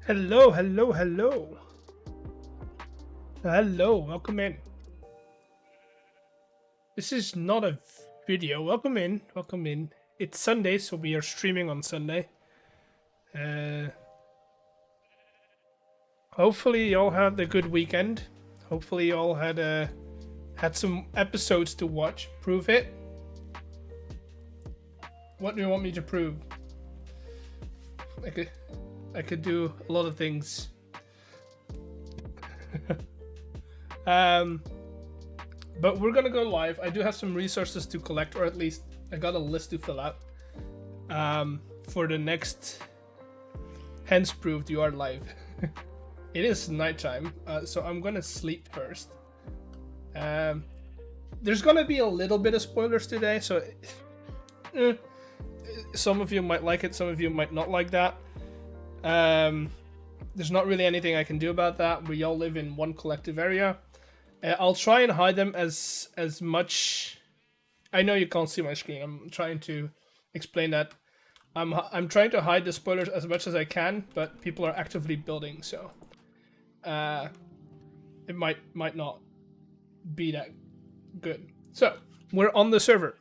Hello, hello, hello. Hello, welcome in. This is not a video. Welcome in, welcome in. It's Sunday, so we are streaming on Sunday. Hopefully you all had a good weekend. Hopefully you all had some episodes to watch. Prove it. What do you want me to prove? I could do a lot of things. But we're gonna go live. I do have some resources to collect, or at least I got a list to fill out for the next hence proved you are live. It is nighttime, so I'm gonna sleep first. There's gonna be a little bit of spoilers today, so some of you might like it, some of you might not like that. There's not really anything I can do about that. We all live in one collective area. I'll try and hide them as much. I know you can't see my screen. I'm trying to explain that. I'm trying to hide the spoilers as much as I can, but people are actively building, so it might not be that good. So we're on the server.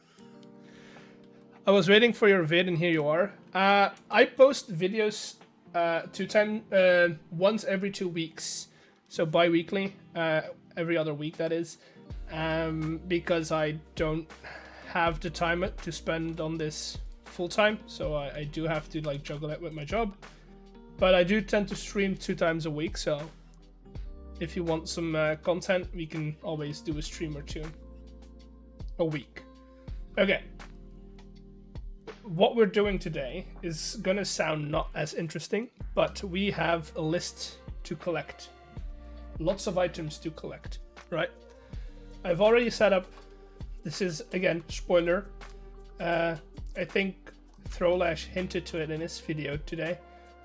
I was waiting for your vid, and here you are. I post videos once every 2 weeks, so bi-weekly, every other week that is, because I don't have the time to spend on this full time, so I do have to like juggle it with my job. But I do tend to stream 2 times a week, so if you want some content, we can always do a stream or 2 a week. Okay. What we're doing today is gonna sound not as interesting, but we have a list to collect. Lots of items to collect, right? I've already set up, this is again, spoiler. I think Throlash hinted to it in his video today,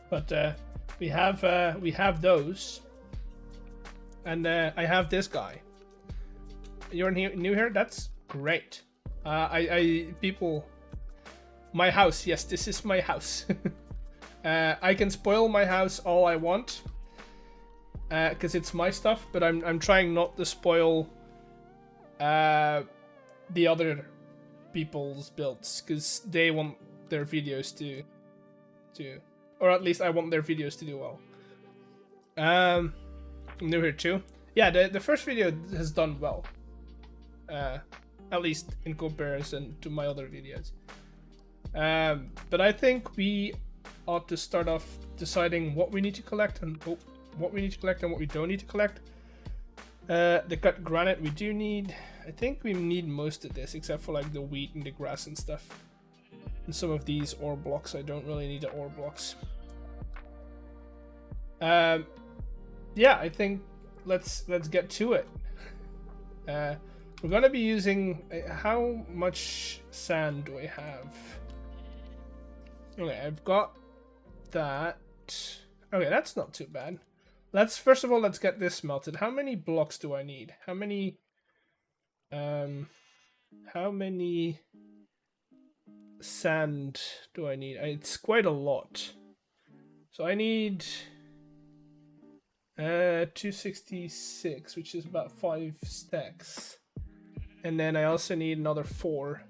but we have those. And I have this guy. You're new here? That's great. People... My house, yes, this is my house. I can spoil my house all I want, because it's my stuff, but I'm trying not to spoil the other people's builds, because they want their videos to, or at least I want their videos to do well. I'm new here too. Yeah, the first video has done well, at least in comparison to my other videos. But I think we ought to start off deciding what we need to collect and what we need to collect and what we don't need to collect. The cut granite we do need. I think we need most of this, except for like the wheat and the grass and stuff. And some of these ore blocks. I don't really need the ore blocks. Yeah, I think let's get to it. We're gonna be using. How much sand do I have? Okay, I've got that. Okay, that's not too bad. First of all, let's get this smelted. How many blocks do I need? How many sand do I need? It's quite a lot. So I need 266, which is about 5 stacks. And then I also need another 4.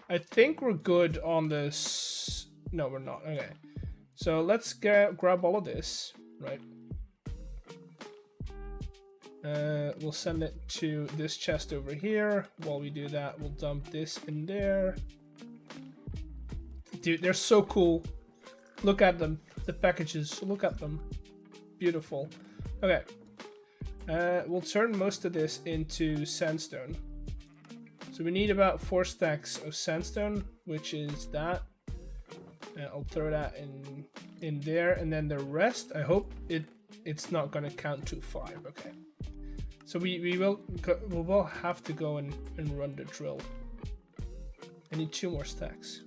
I think we're good on this. No, we're not. Okay. So let's grab all of this, right? We'll send it to this chest over here. While we do that, we'll dump this in there. Dude, they're so cool. Look at them. The packages. Look at them. Beautiful. Okay. We'll turn most of this into sandstone. So we need about 4 stacks of sandstone, which is that. I'll throw that in there, and then the rest, I hope it's not gonna count to 5. Okay. So we will have to go and run the drill. I need 2 more stacks.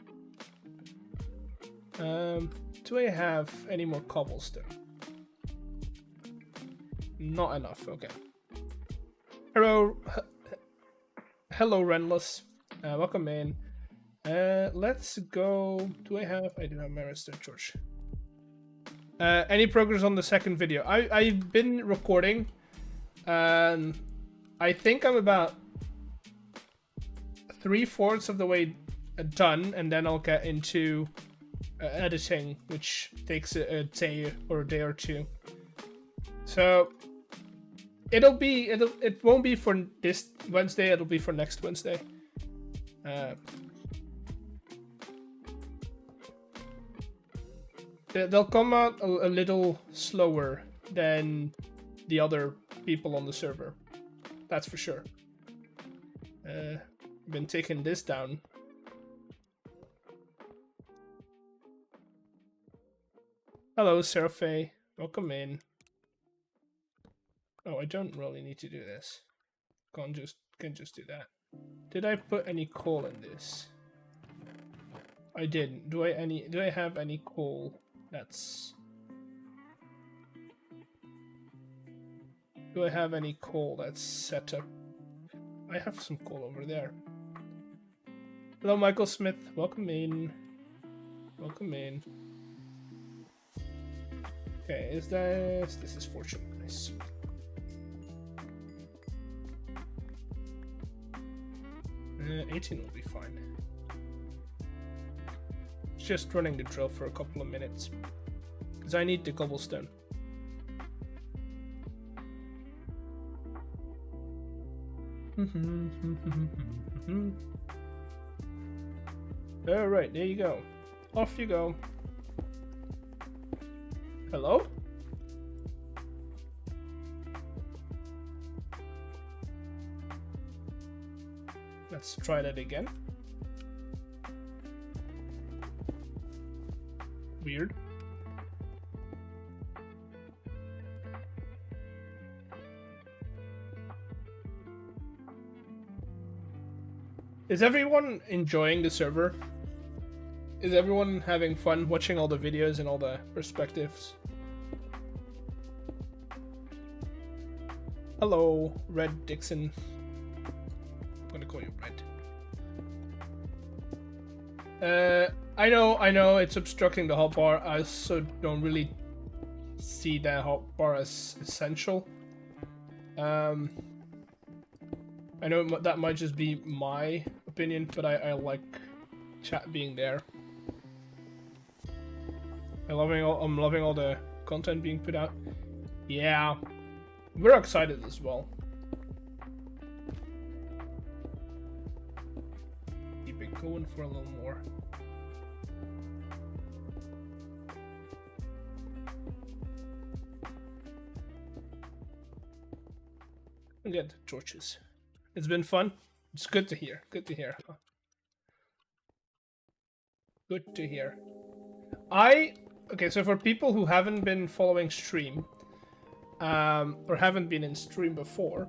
Do I have any more cobblestone? Not enough. Okay. Hello, Renless. Welcome in. Let's go. Do I have? I do have my redstone torch. Any progress on the second video? I've been recording. I think I'm about 3/4 of the way done, and then I'll get into editing, which takes a day or two. So it won't be for this Wednesday. It'll be for next Wednesday. They'll come out a little slower than the other people on the server. That's for sure. Been taking this down. Hello, Seraphe. Welcome in. Oh, I don't really need to do this. Can just do that. Did I put any coal in this? I didn't. Do I have any coal? Do I have any coal that's set up? I have some coal over there. Hello, Michael Smith. Welcome in. Welcome in. Okay, this is fortune. Nice. Uh, 18 will be fine. Just running the drill for a couple of minutes because I need the cobblestone. All right, there you go. Off you go. Hello? Let's try that again. Weird. Is everyone enjoying the server? Is everyone having fun watching all the videos and all the perspectives? Hello, Red Dixon. I'm gonna call you Red. I know it's obstructing the hotbar. I also don't really see that hotbar as essential. I know that might just be my opinion, but I like chat being there. I'm loving all the content being put out. Yeah, we're excited as well. Keep it going for a little more. And get the torches. It's been fun. It's good to hear. Good to hear. Good to hear. Okay, so for people who haven't been following stream, or haven't been in stream before,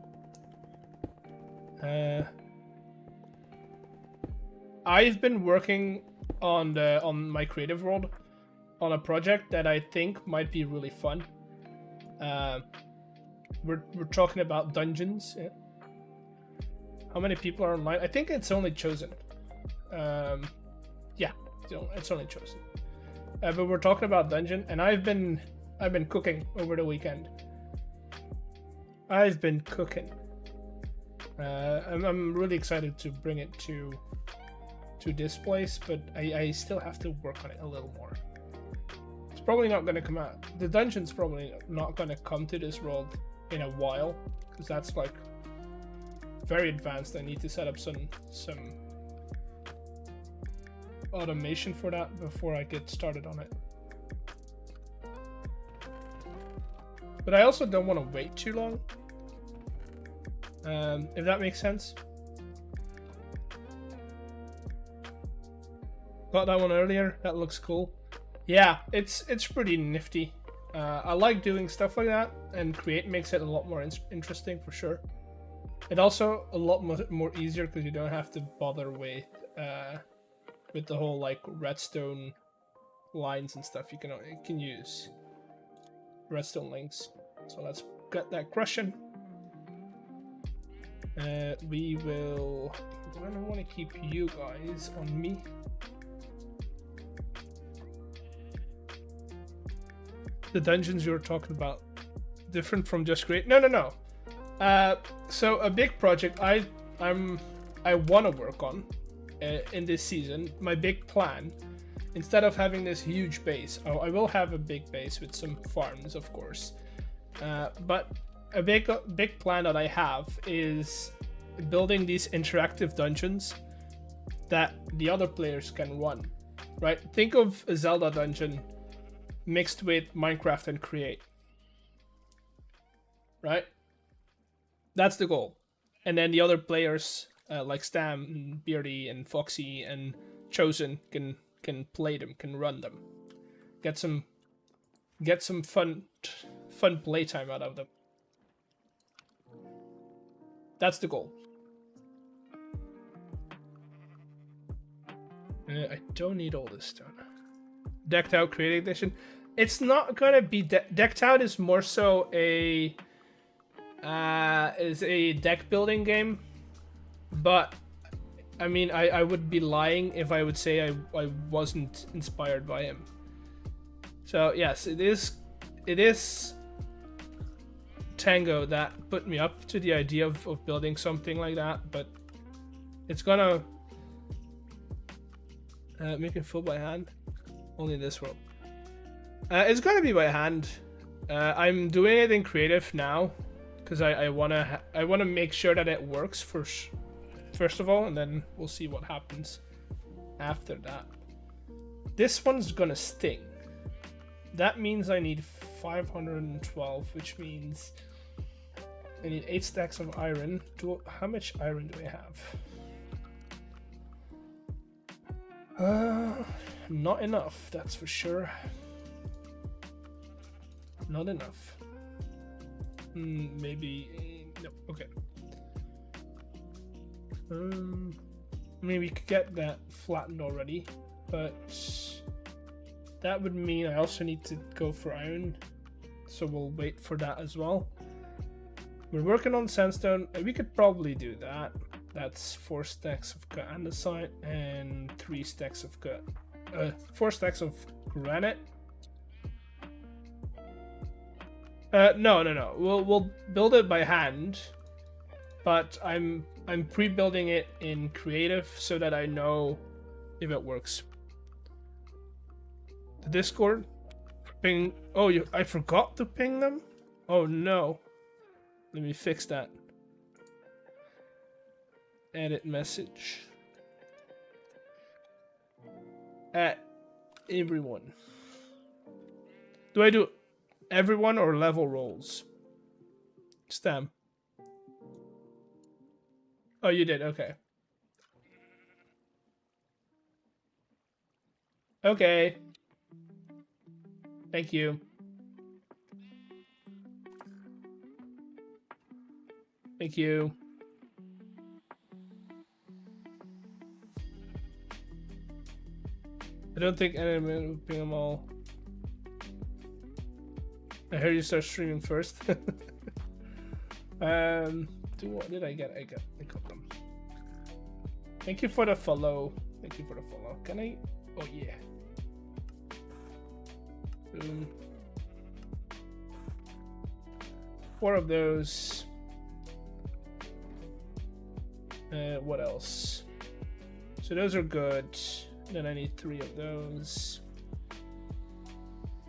I've been working on my creative world on a project that I think might be really fun. We're talking about dungeons. Yeah. How many people are online? I think it's only chosen. Yeah, it's only chosen. But we're talking about dungeon, and I've been cooking over the weekend. I've been cooking. I'm really excited to bring it to this place, but I still have to work on it a little more. It's probably not going to come out. The dungeon's probably not going to come to this world in a while, because that's like very advanced. I need to set up some automation for that before I get started on it. But I also don't want to wait too long, if that makes sense. Got that one earlier. That looks cool. Yeah, it's pretty nifty. I like doing stuff like that, and Create makes it a lot more interesting for sure. It also a lot more easier because you don't have to bother with the whole like redstone lines and stuff. You can use redstone links. So let's get that crushing. We will. I don't want to keep you guys on me. the dungeons you were talking about different from just create? No. So a big project I want to work on in this season. My big plan, instead of having this huge base, I will have a big base with some farms, of course. But a big plan that I have is building these interactive dungeons that the other players can run. Right? Think of a Zelda dungeon mixed with Minecraft and Create. Right? That's the goal. And then the other players like Stam and Beardy and Foxy and Chosen can play them, can run them. Get some fun playtime out of them. That's the goal. I don't need all this stone. Decked Out Creative Edition. It's not gonna be Decked Out is more so a deck building game, but I mean I would be lying if I would say I wasn't inspired by him. So yes, it is Tango that put me up to the idea of building something like that, but it's gonna make it full by hand. Only in this world. It's gonna be by hand. I'm doing it in creative now because I wanna make sure that it works first of all, and then we'll see what happens after that. This one's gonna sting. That means I need 512, which means I need 8 stacks of iron. How much iron do I have? Not enough, that's for sure. Not enough. Maybe no. Okay. Maybe we could get that flattened already, but that would mean I also need to go for iron, so we'll wait for that as well. We're working on sandstone. We could probably do that. That's 4 stacks of andesite and 3 stacks of 4 stacks of granite. No. We'll build it by hand, but I'm pre-building it in creative so that I know if it works. The Discord ping. Oh, I forgot to ping them. Oh no. Let me fix that. Edit message. At everyone. Do I do everyone or level roles? Stam. Oh, you did. Okay. Okay. Thank you. Thank you. I don't think anyone will ping them all. I heard you start streaming first. What did I get? I got them. Thank you for the follow. Thank you for the follow. Can I? Oh yeah. Boom. 4 of those. What else? So those are good. Then I need 3 of those.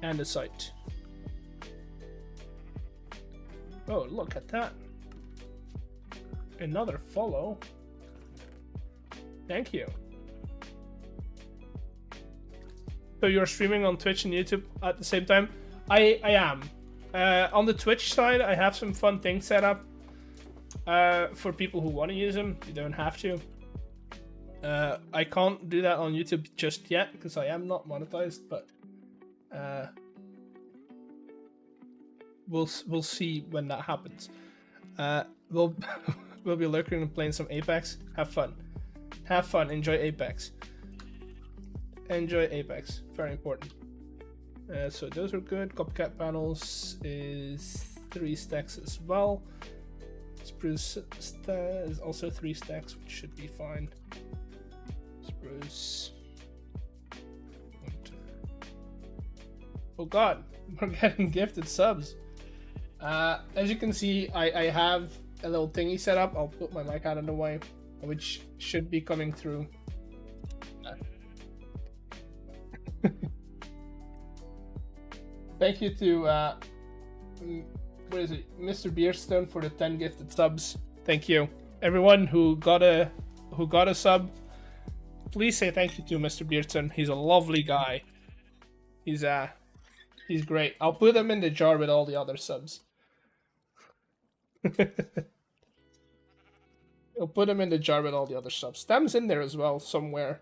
And a site. Oh, look at that. Another follow. Thank you. So you're streaming on Twitch and YouTube at the same time? I am. On the Twitch side, I have some fun things set up for people who want to use them. You don't have to. I can't do that on YouTube just yet because I am not monetized, but we'll see when that happens. We'll be lurking and playing some Apex. Have fun. Have fun. Enjoy Apex. Enjoy Apex. Very important. So those are good. Copycat panels is 3 stacks as well. Spruce is also 3 stacks, which should be fine. Spruce. Oh god, we're getting gifted subs. As you can see, I have a little thingy set up. I'll put my mic out of the way, which should be coming through. Thank you to what is it, Mr. Beerstone, for the 10 gifted subs. Thank you, everyone who got a sub. Please say thank you to Mr. Beerstone. He's a lovely guy. He's great. I'll put him in the jar with all the other subs. I'll put him in the jar with all the other subs. Stam's in there as well somewhere.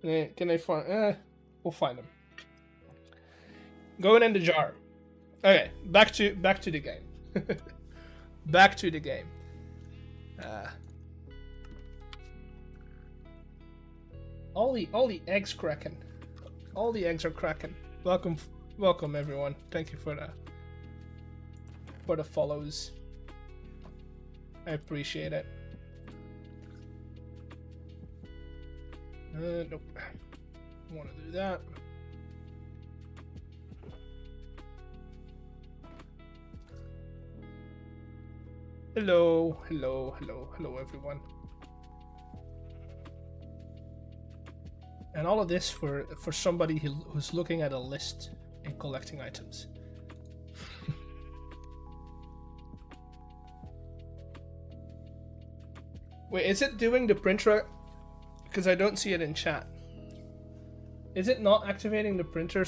Can I find? We'll find him. Going in the jar. Okay, back to the game. Back to the game. All the eggs cracking. All the eggs are cracking. Welcome everyone. Thank you for the follows. I appreciate it. Nope. I want to do that. Hello, everyone. And all of this for somebody who's looking at a list and collecting items. Wait, is it doing the printer? Because I don't see it in chat. Is it not activating the printer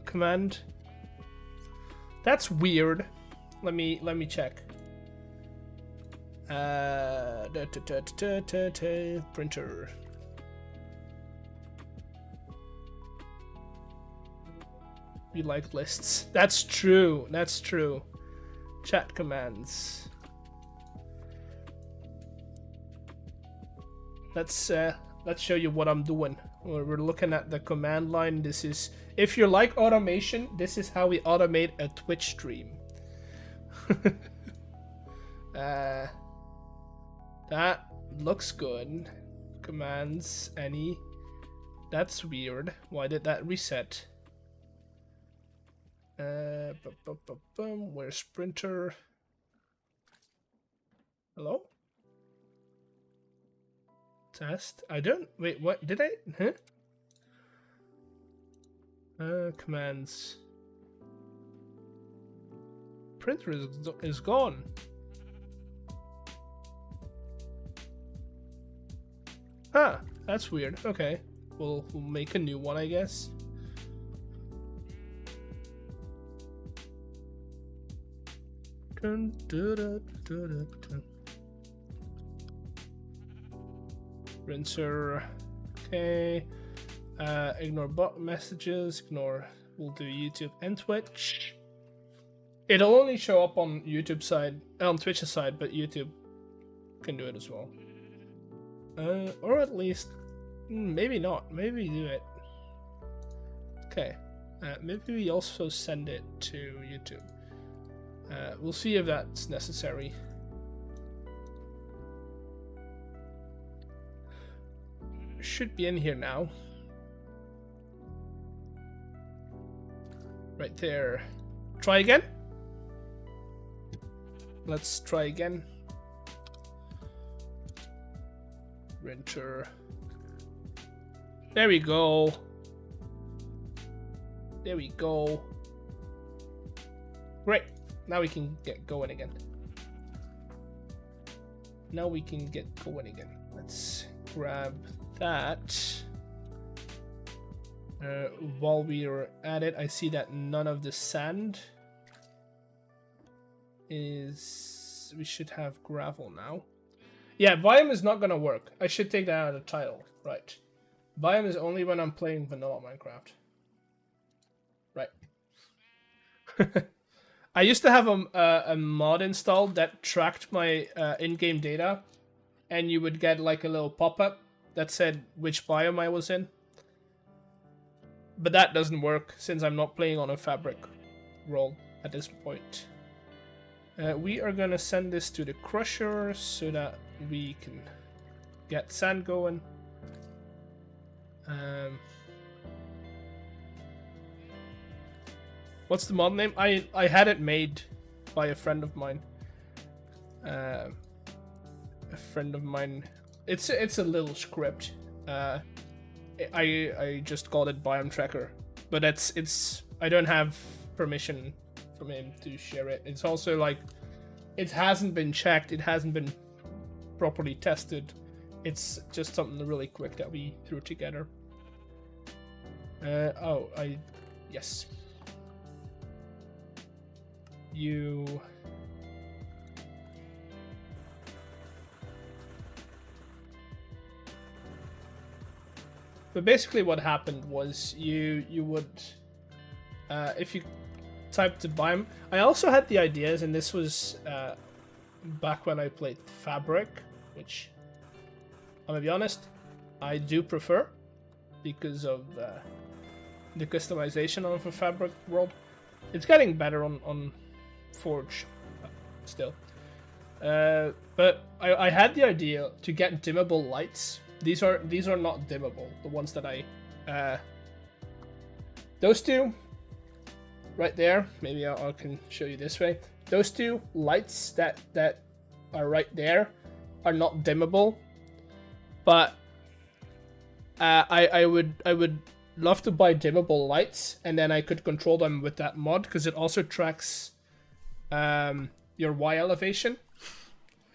command? That's weird. Let me check. Printer. We like lists. That's true. That's true. Chat commands. Let's show you what I'm doing. We're looking at the command line. This is, if you like automation, this is how we automate a Twitch stream. That looks good. Commands, any. That's weird. Why did that reset? Where's printer? Hello? Test? I don't... Wait, what? Did I? Huh? Commands. Printer is gone. Huh, that's weird. Okay, we'll make a new one, I guess. Rinser. Okay. Ignore bot messages. Ignore. We'll do YouTube and Twitch. It'll only show up on YouTube side, on Twitch's side, but YouTube can do it as well. Or at least, maybe not. Maybe do it. Okay. Maybe we also send it to YouTube. We'll see if that's necessary. Should be in here now. Right there. Try again. Let's try again. Renter. There we go. There we go. Great. Now we can get going again. Now we can get going again. Let's grab that. While we are at it, I see that none of the sand is... We should have gravel now. Yeah, biome is not gonna work. I should take that out of the title. Right. Biome is only when I'm playing vanilla Minecraft. Right. I used to have a mod installed that tracked my in-game data, and you would get like a little pop-up that said which biome I was in. But that doesn't work since I'm not playing on a fabric world at this point. We are gonna send this to the crusher so that we can get sand going. What's the mod name? I had it made by a friend of mine. It's a little script. I just called it biome tracker, but it's I don't have permission from him to share it. It's also like it hasn't been checked. It hasn't been properly tested. It's just something really quick that we threw together. Yes. But basically what happened was you would, if you typed the biome, I also had the ideas, and this was back when I played Fabric, which, I'm gonna be honest, I do prefer because of the customization of a Fabric world. It's getting better on Forge still. But I had the idea to get dimmable lights. These are not dimmable. The ones that those two right there. Maybe I can show you this way. Those two lights that are right there are not dimmable. But I would love to buy dimmable lights, and then I could control them with that mod, because it also tracks your Y elevation.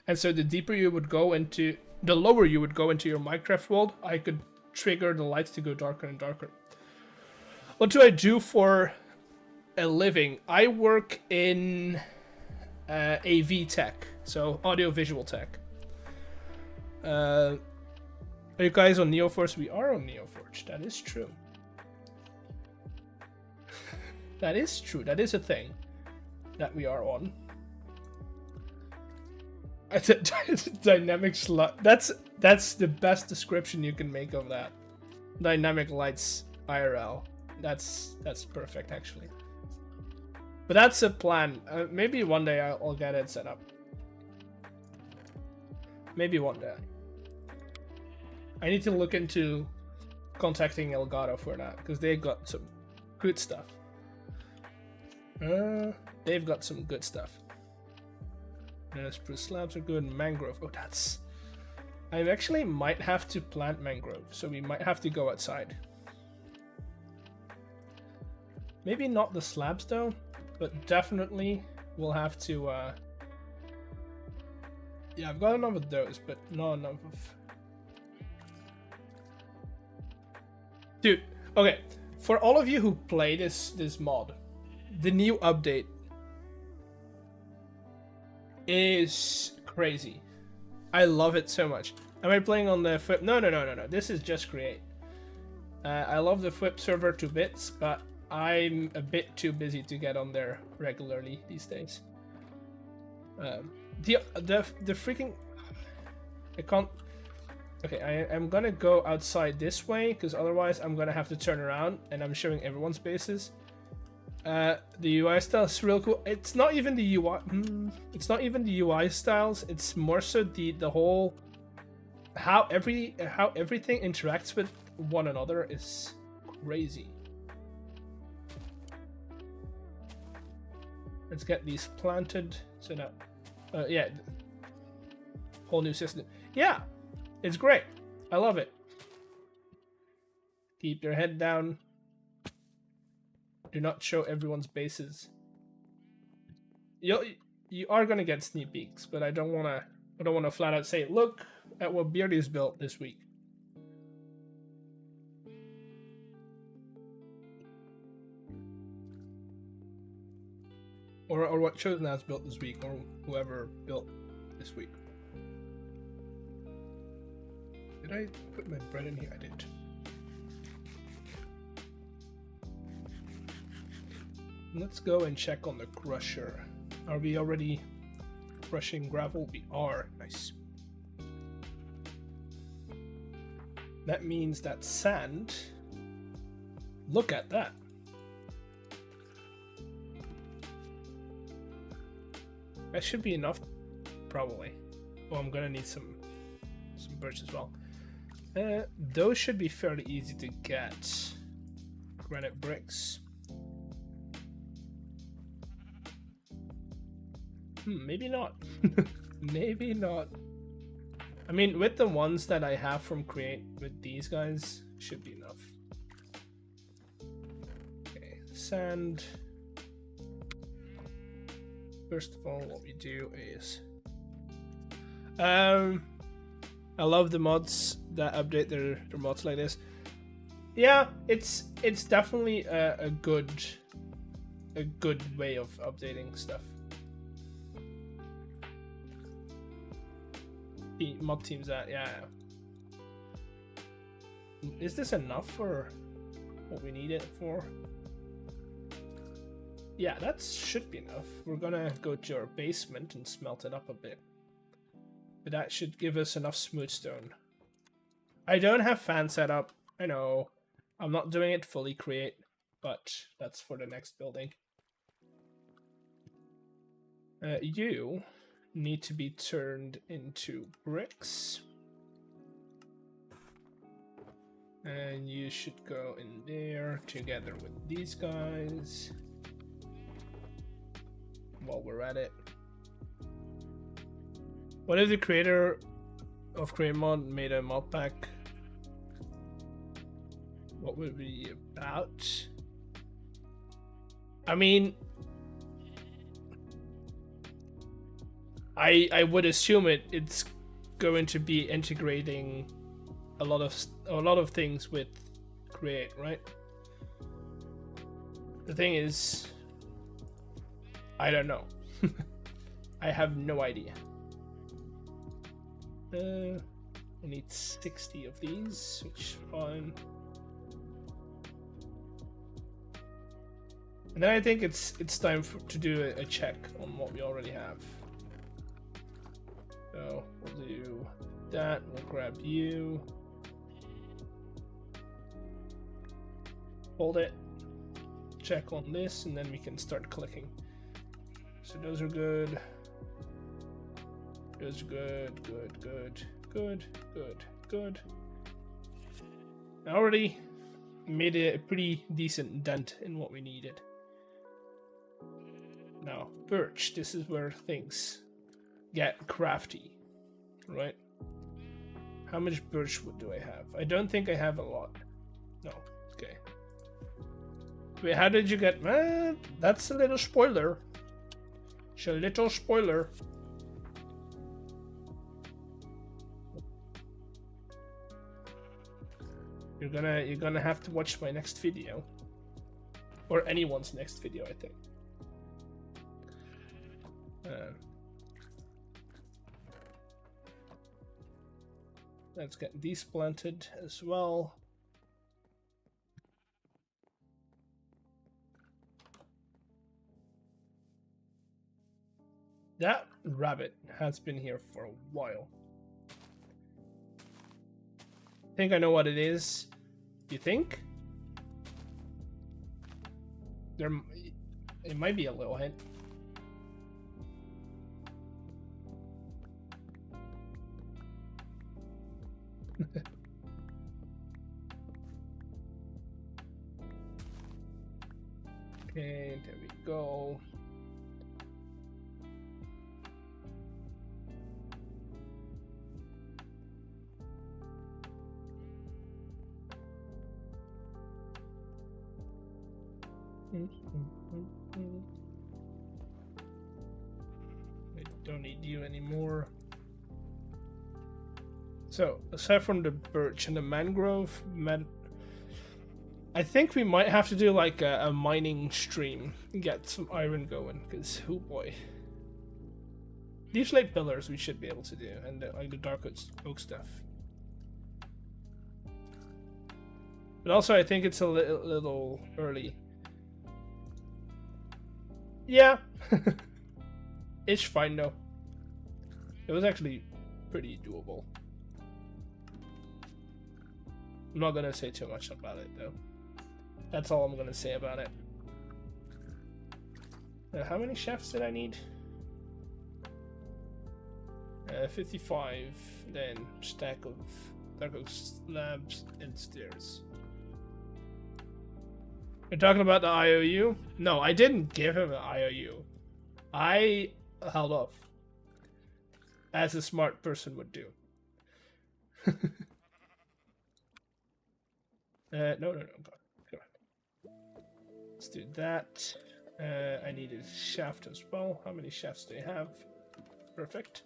And so the deeper you would go into, the lower you would go into your Minecraft world, I could trigger the lights to go darker and darker. What do I do for a living? I work in AV tech, so audio-visual tech. Are you guys on Neoforge? We are on Neoforge. That is true. That is true. That is a thing that we are on. Dynamic slut. That's the best description you can make of that. Dynamic lights IRL. That's perfect, actually. But that's a plan. Maybe one day I'll get it set up. Maybe one day. I need to look into contacting Elgato for that, because they got some good stuff. They've got some good stuff. Spruce slabs are good. Mangrove. Oh, that's... I actually might have to plant mangrove, so we might have to go outside. Maybe not the slabs though, but definitely we'll have to... Yeah, I've got enough of those, but not enough of... Dude, okay, for all of you who play this mod, the new update is crazy. I love it so much. Am I playing on the fWhip? No. This is just Create. I love the fWhip server to bits, but I'm a bit too busy to get on there regularly these days. The freaking... I can't... Okay, I'm gonna go outside this way, because otherwise I'm gonna have to turn around, and I'm showing everyone's bases. The UI style is real cool. It's not even the UI. It's not even the UI styles. It's more so the whole how everything interacts with one another is crazy. Let's get these planted. So now, yeah, whole new system. Yeah, it's great. I love it. Keep your head down. Do not show everyone's bases. You are gonna get sneak peeks, but I don't wanna flat out say, look at what Beardy's built this week. Or what Chosen has built this week, or whoever built this week. Did I put my bread in here? I did. Let's go and check on the crusher. Are we already crushing gravel? We are. Nice. That means that sand... Look at that. That should be enough, probably. Oh, I'm gonna need some birch as well. Those should be fairly easy to get. Granite bricks. Maybe not. Maybe not. I mean, with the ones that I have from Create, with these guys, should be enough. Okay, sand. First of all, what we do is... I love the mods that update their mods like this. Yeah, it's definitely a good way of updating stuff. The mod teams that, yeah. Is this enough for what we need it for? Yeah, that should be enough. We're gonna go to our basement and smelt it up a bit. But that should give us enough smooth stone. I don't have fan set up. I know. I'm not doing it fully Create, but that's for the next building. You need to be turned into bricks. And you should go in there together with these guys. While we're at it. What if the creator of Replaymod made a mod pack? What would it be about? I mean, I would assume it's going to be integrating a lot of things with Create, right? The thing is, I don't know. I have no idea. I need 60 of these, which is fine. And then I think it's time to do a check on what we already have. So we'll do that. We'll grab you. Hold it. Check on this, and then we can start clicking. So those are good. Those are good. Good. Good. Good. Good. Good. I already made a pretty decent dent in what we needed. Now, birch. This is where things get crafty, right? How much birch wood do I have? I don't think I have a lot. No. Okay. Wait, how did you get... that's a little spoiler. It's a little spoiler. You're gonna have to watch my next video. Or anyone's next video, I think. Let's get these planted as well. That rabbit has been here for a while. I think I know what it is. You think? It might be a little hint. Okay, there we go. I don't need you anymore. So, aside from the birch and the mangrove, I think we might have to do like a mining stream and get some iron going, because oh boy. These light pillars we should be able to do, and like the dark oak stuff. But also I think it's a little early. Yeah. It's fine though. It was actually pretty doable. I'm not gonna say too much about it though. That's all I'm gonna say about it. How many chefs did I need? 55, then stack of There goes slabs and stairs. You're talking about the IOU? No, I didn't give him an IOU. I held off. As a smart person would do. No. Go on. Let's do that. I need a shaft as well. How many shafts do I have? Perfect.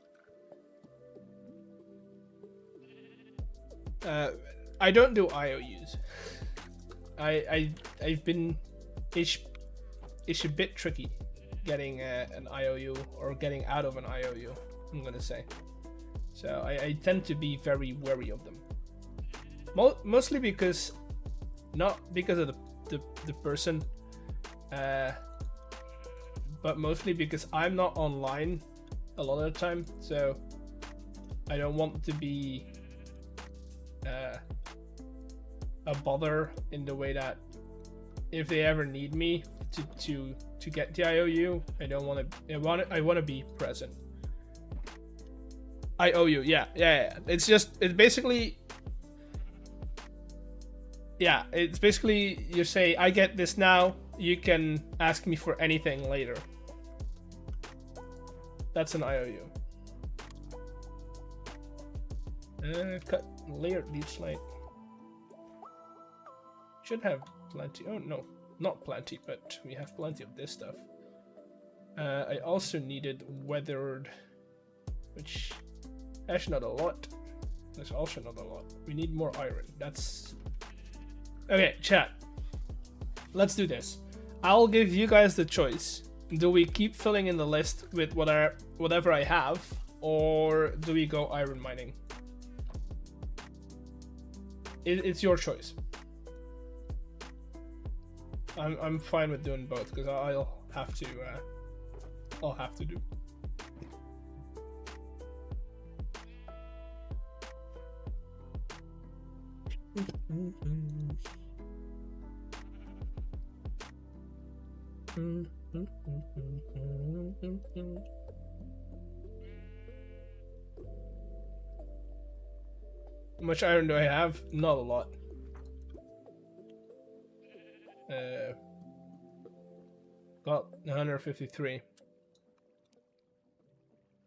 I don't do IOUs. I've been it's a bit tricky getting an IOU or getting out of an IOU, I'm gonna say. So I tend to be very wary of them. Mostly because, not because of the person, but mostly because I'm not online a lot of the time, so I don't want to be a bother in the way that if they ever need me to get the IOU, I don't want to. I want to be present. I owe you, yeah. It's basically, yeah. It's basically you say I get this now. You can ask me for anything later. That's an IOU. Cut layered leaf slate. Should have plenty. Oh no, not plenty, but we have plenty of this stuff. I also needed weathered, which actually not a lot. That's also not a lot. We need more iron. That's okay. Chat. Let's do this. I'll give you guys the choice. Do we keep filling in the list with whatever I have, or do we go iron mining? It's your choice. I'm fine with doing both because I'll have to do. How much iron do I have? Not a lot. Got 153.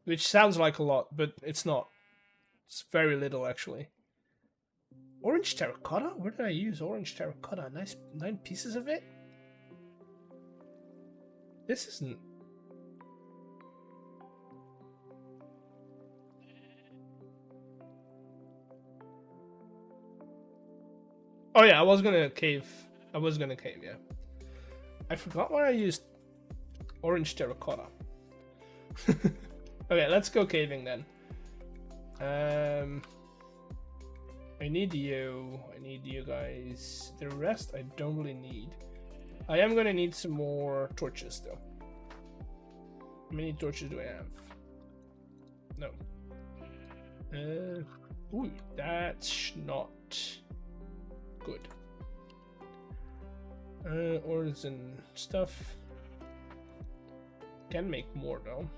Which sounds like a lot, but it's not. It's very little, actually. Orange terracotta? Where did I use orange terracotta? Nice 9 pieces of it? This isn't... Oh yeah, I was gonna cave, yeah. I forgot why I used orange terracotta. Okay, let's go caving then. I need you guys. The rest I don't really need. I am gonna need some more torches though. How many torches do I have? No. Ooh, that's not good. Ores and stuff. Can make more though.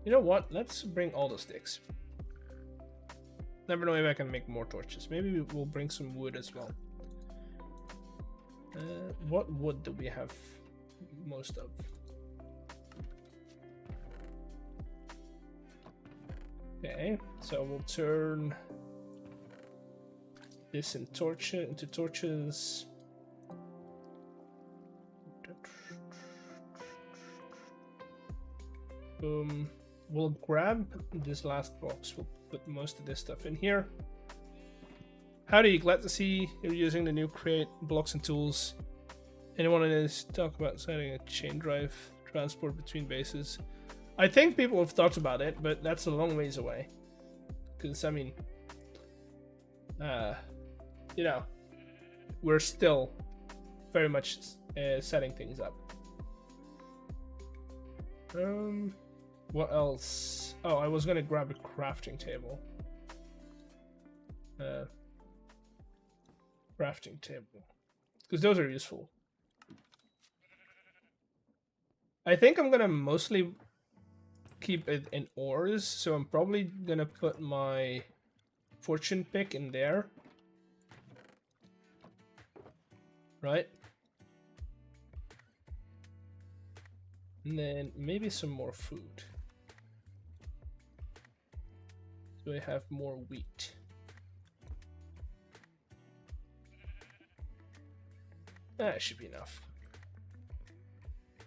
You know what? Let's bring all the sticks. Never know if I can make more torches. Maybe we'll bring some wood as well. What wood do we have most of? Okay, so we'll turn this into torches. Boom. We'll grab this last box. We'll put most of this stuff in here. Howdy, glad to see you're using the new Create blocks and tools. Anyone in this talk about setting a chain drive transport between bases? I think people have talked about it, but that's a long ways away. Because, I mean, you know, we're still very much setting things up. What else? Oh, I was gonna grab a crafting table. Crafting table. Because those are useful. I think I'm gonna mostly keep it in ores, so I'm probably gonna put my fortune pick in there. Right? And then maybe some more food. So I have more wheat. That should be enough.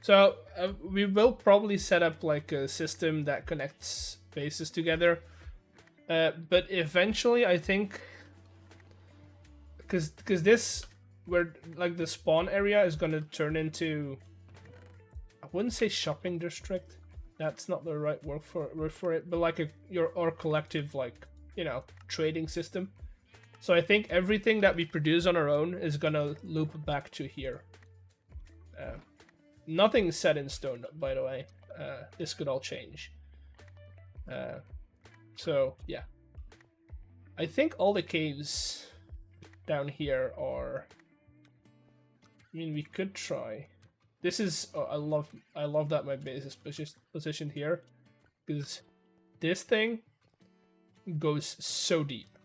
So we will probably set up like a system that connects bases together. But eventually I think, because this, where like the spawn area is going to turn into, I wouldn't say shopping district. That's not the right word for it, but like our collective, like, you know, trading system. So I think everything that we produce on our own is gonna loop back to here. Nothing's set in stone, by the way. This could all change. So yeah, I think all the caves down here are. I mean, we could try. This is. Oh, I love that my base is positioned here, because this thing goes so deep.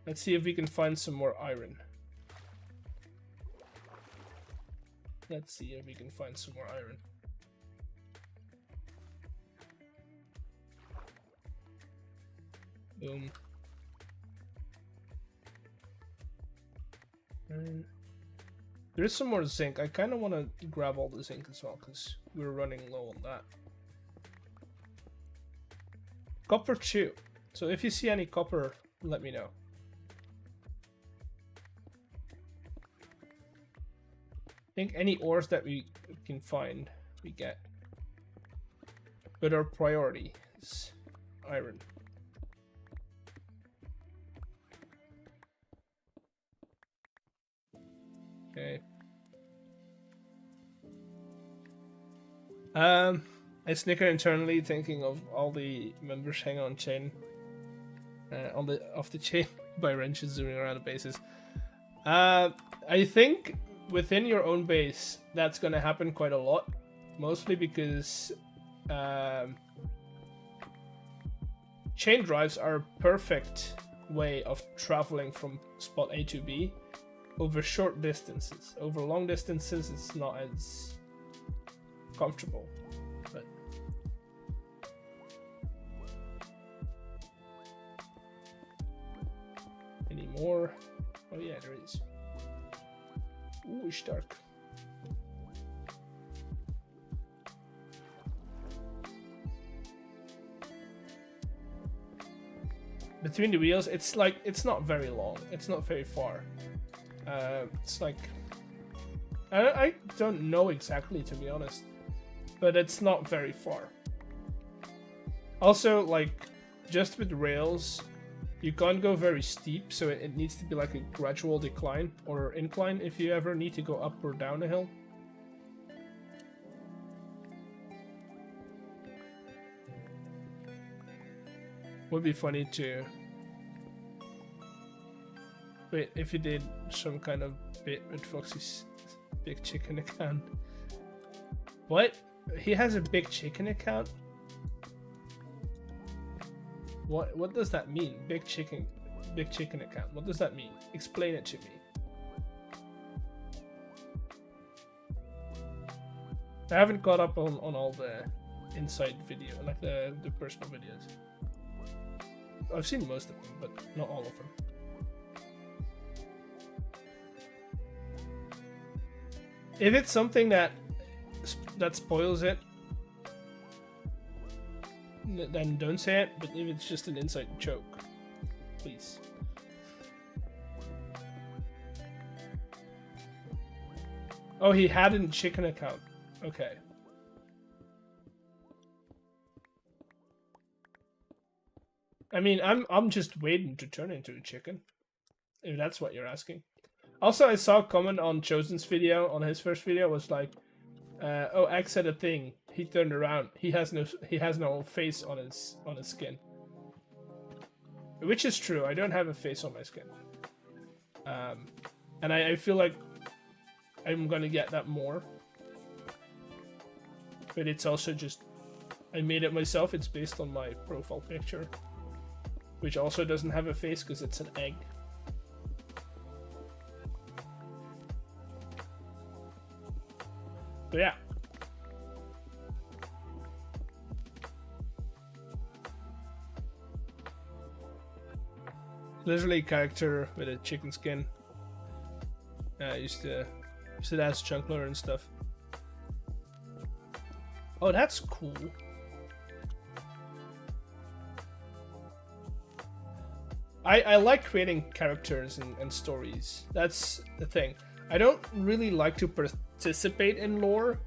Let's see if we can find some more iron. Let's see if we can find some more iron. Boom. And there is some more zinc. I kind of want to grab all the zinc as well, because we're running low on that. Copper 2. So if you see any copper, let me know. I think any ores that we can find, we get. But our priority is iron. Okay. I snicker internally thinking of all the members hanging on chain, off the chain by wrenches zooming around the bases. I think within your own base, that's going to happen quite a lot, mostly because chain drives are a perfect way of traveling from spot A to B over short distances. Over long distances, it's not as comfortable. But any more? Oh yeah, there is. Ooh, stark. Between the wheels, it's like, it's not very long. It's not very far. It's like, I don't know exactly, to be honest, but it's not very far. Also, like, just with rails, you can't go very steep, so it needs to be like a gradual decline or incline if you ever need to go up or down a hill. Would be funny to wait if you did some kind of bit with Foxy's big chicken account. What? He has a big chicken account? What does that mean? Big chicken account. What does that mean? Explain it to me. I haven't caught up on all the inside video, like the personal videos. I've seen most of them, but not all of them. If it's something that spoils it, then don't say it, but if it's just an inside joke, please. Oh, he had a chicken account. Okay. I mean, I'm just waiting to turn into a chicken, if that's what you're asking. Also, I saw a comment on Chosen's video, on his first video, was like, "Oh, X said a thing. He turned around. He has no face on his skin," which is true. I don't have a face on my skin, and I feel like I'm gonna get that more. but it's also just, I made it myself. It's based on my profile picture, which also doesn't have a face because it's an egg. But yeah. Literally a character with a chicken skin. Used to ask Chunkler and stuff. Oh, that's cool. I like creating characters and stories. That's the thing. I don't really like to participate in lore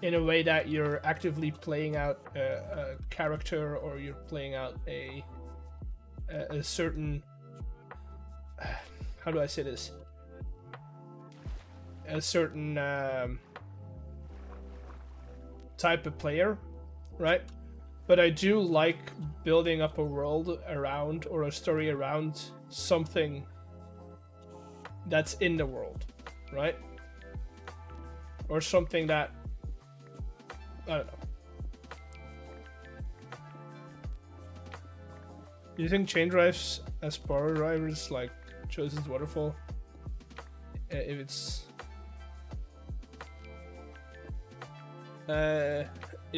in a way that you're actively playing out a character, or you're playing out a certain, how do I say this? A certain type of player, right? But I do like building up a world around, or a story around, something that's in the world, right? Or something that, I don't know. Do you think chain drives as power drivers like Chosen's Waterfall? If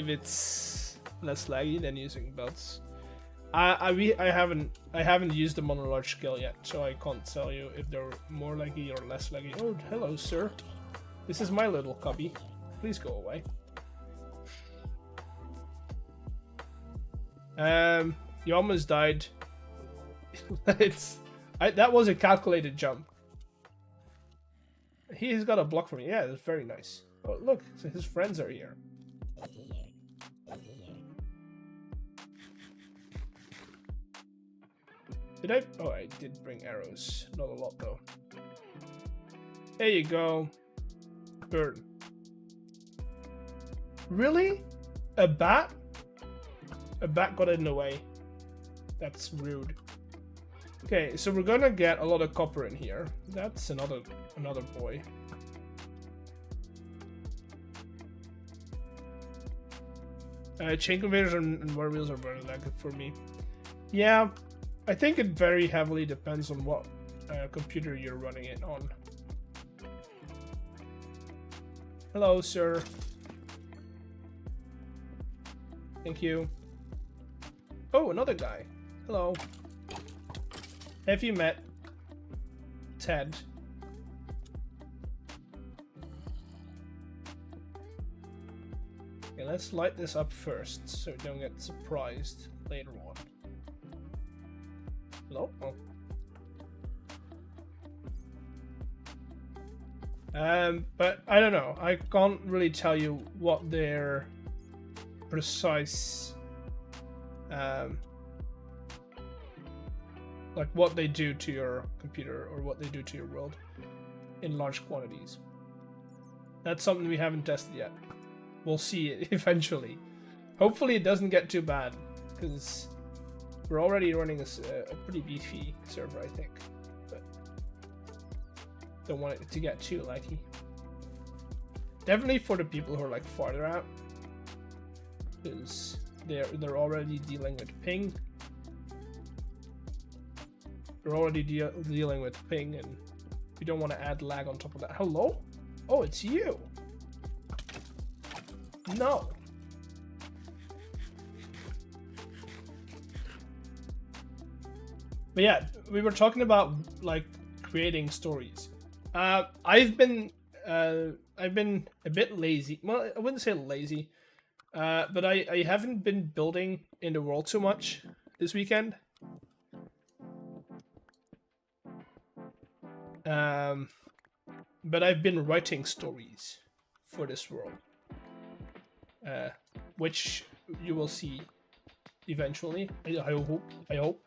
it's less laggy than using belts. I haven't used them on a large scale yet, so I can't tell you if they're more laggy or less laggy. Oh, hello, sir. This is my little cubby. Please go away. You almost died. That was a calculated jump. He's got a block for me. Yeah, that's very nice. Oh, look, so his friends are here. Did I? Oh, I did bring arrows. Not a lot, though. There you go. Bird. Really? A bat? A bat got in the way. That's rude. Okay, so we're gonna get a lot of copper in here. That's another boy. Chain conveyors and war wheels are very good for me. Yeah, I think it very heavily depends on what computer you're running it on. Hello, sir. Thank you. Oh, another guy. Hello. Have you met Ted? Okay, let's light this up first so we don't get surprised later on. Hello? Oh. But I don't know. I can't really tell you what their precise, like what they do to your computer or what they do to your world in large quantities. That's something we haven't tested yet. We'll see it eventually. Hopefully it doesn't get too bad, because we're already running a pretty beefy server, I think. But don't want it to get too laggy. Definitely for the people who are like farther out, because they're already dealing with ping. They're already dealing with ping, and we don't want to add lag on top of that. Hello? Oh, it's you. No. But yeah, we were talking about like creating stories. I've been a bit lazy. Well, I wouldn't say lazy, but I haven't been building in the world too much this weekend. But I've been writing stories for this world, which you will see eventually. I hope.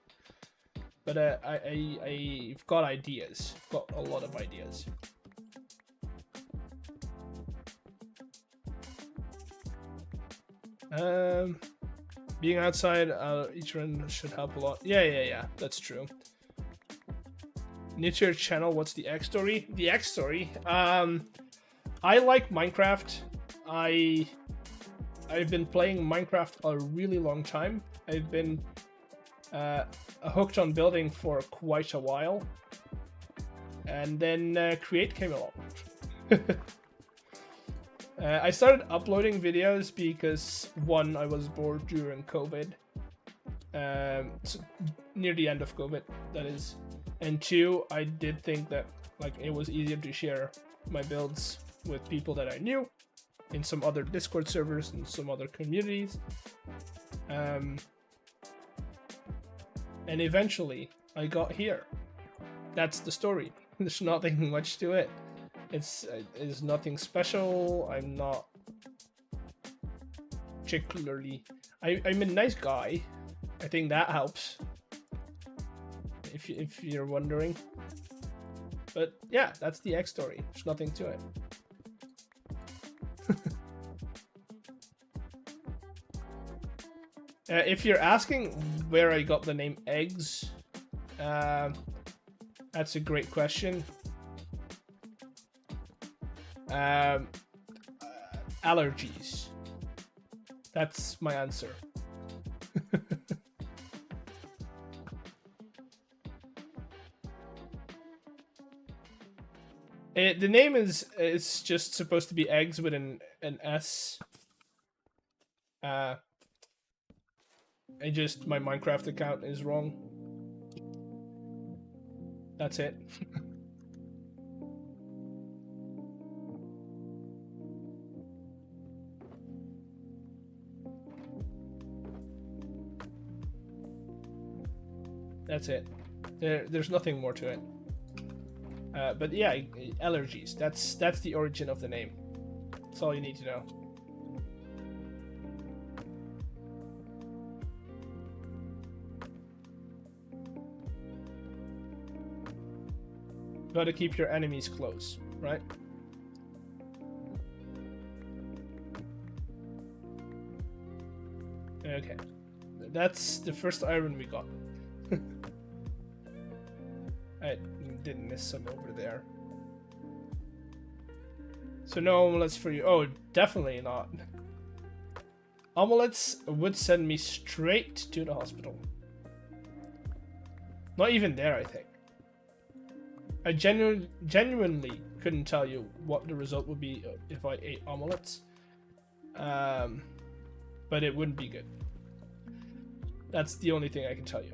But I've got ideas. Got a lot of ideas. Being outside, each run should help a lot. Yeah. That's true. New to your channel, what's the X story? The X story? I like Minecraft. I I've been playing Minecraft a really long time. I've been hooked on building for quite a while. And then Create came along. I started uploading videos because, one, I was bored during COVID. Near the end of COVID, that is. And two, I did think that like it was easier to share my builds with people that I knew in some other Discord servers and some other communities. And eventually I got here. That's the story. There's nothing much to it. It's nothing special. I'm not particularly... I'm a nice guy. I think that helps. If you're wondering. But yeah, that's the X story. There's nothing to it. If you're asking where I got the name Eggs, that's a great question. Allergies. That's my answer. The name is just supposed to be eggs with an S. My Minecraft account is wrong. That's it. That's it. There's nothing more to it. But yeah, allergies. That's the origin of the name. That's all you need to know. Gotta keep your enemies close, right? Okay. That's the first iron we got. I didn't miss some over there. So no omelets for you. Oh, definitely not. Omelets would send me straight to the hospital. Not even there, I think. I genuinely couldn't tell you what the result would be if I ate omelets. But it wouldn't be good. That's the only thing I can tell you.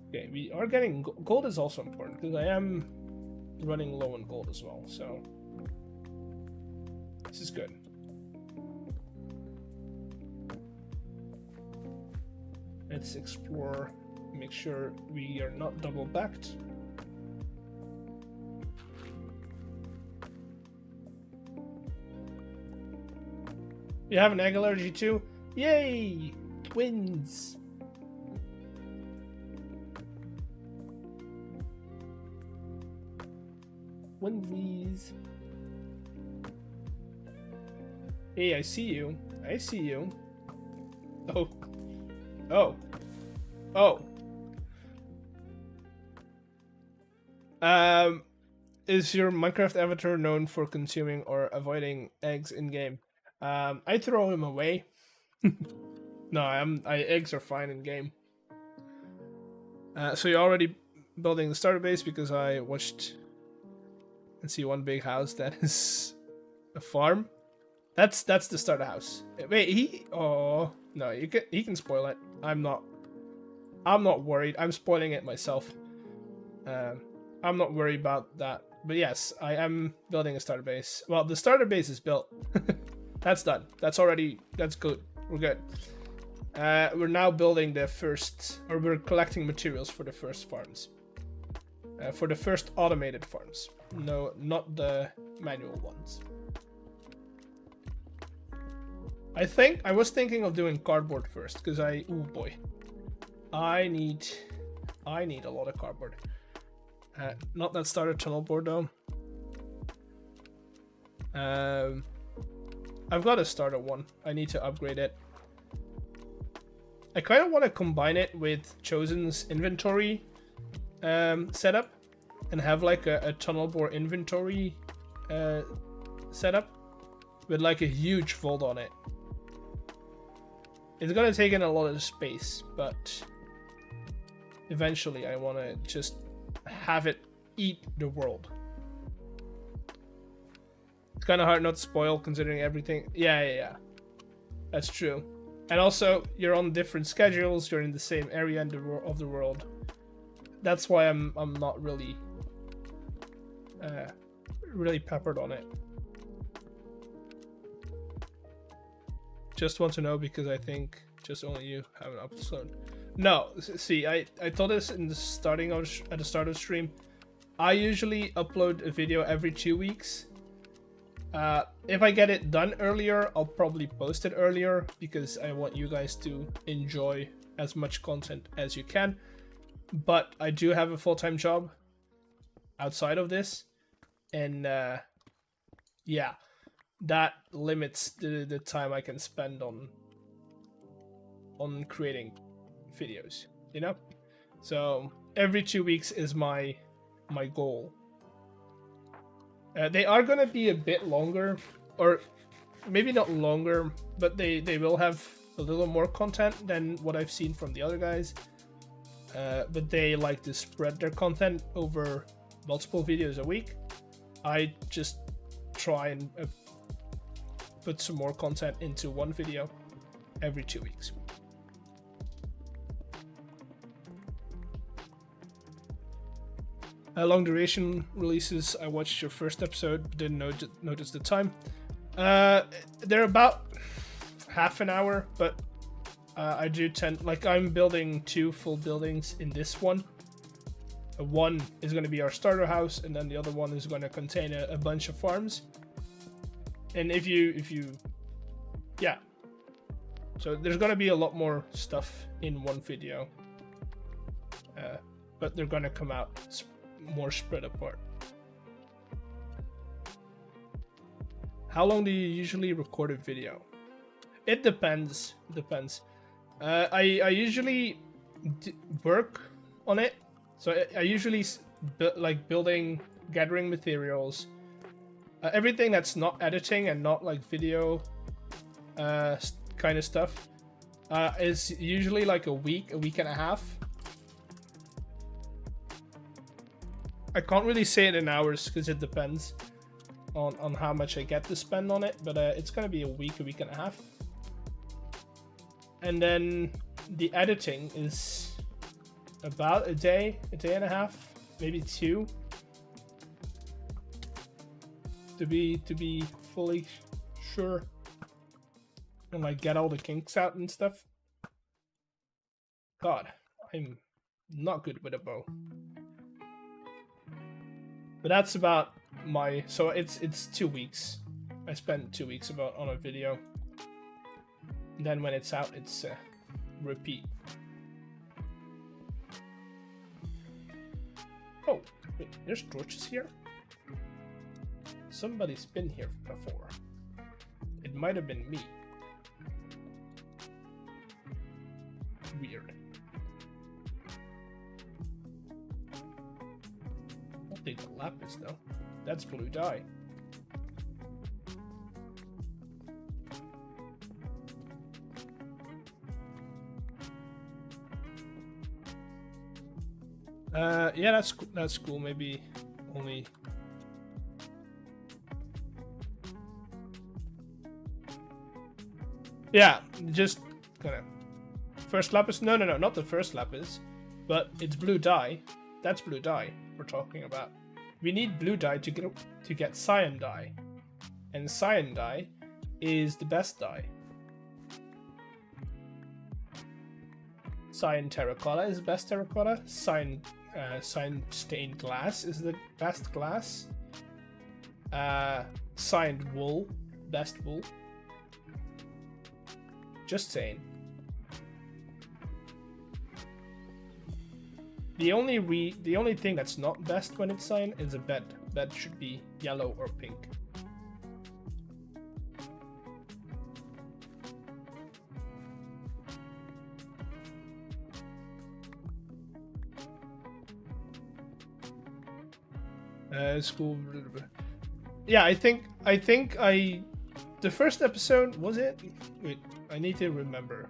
Okay, we are getting gold is also important because I am running low on gold as well, so this is good. Let's explore, make sure we are not double backed. You have an egg allergy too? Yay! Twins! Twinsies. Hey, I see you. I see you. Oh. Oh. Oh. Is your Minecraft avatar known for consuming or avoiding eggs in game? I throw them away. No, eggs are fine in game. So you're already building the starter base because I watched and see one big house that is a farm. That's the starter house. Wait, oh no, he can spoil it. I'm not worried. I'm spoiling it myself. I'm not worried about that. But yes, I am building a starter base. Well, the starter base is built. That's done. That's good. We're good. We're now building the first, or we're collecting materials for the first farms. For the first automated farms. No, not the manual ones. I was thinking of doing cardboard first, because oh boy. I need a lot of cardboard. Not that starter tunnel board though. I've got a starter one. I need to upgrade it. I kind of want to combine it with Chosen's inventory setup and have like a tunnel bore inventory setup with like a huge vault on it. It's gonna take in a lot of space, but eventually I want to just have it eat the world. It's kind of hard not to spoil considering everything. Yeah. That's true. And also, you're on different schedules. You're in the same area of the world. That's why I'm not really peppered on it. Just want to know because I think just only you have an upload. No, see, I told this in the at the start of the stream. I usually upload a video every 2 weeks. If I get it done earlier, I'll probably post it earlier because I want you guys to enjoy as much content as you can. But I do have a full-time job outside of this, and yeah, that limits the time I can spend on creating videos, you know? So every 2 weeks is my goal. They are gonna be a bit longer, or maybe not longer, but they will have a little more content than what I've seen from the other guys. But they like to spread their content over multiple videos a week. I just try and put some more content into one video every 2 weeks. Long duration releases. I watched your first episode, but didn't notice the time. They're about half an hour, but I do tend, like, I'm building 2 full buildings in this one. One is going to be our starter house, and then the other one is going to contain a bunch of farms. And if you, yeah. So there's going to be a lot more stuff in one video, but they're going to come out more spread apart. How long do you usually record a video? It depends. I usually work on it, so I usually like gathering materials, everything that's not editing and not like video kind of stuff is usually like a week and a half. I can't really say it in hours because it depends on how much I get to spend on it, but it's gonna be a week and a half. And then the editing is about a day and a half, maybe 2, to be fully sure and like get all the kinks out and stuff. God, I'm not good with a bow. But that's about my, so it's 2 weeks. I spent 2 weeks on a video. And then when it's out, it's repeat. Oh, wait, there's torches here? Somebody's been here before. It might have been me. Weird. I'll take the lapis though. That's blue dye. Yeah, that's cool. Maybe only. Yeah, just gonna first lapis. No, not the first lapis, but it's blue dye. That's blue dye we're talking about. We need blue dye to get cyan dye, and cyan dye is the best dye. Cyan terracotta is the best terracotta. Cyan stained glass is the best glass. Cyan wool, best wool. Just saying. The only thing that's not best when it's cyan is a bed. Bed should be yellow or pink. School. Yeah, I think the first episode, was it? Wait, I need to remember.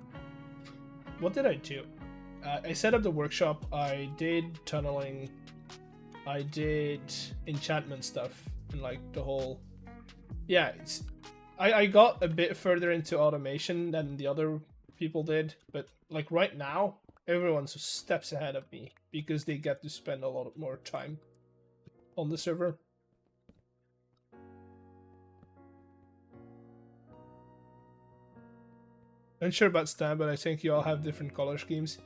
What did I do? I set up the workshop. I did tunneling. I did enchantment stuff and like the whole. Yeah, I got a bit further into automation than the other people did, but like right now, everyone's steps ahead of me because they get to spend a lot more time on the server. Unsure about Stan, but I think you all have different color schemes.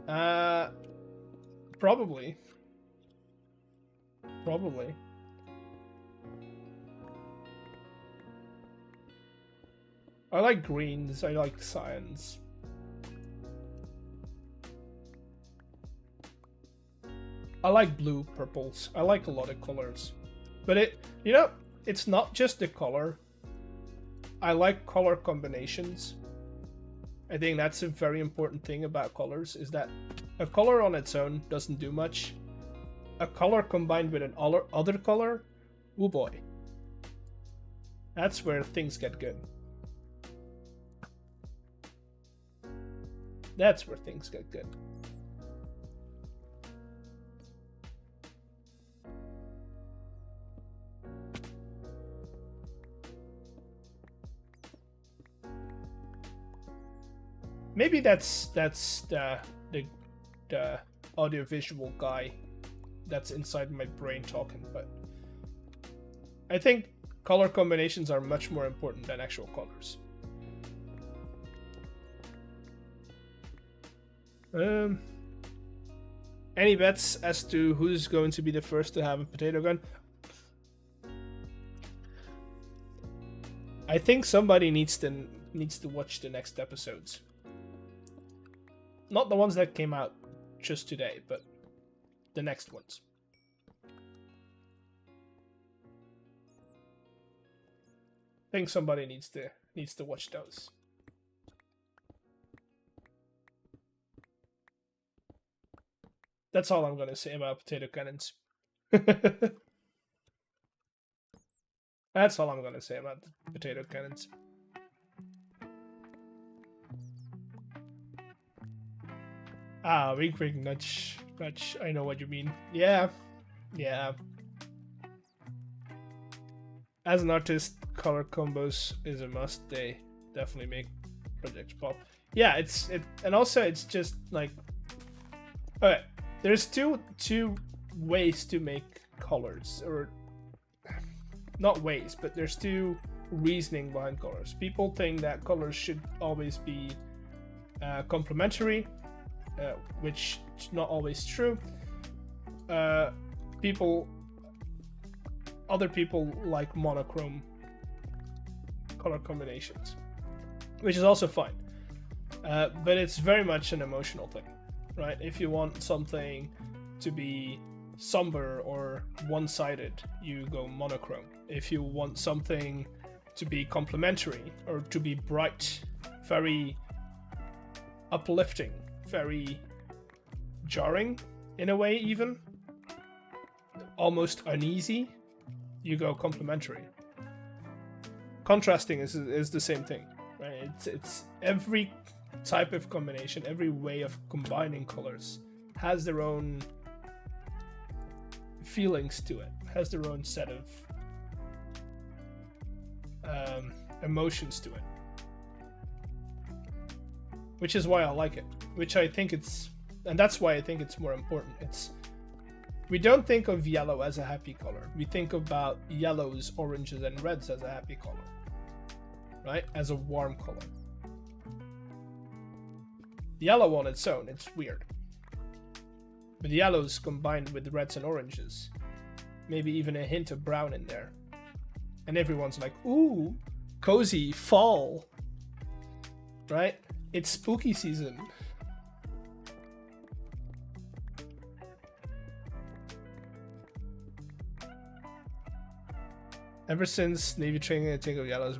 Probably. Probably. I like greens, I like cyans. I like blue, purples. I like a lot of colors. But it's not just the color. I like color combinations. I think that's a very important thing about colors, is that a color on its own doesn't do much. A color combined with an other color, oh boy. That's where things get good. That's where things get good. Maybe that's the audiovisual guy that's inside my brain talking, but I think color combinations are much more important than actual colors. Any bets as to who's going to be the first to have a potato gun? I think somebody needs to watch the next episodes. Not the ones that came out just today, but the next ones. I think somebody needs to watch those. That's all I'm gonna say about potato cannons. That's all I'm gonna say about potato cannons. Ah, wink wink nudge. I know what you mean. Yeah. Yeah. As an artist, color combos is a must. They definitely make projects pop. Yeah, and also it's just like, okay, there's two ways to make colors, or not ways, but there's two reasoning behind colors. People think that colors should always be complementary, which is not always true. Other people like monochrome color combinations, which is also fine. But it's very much an emotional thing, right? If you want something to be somber or one-sided, you go monochrome. If you want something to be complementary or to be bright, very uplifting, very jarring in a way, even almost uneasy, you go complementary. Contrasting is the same thing, right? It's every type of combination, every way of combining colors has their own feelings to it, has their own set of emotions to it, which is why I like it, and that's why I think it's more important. We don't think of yellow as a happy color. We think about yellows, oranges, and reds as a happy color, right? As a warm color. Yellow on its own, it's weird. But yellows combined with reds and oranges, maybe even a hint of brown in there, and everyone's like, ooh, cozy fall, right? It's spooky season. Ever since Navy training, I think of yellows.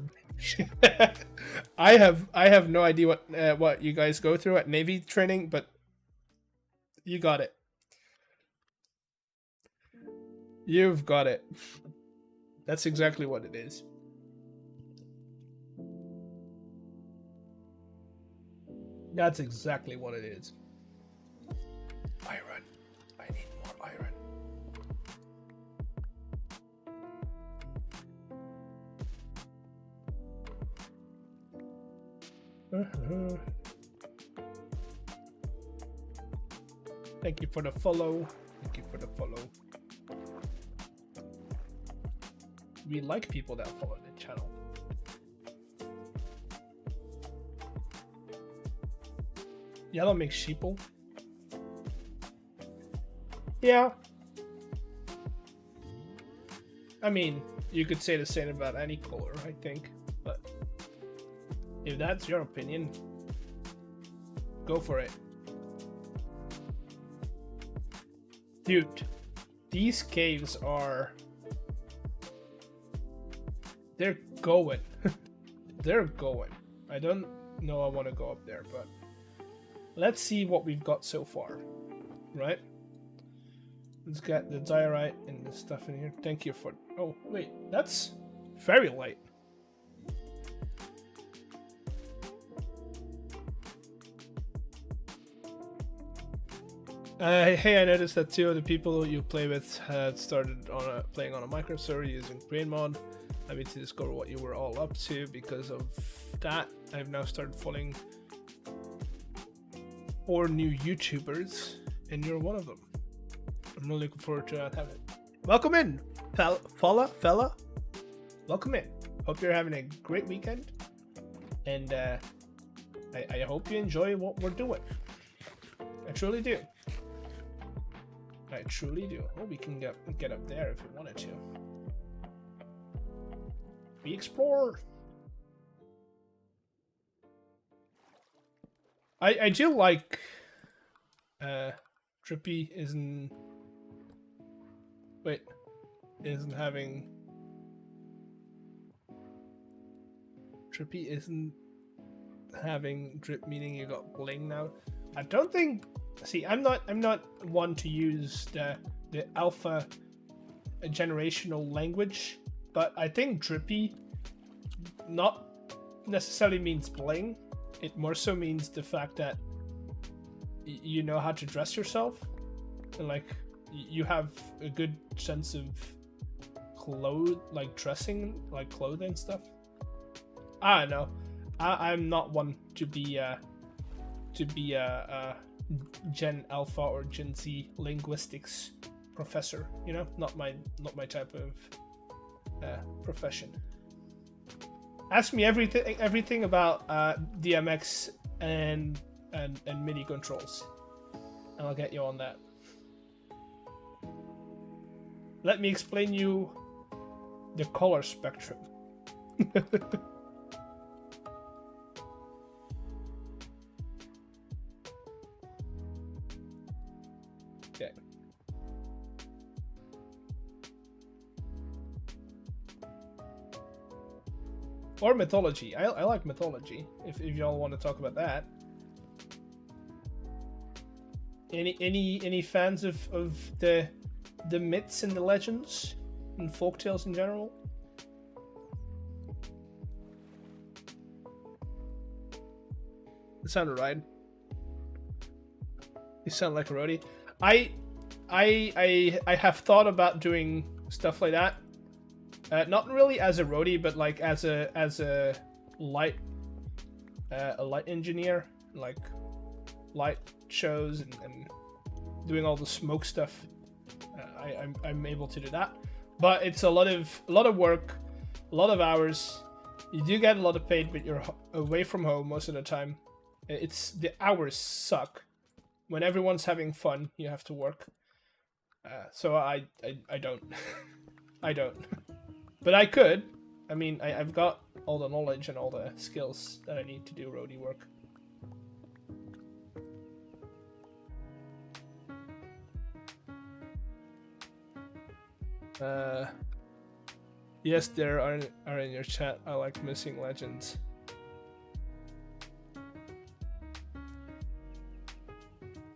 I have no idea what you guys go through at Navy training, but you got it. You've got it. That's exactly what it is. That's exactly what it is. Iron. I need more iron. Thank you for the follow. Thank you for the follow. We like people that follow the channel. Yellow makes sheeple. Yeah. I mean, you could say the same about any color, I think. But if that's your opinion, go for it. Dude, these caves are... They're going. They're going. I don't know I want to go up there, but... Let's see what we've got so far. Right? Let's get the diorite and the stuff in here. Thank you for... Oh, wait. That's very light. Hey, I noticed that 2 of the people you play with had started on playing on a micro server using Replaymod. I need to discover what you were all up to. Because of that, I've now started following 4 new YouTubers, and you're one of them. I'm really looking forward to having it. Welcome in, fella. Welcome in. Hope you're having a great weekend, and I hope you enjoy what we're doing. I truly do. I truly do. Oh, we can get up there if we wanted to. We explore. I do like Drippy isn't having drip, meaning you got bling now. I don't think. See, I'm not one to use the alpha generational language, but I think drippy not necessarily means bling. It more so means the fact that you know how to dress yourself, and like you have a good sense of dressing, like clothing and stuff. I don't know. I'm not one to be a Gen Alpha or Gen Z linguistics professor. You know, not my type of profession. Ask me everything about DMX and MIDI controls, and I'll get you on that. Let me explain you the color spectrum. Okay. Or mythology. I like mythology. If y'all want to talk about that. Any fans of the myths and the legends and folktales in general? It sounded right. You sound like a roadie. I have thought about doing stuff like that. Not really as a roadie, but like as a light engineer, like light shows and doing all the smoke stuff. I'm able to do that, but it's a lot of work, a lot of hours. You do get a lot of paid, but you're away from home most of the time. It's the hours suck. When everyone's having fun, you have to work. So I don't. I don't. But I could. I mean, I've got all the knowledge and all the skills that I need to do roadie work. Yes, there are in your chat. I like missing legends.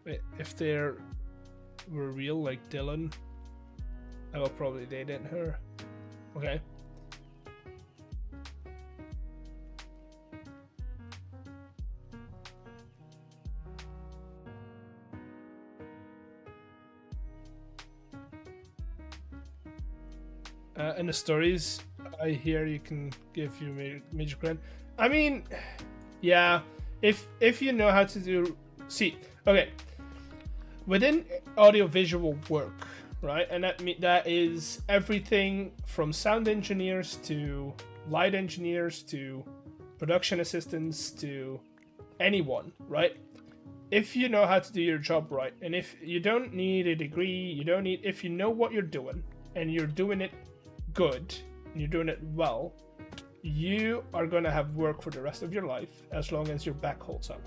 Wait, if they were real, like Dylan, I will probably date it her. Okay. In the stories, I hear you can give you major credit. I mean, yeah, if you know how to do, see, okay, within audiovisual work, right, and that is everything from sound engineers to light engineers to production assistants to anyone, right? If you know how to do your job right, and if you don't need a degree, if you know what you're doing and you're doing it good and you're doing it well, you are going to have work for the rest of your life as long as your back holds up.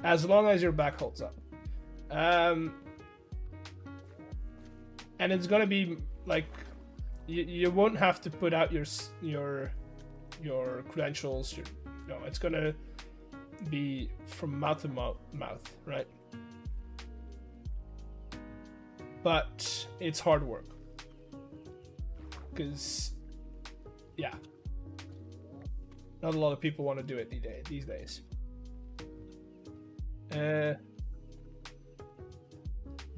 As long as your back holds up. And it's going to be like you won't have to put out your credentials. It's going to be from mouth to mouth, right? But it's hard work. Because, yeah, not a lot of people want to do it these days.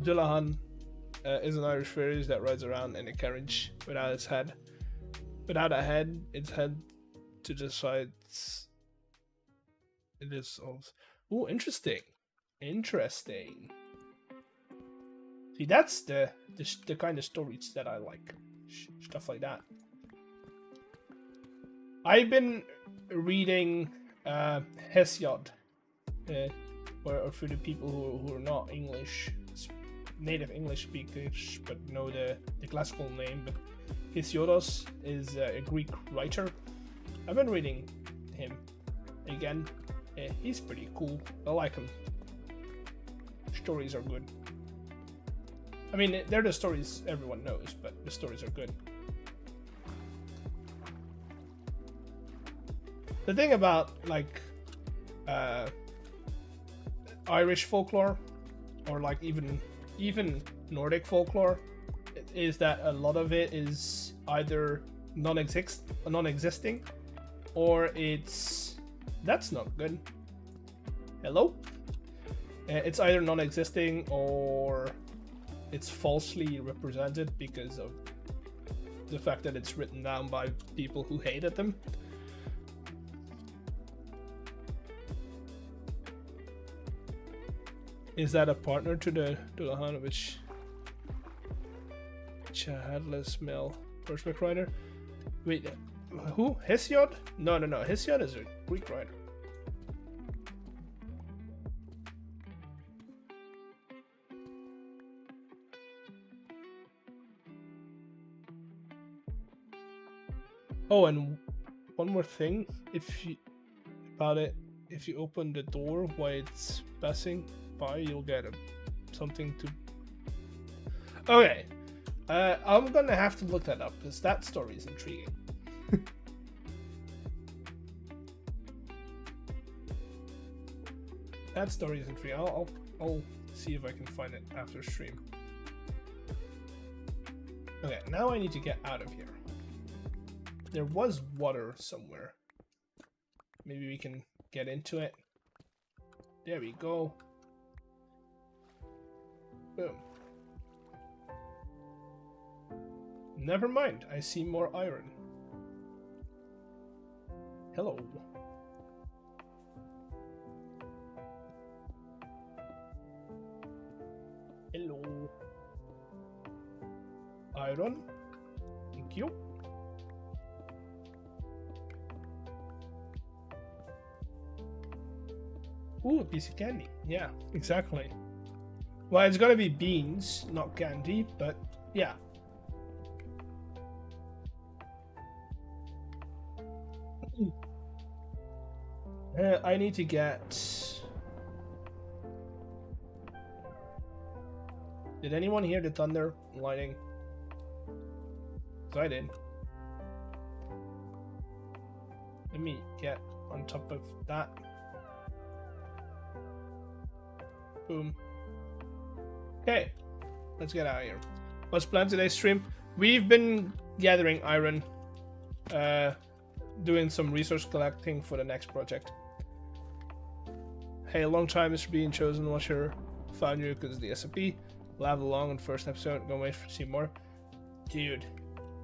Dullahan is an Irish fairy that rides around in a carriage without its head. Without a head, its head to the sides. It is also... Ooh, interesting. Interesting. See, that's the kind of stories that I like. Stuff like that. I've been reading Hesiod, or for the people who are not native English speakers, but know the classical name. But Hesiodos is a Greek writer. I've been reading him again. He's pretty cool. I like him. Stories are good. I mean, they're the stories everyone knows, but the stories are good. The thing about, like, Irish folklore, or like even Nordic folklore, is that a lot of it is either non-existing, or that's not good. Hello? It's either non-existing or it's falsely represented because of the fact that it's written down by people who hated them. Is that a partner to the Dullahan, which headless male horseback rider? Wait, who? Hesiod? No. Hesiod is a Greek writer. Oh, and one more thing, if you open the door while it's passing by, you'll get something to... Okay, I'm gonna have to look that up, because that story is intriguing. That story is intriguing. I'll see if I can find it after stream. Okay, now I need to get out of here. There was water somewhere. Maybe we can get into it. There we go. Boom. Never mind, I see more iron. Hello. Hello. Iron. Thank you. Ooh, a piece of candy. Yeah, exactly. Well, it's gonna be beans, not candy, but yeah. I need to get... Did anyone hear the thunder lightning? 'Cause I did. Let me get on top of that. Boom. Okay. let's get out of here. What's planned today's stream? We've been gathering iron, doing some resource collecting for the next project. Hey, long time Mr. Bean chosen watcher. Found you because of the SMP. Laughed along on the first episode. Don't wait to see more. Dude,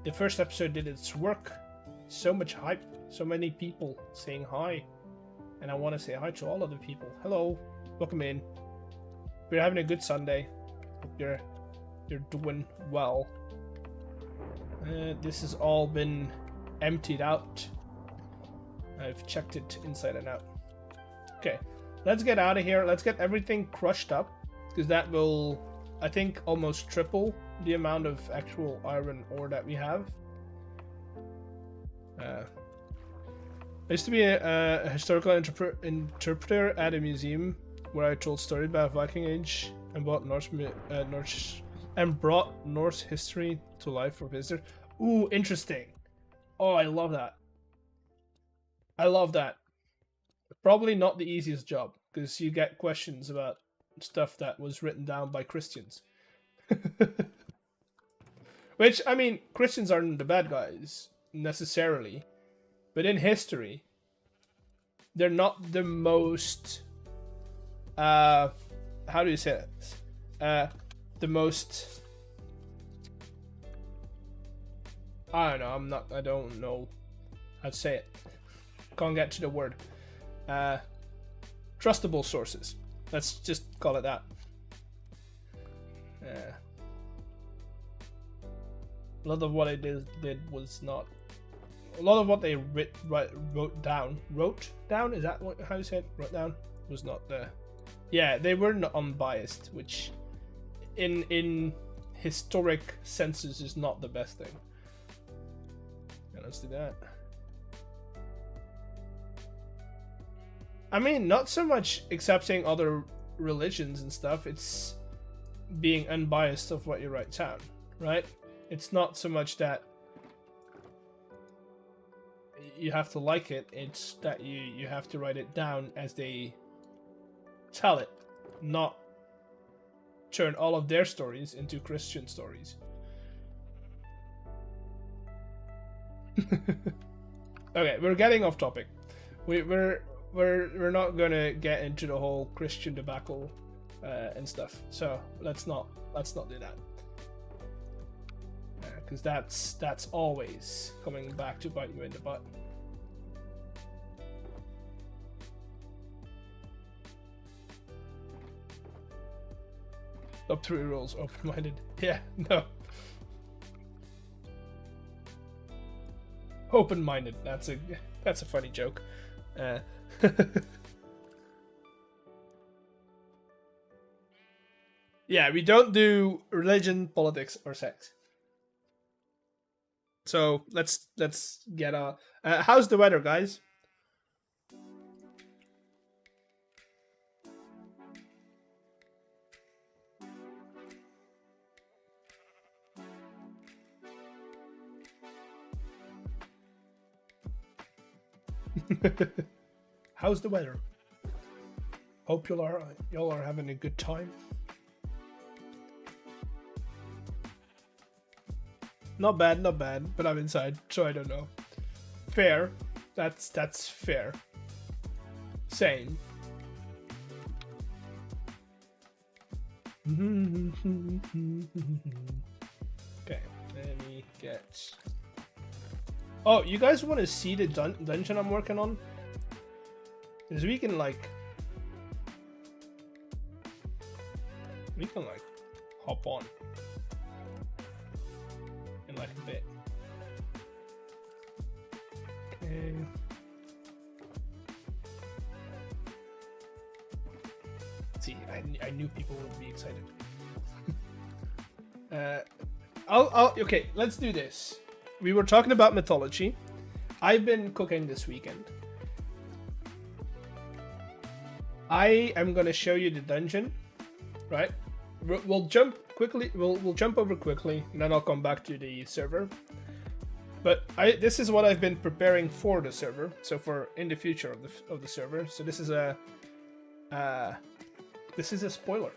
the first episode did its work. So much hype. So many people saying hi. And I want to say hi to all of the people. Hello. Welcome in. We're having a good Sunday. Hope you're doing well. This has all been emptied out. I've checked it inside and out. Okay. Let's get out of here. Let's get everything crushed up, because that will, I think, almost triple the amount of actual iron ore that we have. I used to be a historical interpreter at a museum where I told stories about Viking Age and brought Norse history to life for visitors. Ooh, interesting. Oh, I love that. I love that. Probably not the easiest job, because you get questions about stuff that was written down by Christians. Which, I mean, Christians aren't the bad guys, necessarily. But in history, they're not the most... how do you say it? The most... I don't know, I don't know how to say it. Can't get to the word. Trustable sources. Let's just call it that. A lot of what I did was not. A lot of what they wrote down. Is that how you say it? Wrote down was not the. Yeah, they weren't unbiased, which, in historic senses, is not the best thing. Yeah, let's do that. I mean, not so much accepting other religions and stuff, it's being unbiased of what you write down, right? It's not so much that you have to like it, it's that you have to write it down as they tell it, not turn all of their stories into Christian stories. Okay, we're getting off topic. We're not gonna get into the whole Christian debacle and stuff. So let's not do that, because that's always coming back to bite you in the butt. Top 3 rules: open-minded. Yeah, no. Open-minded. That's a funny joke. Yeah, we don't do religion, politics, or sex. So let's get how's the weather, guys? How's the weather? Hope y'all are having a good time. Not bad, but I'm inside, so I don't know. Fair. That's fair. Same. Okay, let me get... Oh, you guys want to see the dungeon I'm working on? Because we can like hop on in like a bit. Okay. See, I knew people would be excited. Okay, let's do this. We were talking about mythology. I've been cooking this weekend. I am gonna show you the dungeon, right? We'll jump quickly. We'll jump over quickly, and then I'll come back to the server. But this is what I've been preparing for the server. So for in the future of the server. So this is a spoiler.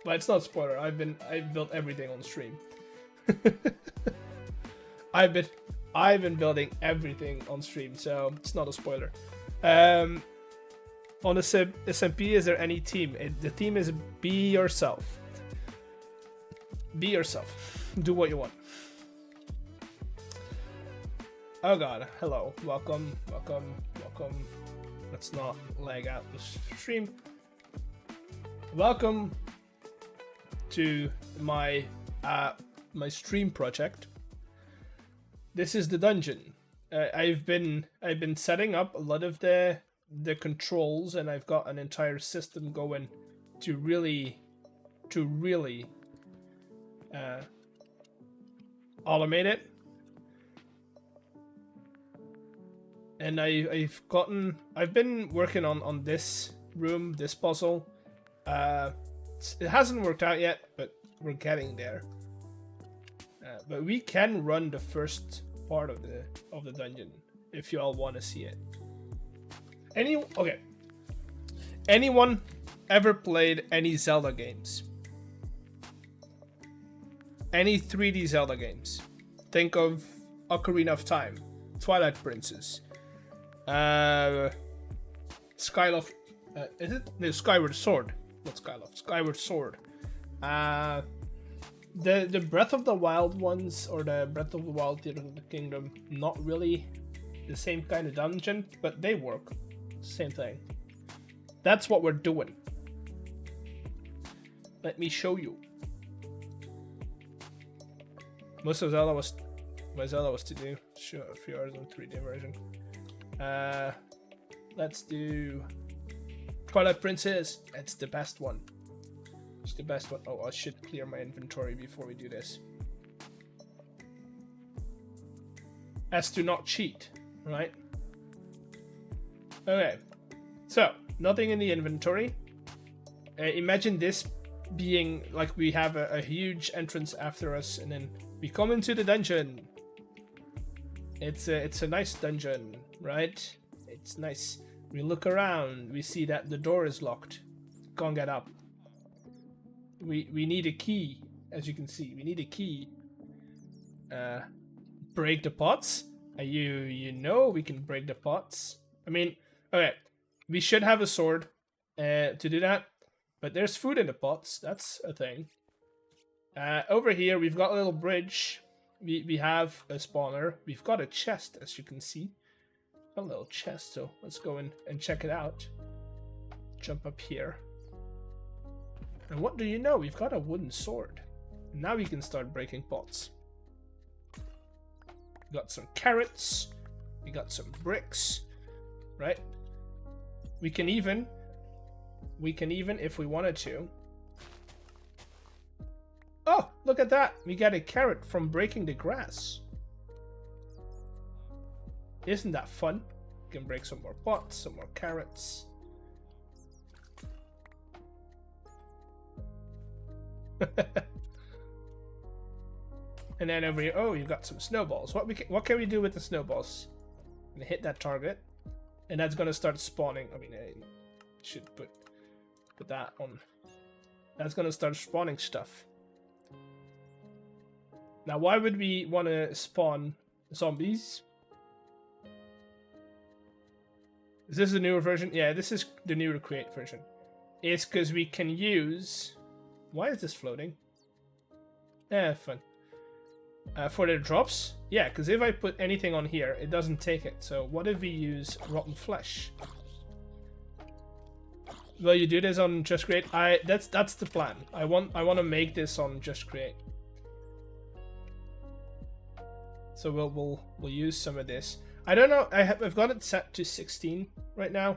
Well, it's not a spoiler. I've built everything on stream. I've been building everything on stream, so it's not a spoiler. On the SMP, is there any theme? The theme is be yourself. Be yourself. Do what you want. Oh god, hello, welcome. Let's not lag out the stream. Welcome to my stream project. This is the dungeon. I've been setting up a lot of the controls, and I've got an entire system going to really automate it. And I've been working on this room, this puzzle. It hasn't worked out yet, but we're getting there. But we can run the first part of the dungeon if you all want to see it. Anyone ever played any Zelda games? Any 3D Zelda games? Think of Ocarina of Time, Twilight Princess, Skyloft. Is it? No, Skyward Sword. Not Skyloft. Skyward Sword. The Breath of the Wild ones, or the Breath of the Wild Tears of the Kingdom, not really the same kind of dungeon, but they work. Same thing. That's what we're doing. Let me show you. Most of Zelda was to do. Sure, a few hours on 3D version. Let's do Twilight Princess. It's the best one. It's the best one. Oh, I should clear my inventory before we do this. As to not cheat, right? Okay, so nothing in the inventory. Imagine this being like we have a huge entrance after us, and then we come into the dungeon. It's a nice dungeon, right? It's nice. We look around. We see that the door is locked. Can't get up. We need a key, as you can see. We need a key. Break the pots. You know we can break the pots. I mean, okay, we should have a sword to do that, but there's food in the pots. That's a thing. Over here, we've got a little bridge. We have a spawner. We've got a chest, as you can see. A little chest, so let's go in and check it out. Jump up here. And what do you know? We've got a wooden sword. Now we can start breaking pots. We got some carrots. We got some bricks. Right? We can even, if we wanted to. Oh, look at that. We get a carrot from breaking the grass. Isn't that fun? We can break some more pots, some more carrots. And then over here, oh, you got some snowballs. What can we do with the snowballs? I'm gonna hit that target, and that's gonna start spawning. I mean, I should put that on. That's gonna start spawning stuff. Now, why would we want to spawn zombies? Is this the newer version? Yeah, this is the newer Create version. It's because we can use... Why is this floating? Fun. For the drops? Yeah, because if I put anything on here, it doesn't take it. So what if we use rotten flesh? Will you do this on Just Create? That's the plan. I want to make this on Just Create. So we'll use some of this. I don't know. I've got it set to 16 right now.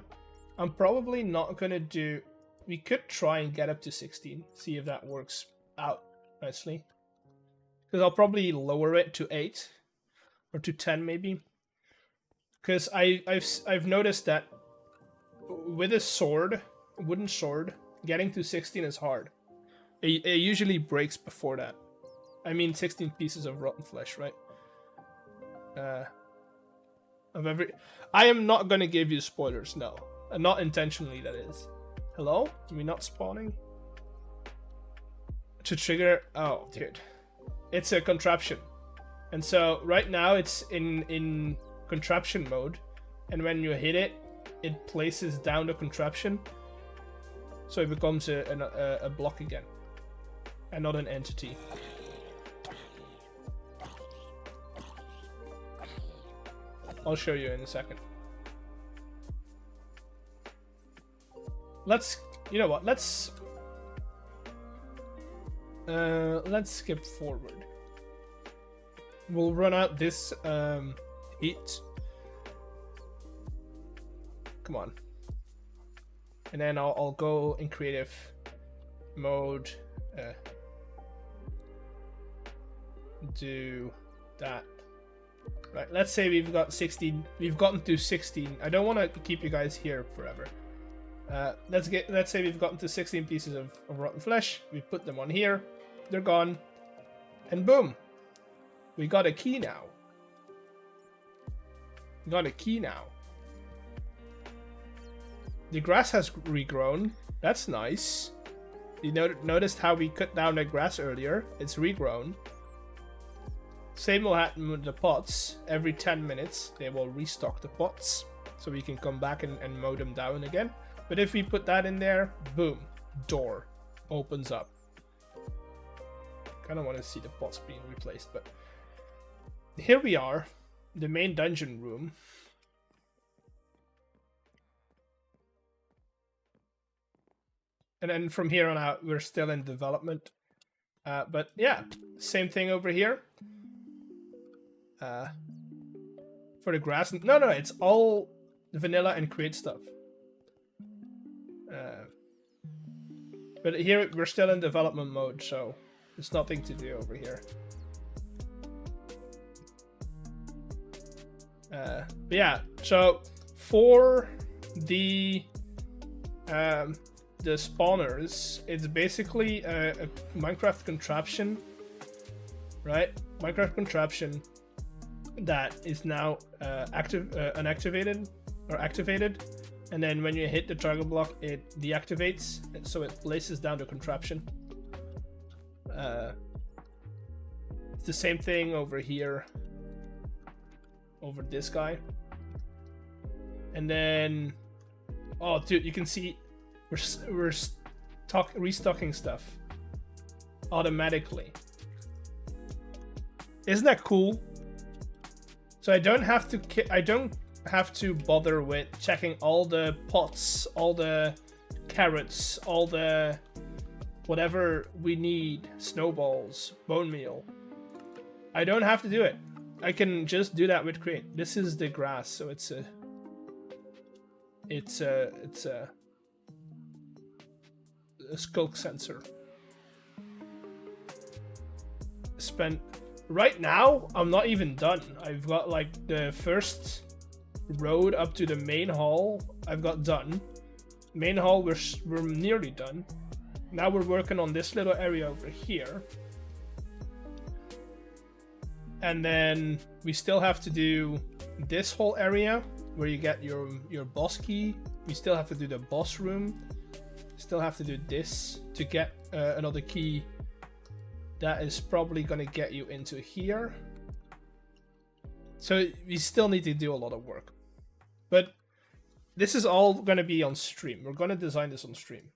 I'm probably not gonna do. We could try and get up to 16. See if that works out nicely. Because I'll probably lower it to 8 or to 10 maybe. Because I've noticed that with a sword, wooden sword, getting to 16 is hard. It usually breaks before that. I mean 16 pieces of rotten flesh, right? I am not gonna give you spoilers, no. Not intentionally, that is. Hello? Are we not spawning? to trigger. Oh, dude, it's a contraption, and so right now it's in contraption mode, and when you hit it, it places down the contraption, so it becomes a block again, and not an entity. I'll show you in a second. You know what? Let's skip forward. We'll run out this heat. Come on. And then I'll go in creative mode. Do that. Right, let's say we've got 16. We've gotten to 16. I don't want to keep you guys here forever. Let's say we've gotten to 16 pieces of rotten flesh. We put them on here. They're gone. And boom. We got a key now. We got a key now. The grass has regrown. That's nice. You noticed how we cut down the grass earlier. It's regrown. Same will happen with the pots. Every 10 minutes, they will restock the pots. So we can come back and mow them down again. But if we put that in there, boom, door opens up. Kind of want to see the pots being replaced, but here we are, the main dungeon room. And then from here on out, we're still in development. But yeah, same thing over here. For the grass. No, it's all vanilla and create stuff. But here we're still in development mode, so there's nothing to do over here. But yeah, so for the spawners, it's basically a Minecraft contraption, right? Minecraft contraption that is now unactivated or activated, and then when you hit the target block, it deactivates, and so it places down the contraption. It's the same thing over here, over this guy, and then oh, dude, you can see we're restocking stuff automatically. Isn't that cool? So I don't have to bother with checking all the pots, all the carrots, all the whatever we need, snowballs, bone meal. I don't have to do it. I can just do that with Create. This is the grass, so it's a skulk sensor. Right now, I'm not even done. I've got like the first road up to the main hall. I've got done. Main hall, we're nearly done. Now we're working on this little area over here. And then we still have to do this whole area where you get your boss key. We still have to do the boss room. Still have to do this to get another key. That is probably going to get you into here. So we still need to do a lot of work. But this is all going to be on stream. We're going to design this on stream.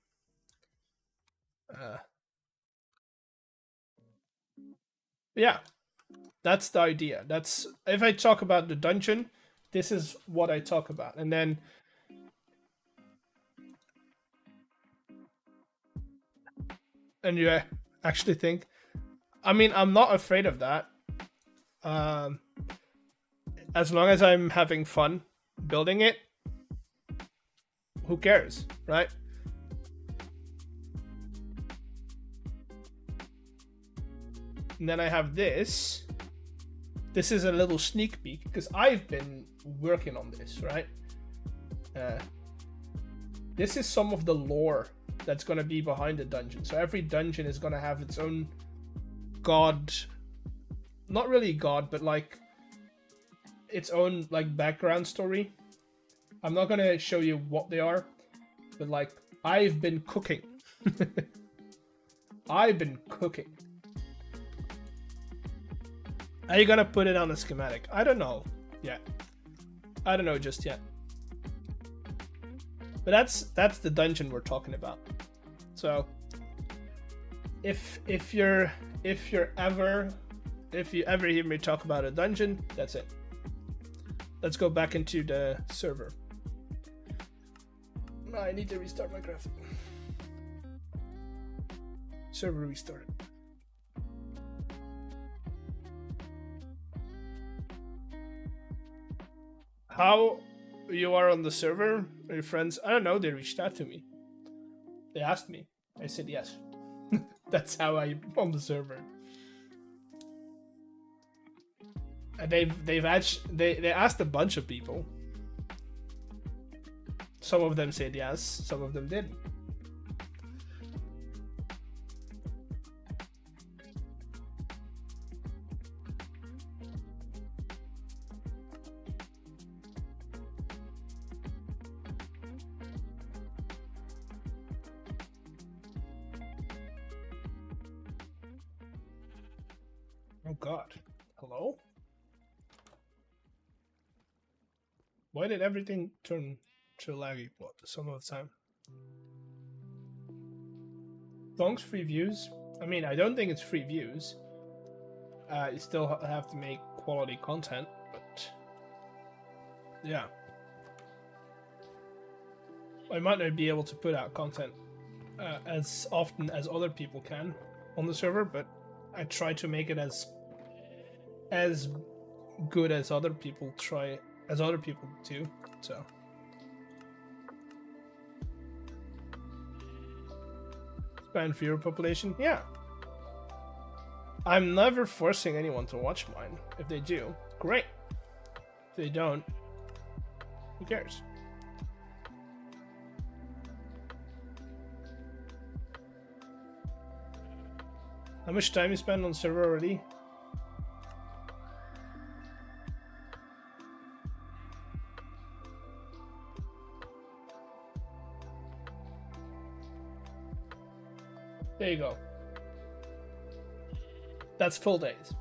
Yeah, that's the idea. That's if I talk about the dungeon, this is what I talk about. And then you actually think, I mean, I'm not afraid of that. As long as I'm having fun building it, who cares, right? And then I have this. This is a little sneak peek because I've been working on this, right? This is some of the lore that's going to be behind the dungeon. So every dungeon is going to have its own god, not really god, but like its own like background story. I'm not going to show you what they are, but like I've been cooking. I've been cooking. Are you gonna put it on a schematic? I don't know yet. I don't know just yet. But that's the dungeon we're talking about. So if you ever hear me talk about a dungeon, that's it. Let's go back into the server. I need to restart my graphic. Server restarted. How you are on the server? Are your friends? I don't know. They reached out to me. They asked me. I said yes. That's how I'm on the server. And they asked a bunch of people. Some of them said yes. Some of them didn't. Oh God. Hello? Why did everything turn to laggy some of the time? Songs free views? I mean, I don't think it's free views. You still have to make quality content, but yeah. I might not be able to put out content as often as other people can on the server, but I try to make it as good as other people do. So expand viewer population, yeah. I'm never forcing anyone to watch mine. If they do, great. If they don't, who cares? How much time you spend on server already? There you go. That's full days.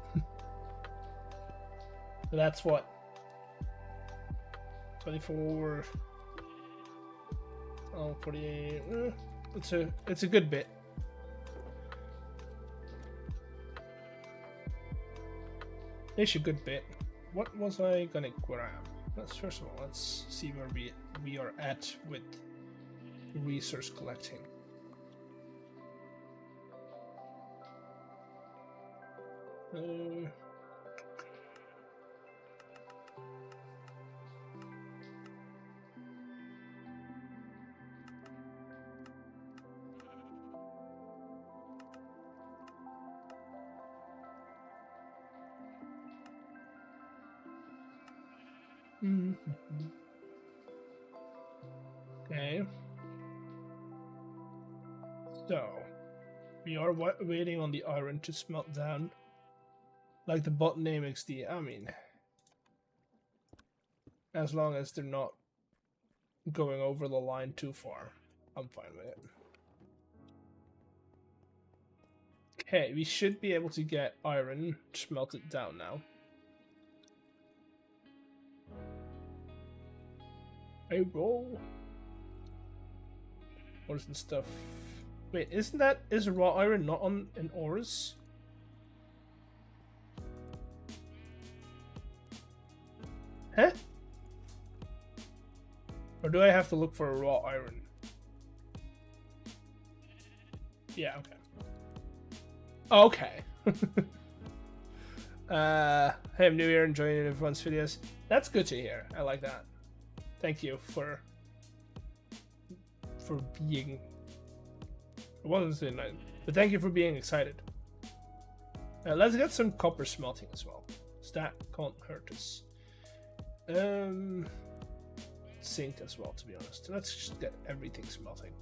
That's what? 24. Oh, 48. It's a good bit. It's a good bit. What was I gonna grab? First of all, let's see where we are at with resource collecting. Okay. So, we are waiting on the iron to smelt down. Like the bot name XD, I mean, as long as they're not going over the line too far, I'm fine with it. Okay, we should be able to get iron smelted down now. Hey, roll. Ores and stuff. Wait, is raw iron not on in ores? Huh? Or do I have to look for a raw iron? Yeah, okay. Okay. Hey, I'm new here, enjoying everyone's videos. That's good to hear. I like that. Thank you for being... I wasn't saying that, but thank you for being excited. Let's get some copper smelting as well. So that can't hurt us. Zinc as well, to be honest. Let's just get everything smelting.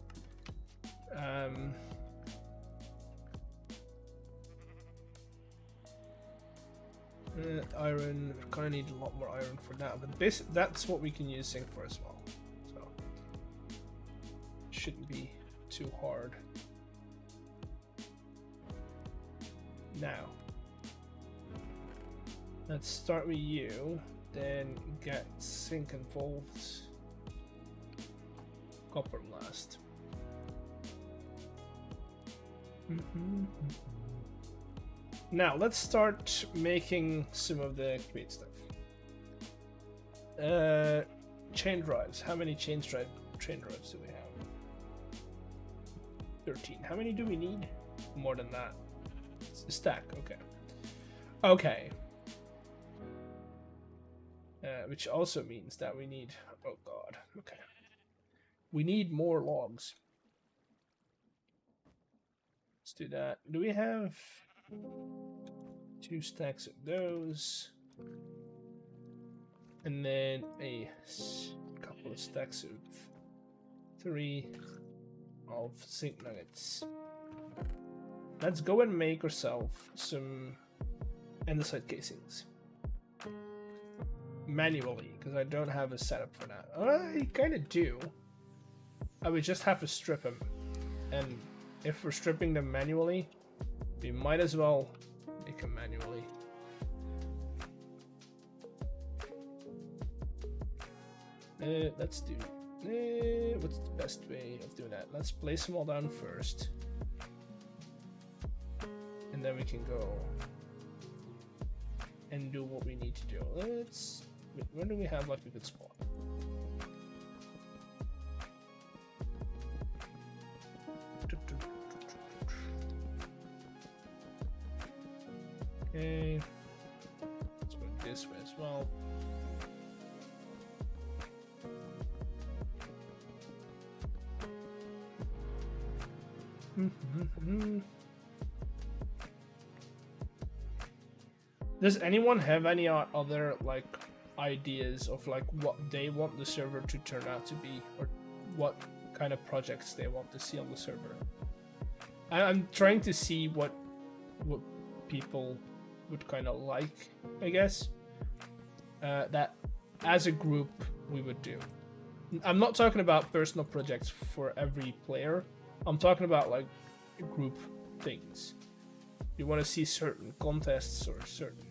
Iron, we kind of need a lot more iron for that, but that's what we can use zinc for as well. So shouldn't be too hard. Now, let's start with you, then get zinc involved. Copper last. Now let's start making some of the create stuff. Chain drives. How many chain drives do we have? 13. How many do we need? More than that. It's a stack. Okay. Okay. Which also means that we need. Oh god. Okay. We need more logs. Let's do that. Do we have 2 stacks of those? And then a couple of stacks of 3 of zinc nuggets. Let's go and make ourselves some andesite casings. Manually, because I don't have a setup for that. I kind of do. I would just have to strip them. And if we're stripping them manually, we might as well make them manually. Let's do. What's the best way of doing that? Let's place them all down first, and then we can go and do what we need to do. Let's. Where do we have like a good spot? Okay. Let's go this way as well. Does anyone have any other like ideas of like what they want the server to turn out to be, or what kind of projects they want to see on the server? I'm trying to see what people would kind of like, I guess, that as a group we would do. I'm not talking about personal projects for every player. I'm talking about like group things. You want to see certain contests or certain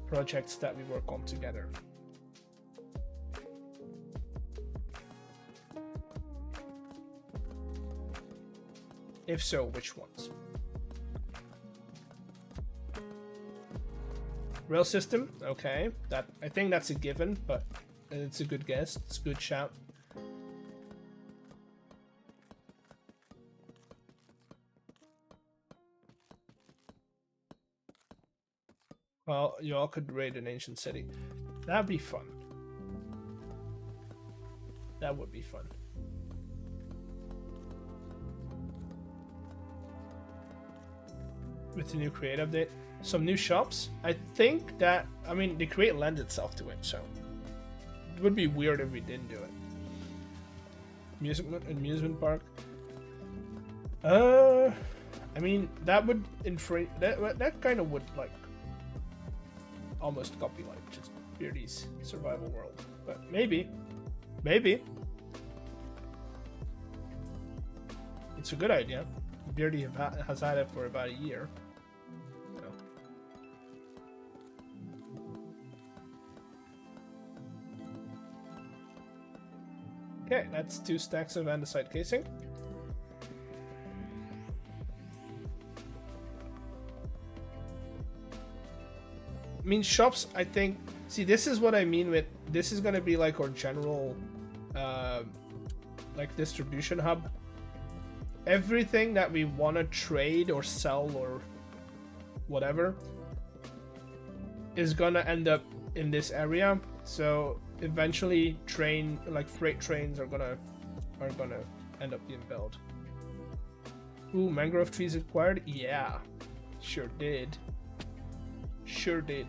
projects that we work on together. If so, which ones? Rail system, okay. That I think that's a given, but it's a good guess. It's a good shout. Well, you all could raid an ancient city. That'd be fun. That would be fun. With the new Create update. Some new shops. I think that, I mean, the Create lends itself to it, so it would be weird if we didn't do it. Amusement park. I mean, that would infringe. That kind of would like almost copyright just Beardy's survival world, but maybe it's a good idea. Beardy has had it for about a year. So. Okay, that's 2 stacks of andesite casing. I mean, shops, I think, see, this is what I mean with, this is going to be like our general, like distribution hub. Everything that we want to trade or sell or whatever is going to end up in this area. So eventually freight trains are gonna end up being built. Ooh, mangrove trees acquired? Yeah, sure did. Sure did.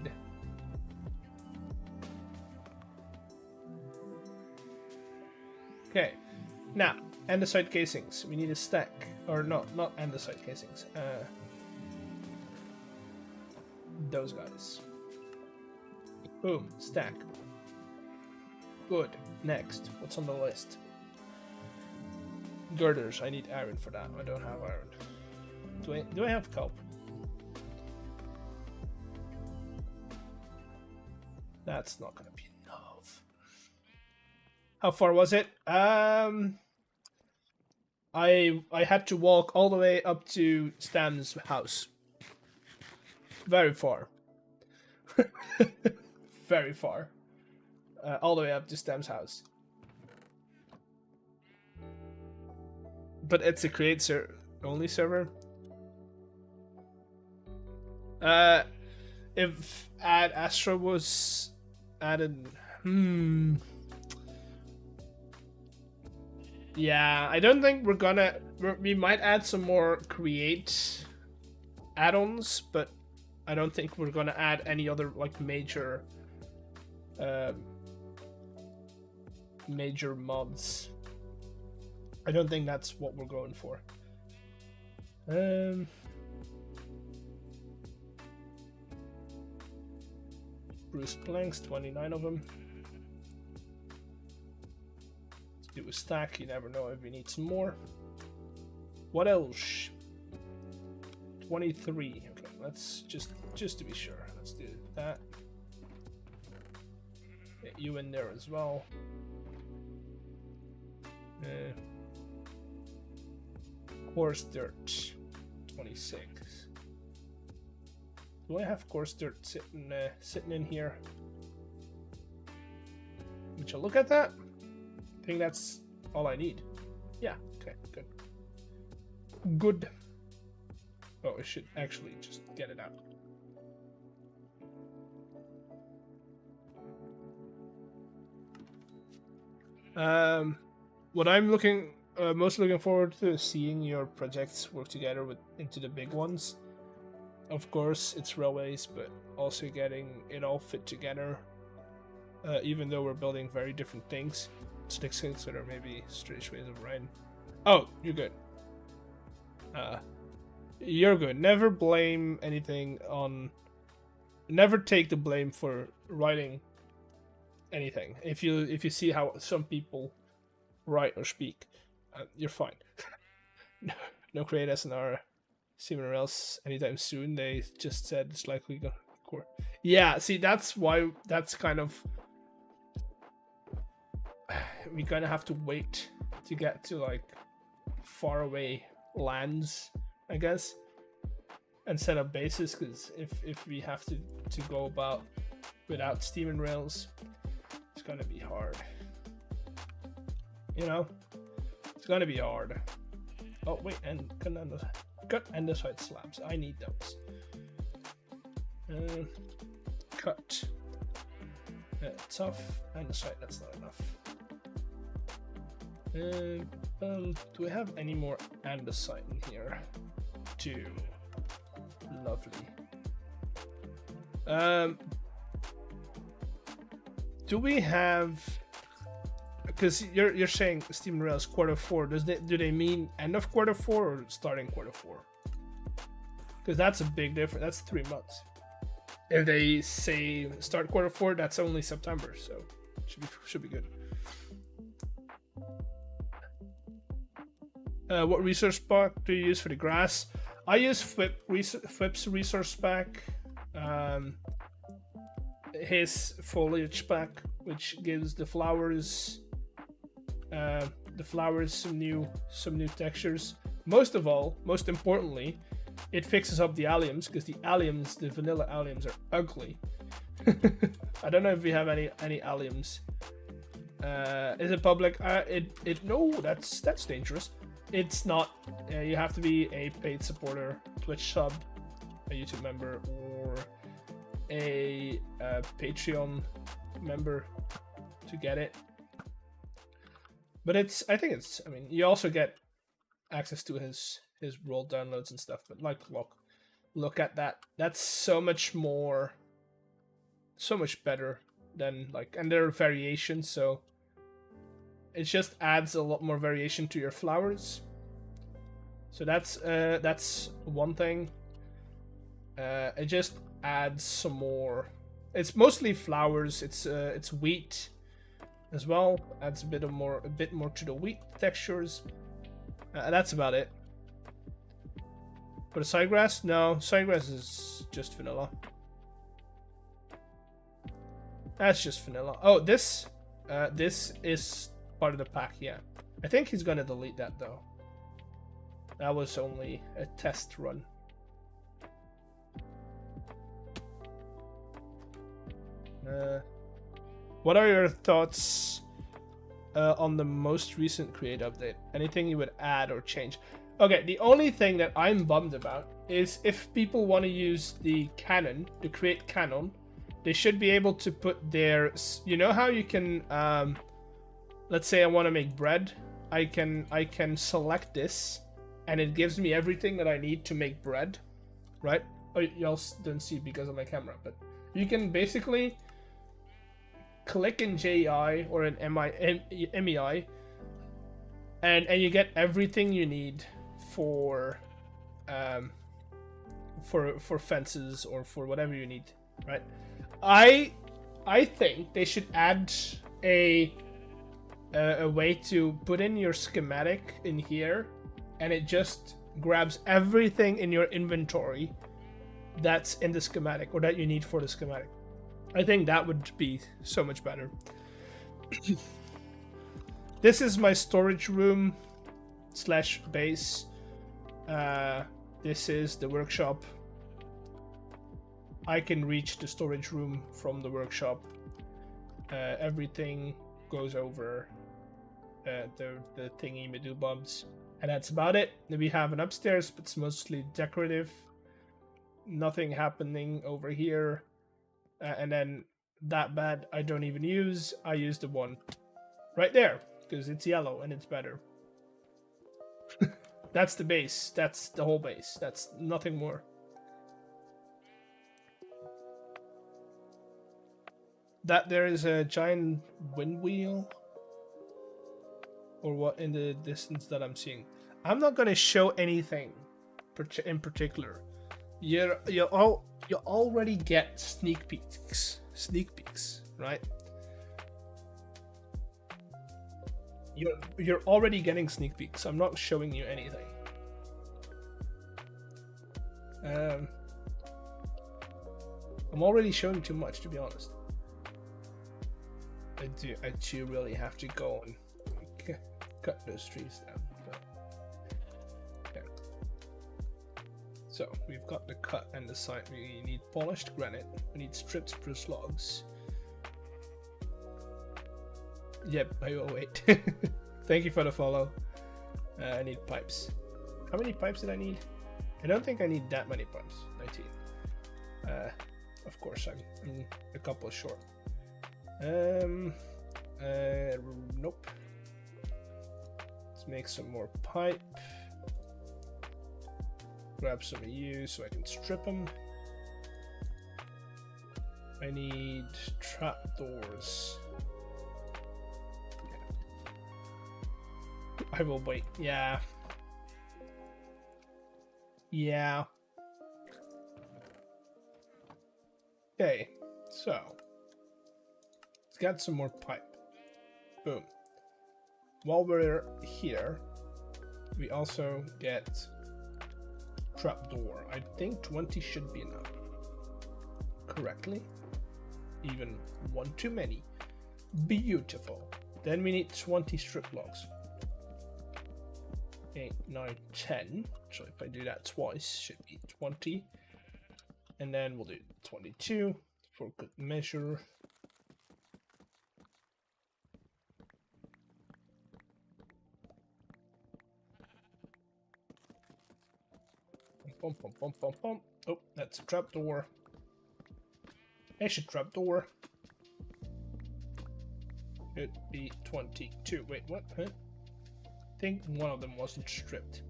Okay, now andesite casings. We need a stack, or not andesite casings. Those guys. Boom, stack. Good. Next, what's on the list? Girders. I need iron for that. I don't have iron. Do I have kelp? That's not gonna be enough. How far was it? I had to walk all the way up to Stan's house. Very far. Very far. All the way up to Stam's house. But it's a create only server. If Ad Astra was added, yeah, I don't think we might add some more create add-ons, but I don't think we're gonna add any other like major mods. I don't think that's what we're going for. Bruce planks, 29 of them. Let's do a stack. You never know if we need some more. What else? 23. Okay, let's just to be sure. Let's do that. Get you in there as well. Coarse dirt, 26. Do I have coarse dirt sitting in here? Would you look at that? I think that's all I need. Yeah. Okay. Good. Good. Oh, I should actually just get it out. What I'm most looking forward to is seeing your projects work together into the big ones. Of course, it's railways, but also getting it all fit together. Even though we're building very different things, let's consider maybe strange ways of writing. Oh, you're good. You're good. Never blame anything on. Never take the blame for writing anything. If you see how some people write or speak, you're fine. No create SNR Steamer else anytime soon. They just said it's likely gonna core. Yeah, see, that's why that's kind of we kind of have to wait to get to like far away lands, I guess, and set up bases, because if we have to go about without steaming rails, it's gonna be hard. You know, it's gonna be hard. Oh wait, and cut andesite slabs. I need those. Cut. Tough andesite. That's not enough. Do we have any more andesite in here? Two. Lovely. Do we have? Because you're saying steam rails Q4. Do they mean end of Q4 or starting Q4? Because that's a big difference. That's 3 months. If they say start Q4, that's only September, so should be good. What resource pack do you use for the grass? I use fWhip's resource pack. His foliage pack, which gives the flowers some new textures. Most importantly, it fixes up the alliums, because the vanilla alliums are ugly. I don't know if we have any alliums. Is it public? No, that's dangerous. It's not. You have to be a paid supporter, Twitch sub, a YouTube member, or a Patreon member to get it. But I mean, you also get access to his world downloads and stuff. But like, look at that. That's so much better than like, and there are variations, so it just adds a lot more variation to your flowers. So that's one thing. It just adds some more. It's mostly flowers. It's wheat as well. Adds a bit more to the wheat textures. That's about it. But a sidegrass? No, sidegrass is just vanilla. That's just vanilla. Oh, this is part of the pack, yeah. I think he's gonna delete that though. That was only a test run. What are your thoughts on the most recent Create update? Anything you would add or change? Okay, the only thing that I'm bummed about is if people want to use the canon, the Create canon, they should be able to put their, you know how you can, let's say I want to make bread, I can select this, and it gives me everything that I need to make bread, right? Oh, y'all don't see because of my camera, but you can basically click in JEI or in MEI, and you get everything you need for fences or for whatever you need, right? I think they should add a way to put in your schematic in here, and it just grabs everything in your inventory that's in the schematic or that you need for the schematic. I think that would be so much better. This is my storage room / base. This is the workshop. I can reach the storage room from the workshop. Everything goes over the thingy medububs, and that's about it. Then we have an upstairs, but it's mostly decorative. Nothing happening over here. And then that bed I don't even use. I use the one right there because it's yellow and it's better. That's the base. That's the whole base. That's nothing more. That there is a giant wind wheel or what in the distance that I'm seeing. I'm not going to show anything in particular. You already get sneak peeks, right? You're already getting sneak peeks. I'm not showing you anything. I'm already showing too much, to be honest. I do really have to go and cut those trees down. So we've got the cut and the side. We need polished granite. We need stripped spruce logs. Yep, I will wait. Thank you for the follow. I need pipes. How many pipes did I need? I don't think I need that many pipes. 19. Of course, I'm a couple short. Nope. Let's make some more pipe. Grab some of you so I can strip them. I need trapdoors. Yeah. I will wait. Yeah. Yeah. Okay, so let's get some more pipe. Boom. While we're here, we also get trapdoor. I think 20 should be enough. Correctly? Even one too many. Beautiful. Then we need 20 strip logs. 8, 9, 10. So if I do that twice, should be 20. And then we'll do 22 for good measure. Pom. Oh, that's a trapdoor. That's a trapdoor. It'd be 22. Wait, what? Huh? I think one of them wasn't stripped.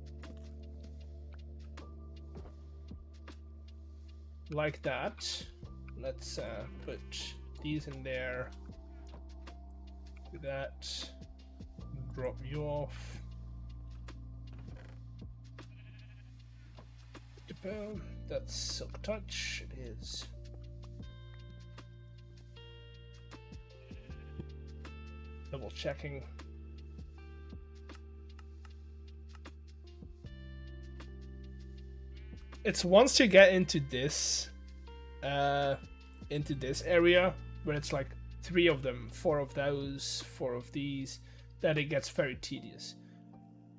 Like that. Let's put these in there. Do that. Drop you off. That's Silk Touch. It is. Double checking. It's once you get into this area where it's like 3 of them, 4 of those, 4 of these, that it gets very tedious.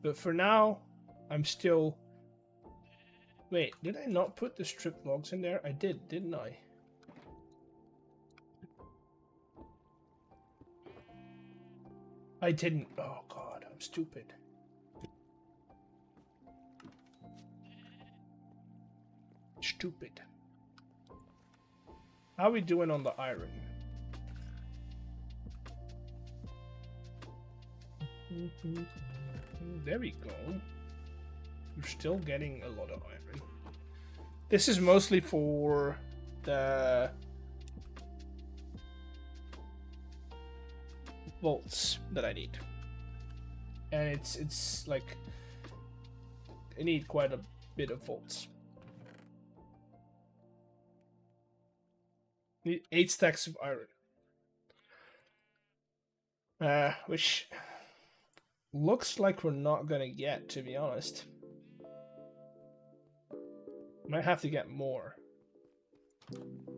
But for now, I'm still... Wait, did I not put the stripped logs in there? I did, didn't I? I didn't. Oh god, I'm stupid. Stupid. How are we doing on the iron? There we go. We're still getting a lot of iron. This is mostly for the bolts that I need. And it's like I need quite a bit of bolts. Need 8 stacks of iron. Which looks like we're not gonna get, to be honest. Might have to get more. I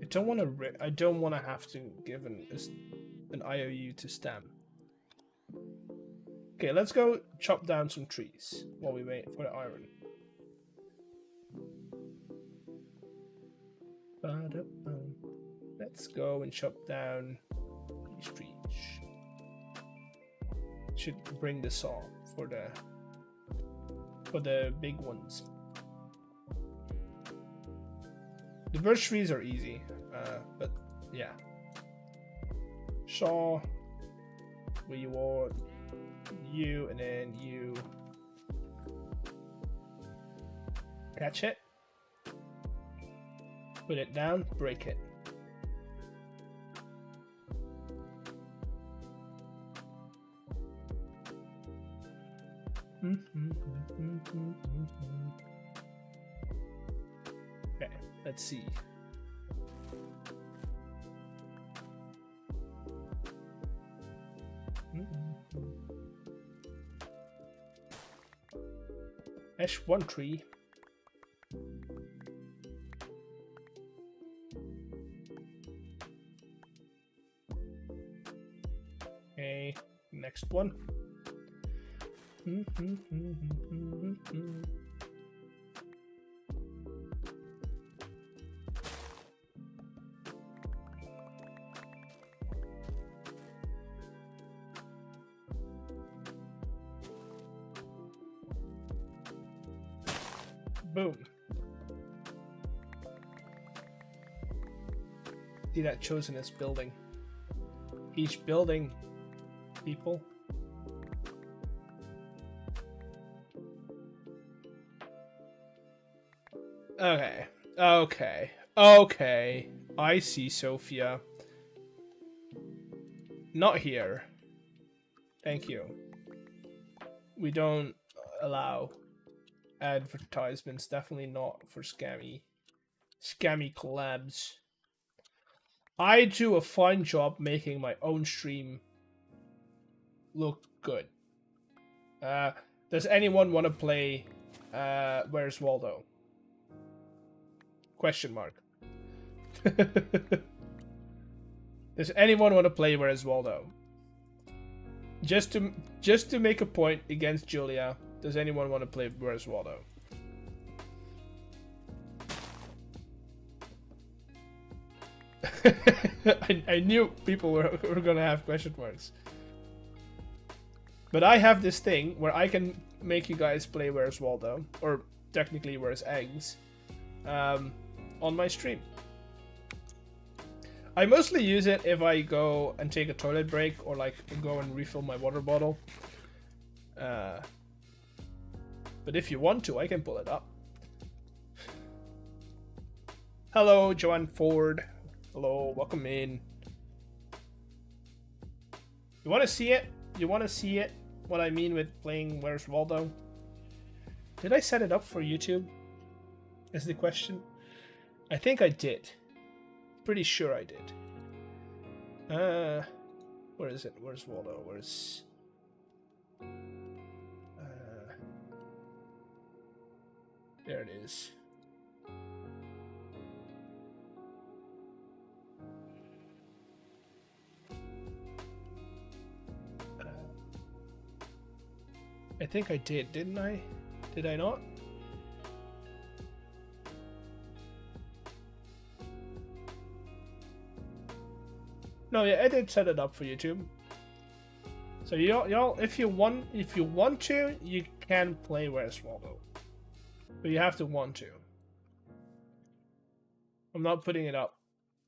don't want to have to give an IOU to stem. Okay, let's go chop down some trees while we wait for the iron. Let's go and chop down these trees. Should bring the saw for the big ones. The birch trees are easy, but yeah. Saw, where you want you, and then you catch it, put it down, break it. Okay, let's see. Ash 1 tree. Okay, next one. Boom. See that choseness building. Each building, people. Okay. I see, Sophia. Not here. Thank you. We don't allow advertisements, definitely not for scammy collabs. I do a fine job making my own stream look good. Does anyone want to play Where's Waldo? Question mark. Does anyone want to play Where's Waldo? Just to make a point against Julia. Does anyone want to play Where's Waldo? I knew people were gonna have question marks. But I have this thing where I can make you guys play Where's Waldo, or technically Where's Eggs, on my stream. I mostly use it if I go and take a toilet break, or like go and refill my water bottle. But if you want to, I can pull it up. Hello, Joanne Ford. Hello, welcome in. You want to see it? You want to see it? What I mean with playing Where's Waldo? Did I set it up for YouTube? Is the question. I think I did. Pretty sure I did. Where is it? Where's Waldo? Where's... there it is. I think I did, didn't I? Did I not? No, yeah, I did set it up for YouTube. So y'all, if you want to, you can play Where's Waldo, but you have to want to. I'm not putting it up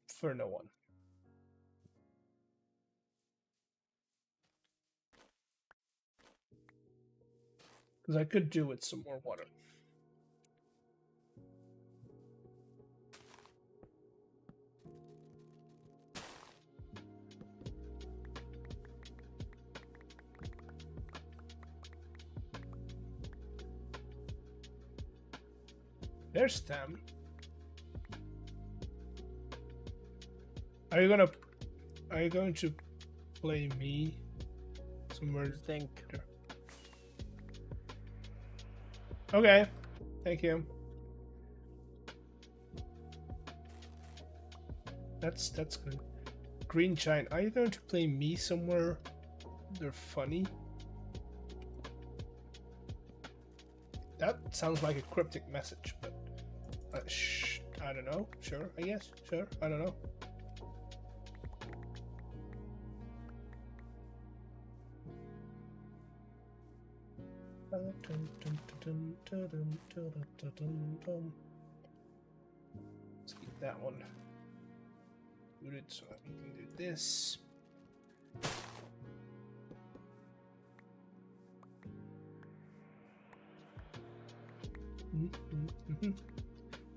for no one. Because I could do with some more water. There's Stem. Are you going to play me somewhere? Think. Okay, thank you. That's good. Green Giant, are you going to play me somewhere? They're funny. That sounds like a cryptic message, but I don't know. Sure, I guess. Sure, I don't know. Let's keep that one booted so we can do this.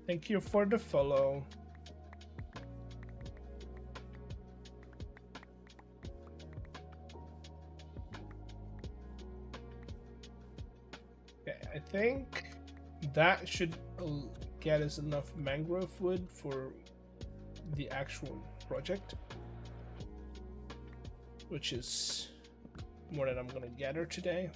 Thank you for the follow. Okay, I think that should get us enough mangrove wood for the actual project, which is more than I'm gonna gather today.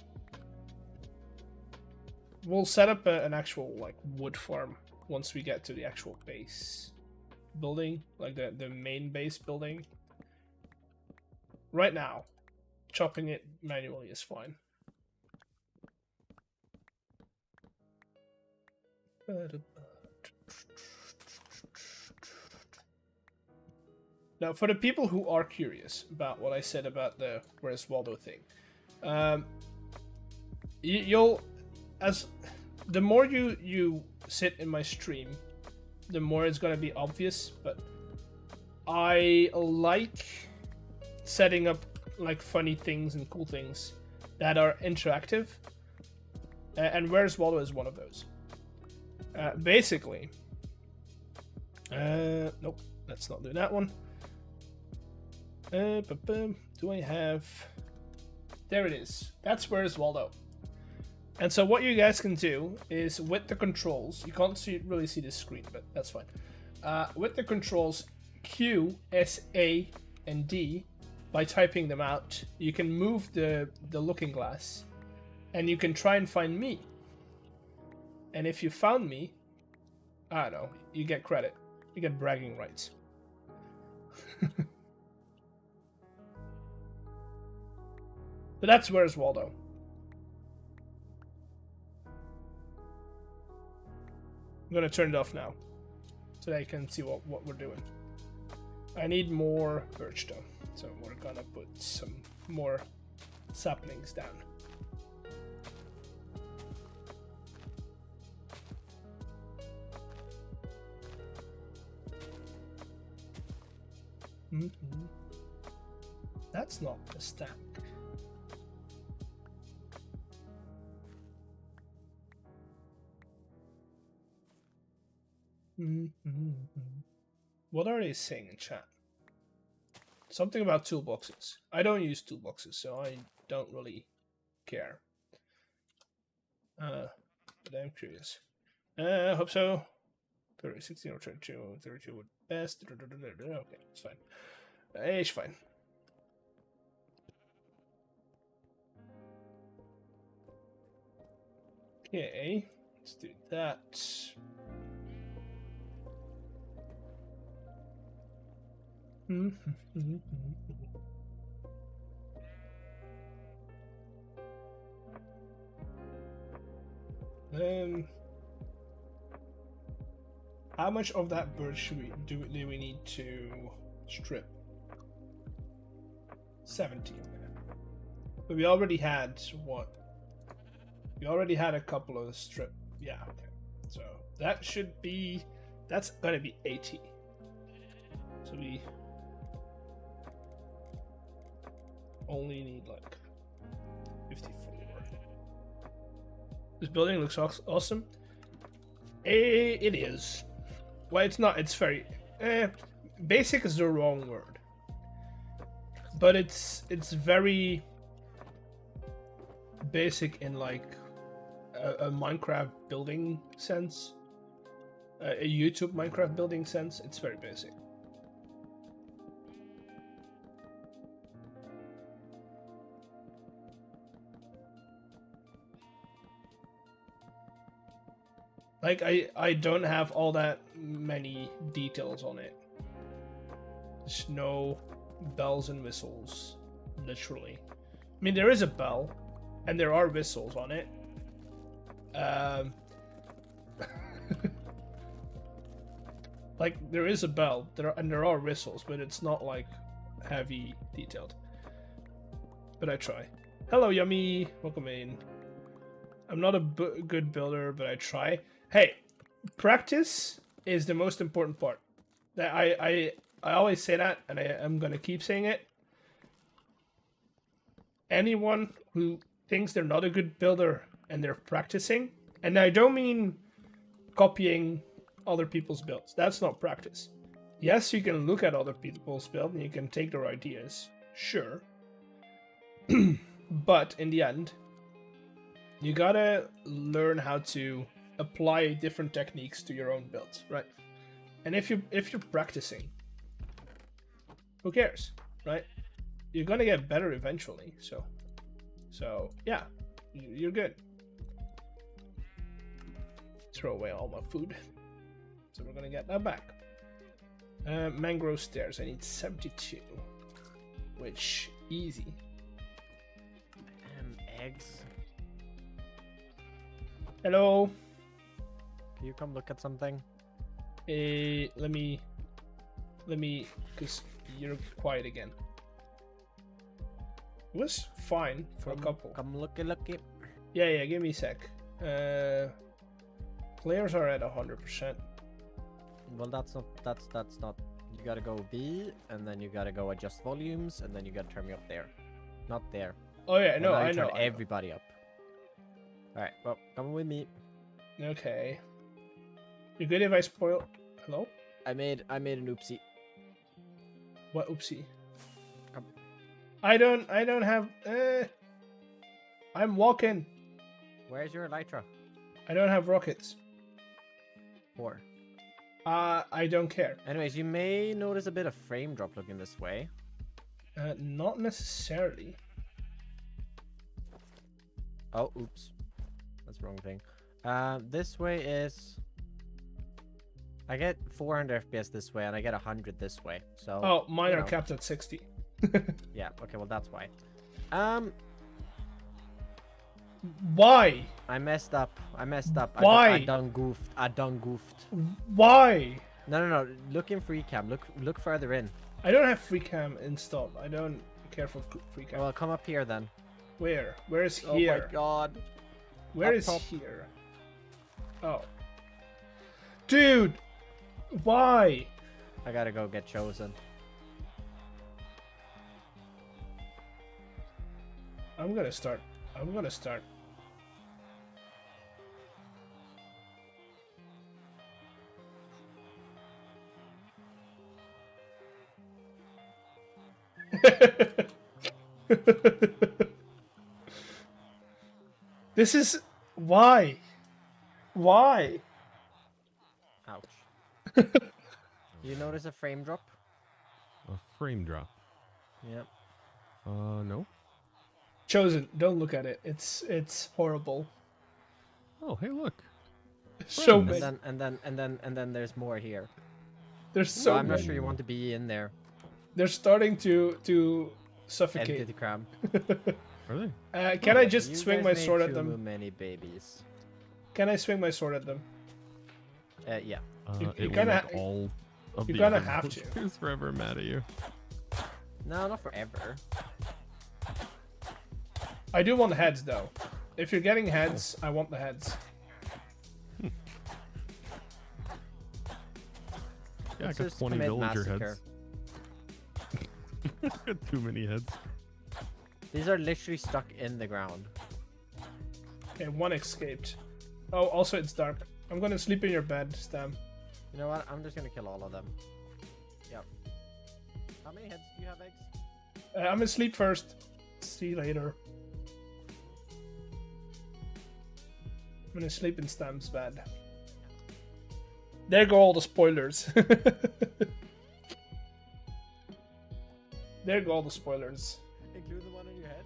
We'll set up an actual like wood farm once we get to the actual base building, like the main base building. Right now, chopping it manually is fine. Now, for the people who are curious about what I said about the Where's Waldo thing, the more you sit in my stream, the more it's gonna be obvious. But I like setting up like funny things and cool things that are interactive, and Where's Waldo is one of those. Basically, nope, let's not do that one. Do I have? There it is. That's Where's Waldo. And so what you guys can do is with the controls, you can't really see the screen, but that's fine. With the controls Q, S, A, and D, by typing them out, you can move the looking glass, and you can try and find me. And if you found me, I don't know, you get credit. You get bragging rights. But that's Where's Waldo. I'm gonna turn it off now, so that you can see what we're doing. I need more birch though, so we're gonna put some more saplings down. That's not a stack. What are they saying in chat? Something about toolboxes. I don't use toolboxes, so I don't really care. But I'm curious. I hope so. 30, 16 or 32, 32 would best. Okay, it's fine. It's fine. Okay, let's do that. How much of that bird do we need to strip? 70. But we already had what? We already had a couple of strip. Yeah, okay. So that should be. That's gonna be 80. So we only need like 54. This building looks awesome. It is. Well, it's not. It's very. Basic is the wrong word. But it's very basic in like a Minecraft building sense. A YouTube Minecraft building sense. It's very basic. Like, I don't have all that many details on it. There's no bells and whistles, literally. I mean, there is a bell, and there are whistles on it. Like, there is a bell, there are whistles, but it's not, like, heavy detailed. But I try. Hello, Yummy! Welcome in. I'm not a good builder, but I try. Hey, practice is the most important part. I always say that, and I'm gonna keep saying it. Anyone who thinks they're not a good builder and they're practicing, and I don't mean copying other people's builds. That's not practice. Yes, you can look at other people's builds and you can take their ideas, sure. But in the end, you gotta learn how to apply different techniques to your own builds, right? And if you're practicing, who cares, right? You're gonna get better eventually. So yeah, you're good. Throw away all my food, so we're gonna get that back. Mangrove stairs. I need 72, which easy. Eggs. Hello. Can you come look at something? Let me, cause you're quiet again. It was fine for a couple. Come looky. Yeah, give me a sec. Players are at 100%. Well, that's not. You gotta go V, and then you gotta go adjust volumes, and then you gotta turn me up there. Not there. Oh yeah, And no, now you I turn know. everybody up. Alright, well, come with me. Okay. You good if I spoil? Hello? I made an oopsie. What oopsie? Come. I don't have. I'm walking. Where's your elytra? I don't have rockets. 4. I don't care. Anyways, you may notice a bit of frame drop looking this way. Not necessarily. Oh, oops. That's the wrong thing. This way is... I get 400 FPS this way, and I get 100 this way. So. Oh, mine are capped at 60. Yeah. Okay. Well, that's why. Why? I messed up. Why? I done goofed. Why? No. Look in free cam. Look further in. I don't have free cam installed. I don't care for free cam. Well, come up here then. Where? Where is here? Oh my god. Where is here? Oh. Dude! Why? I gotta go get chosen. I'm gonna start. This is why? Why? Ouch. You notice a frame drop? A frame drop? Yep. No. Chosen, don't look at it. It's horrible. Oh, hey, look. So Friends. many. And then there's more here. There's So so I'm not many. sure you want to be in there. They're starting to suffocate. Entity cram. Are they? Can I just You swing guys my made sword at too them? many babies. Can I swing my sword at them? Yeah. You're It will gonna make ha- all of you're the gonna other have to. villagers forever mad at you. No, not forever. I do want heads though. If you're getting heads, I want the heads. Yeah, I Let's got just 20 commit villager massacre. heads. Got too many heads. These are literally stuck in the ground. Okay, one escaped. Oh, also it's dark. I'm gonna sleep in your bed, Stam. You know what? I'm just gonna kill all of them. Yep. How many heads do you have, eggs? I'm gonna sleep first. See you later. I'm gonna sleep in Stam's bed. There go all the spoilers. There go all the spoilers. Include the one on your head?